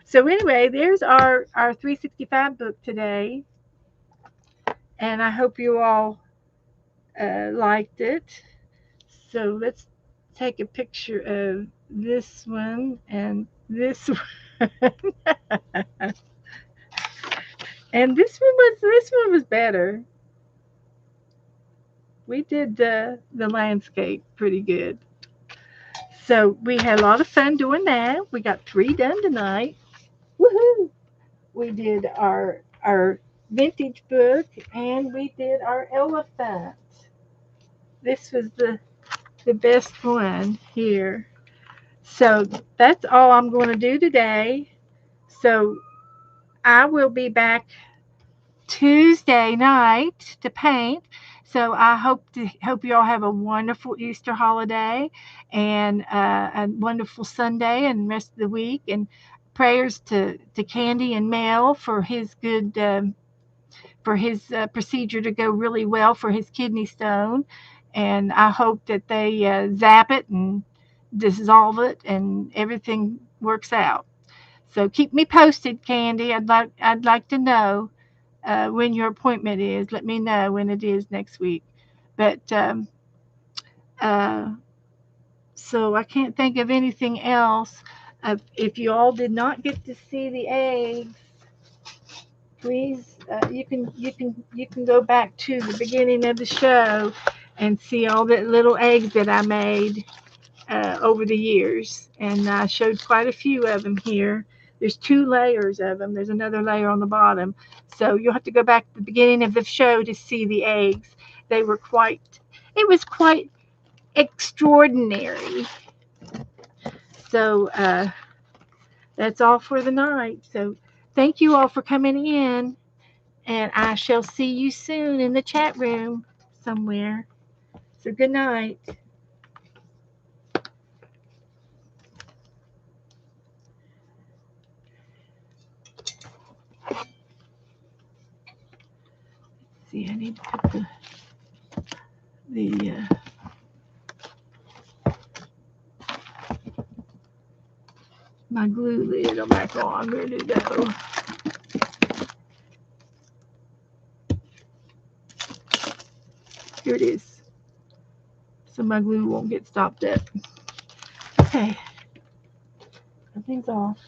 So anyway, there's our 365 book today, and I hope you all liked it. So let's take a picture of this one and this one. And this one was better. We did the landscape pretty good. So we had a lot of fun doing that. We got 3 done tonight. Woohoo! We did our vintage book and we did our elephant. This was the best one here. So that's all I'm going to do today. So I will be back Tuesday night to paint. So I hope you all have a wonderful Easter holiday and a wonderful Sunday and rest of the week. And prayers to Candy and Mel for his good for his procedure to go really well for his kidney stone. And I hope that they zap it and dissolve it and everything works out. So keep me posted, Candy. I'd like to know when your appointment is. Let me know when it is next week. But uh, so I can't think of anything else. If you all did not get to see the eggs, please you can go back to the beginning of the show and see all the little eggs that I made. over the years, and I showed quite a few of them here. There's 2 layers of them. There's another layer on the bottom, so you'll have to go back to the beginning of the show to see the eggs. They were quite. It was quite extraordinary. So that's all for the night. So thank you all for coming in, and I shall see you soon in the chat room somewhere. So good night. See, I need to put the my glue lid back on. Where did it go? Here it is. So my glue won't get stopped up. Okay, everything's off.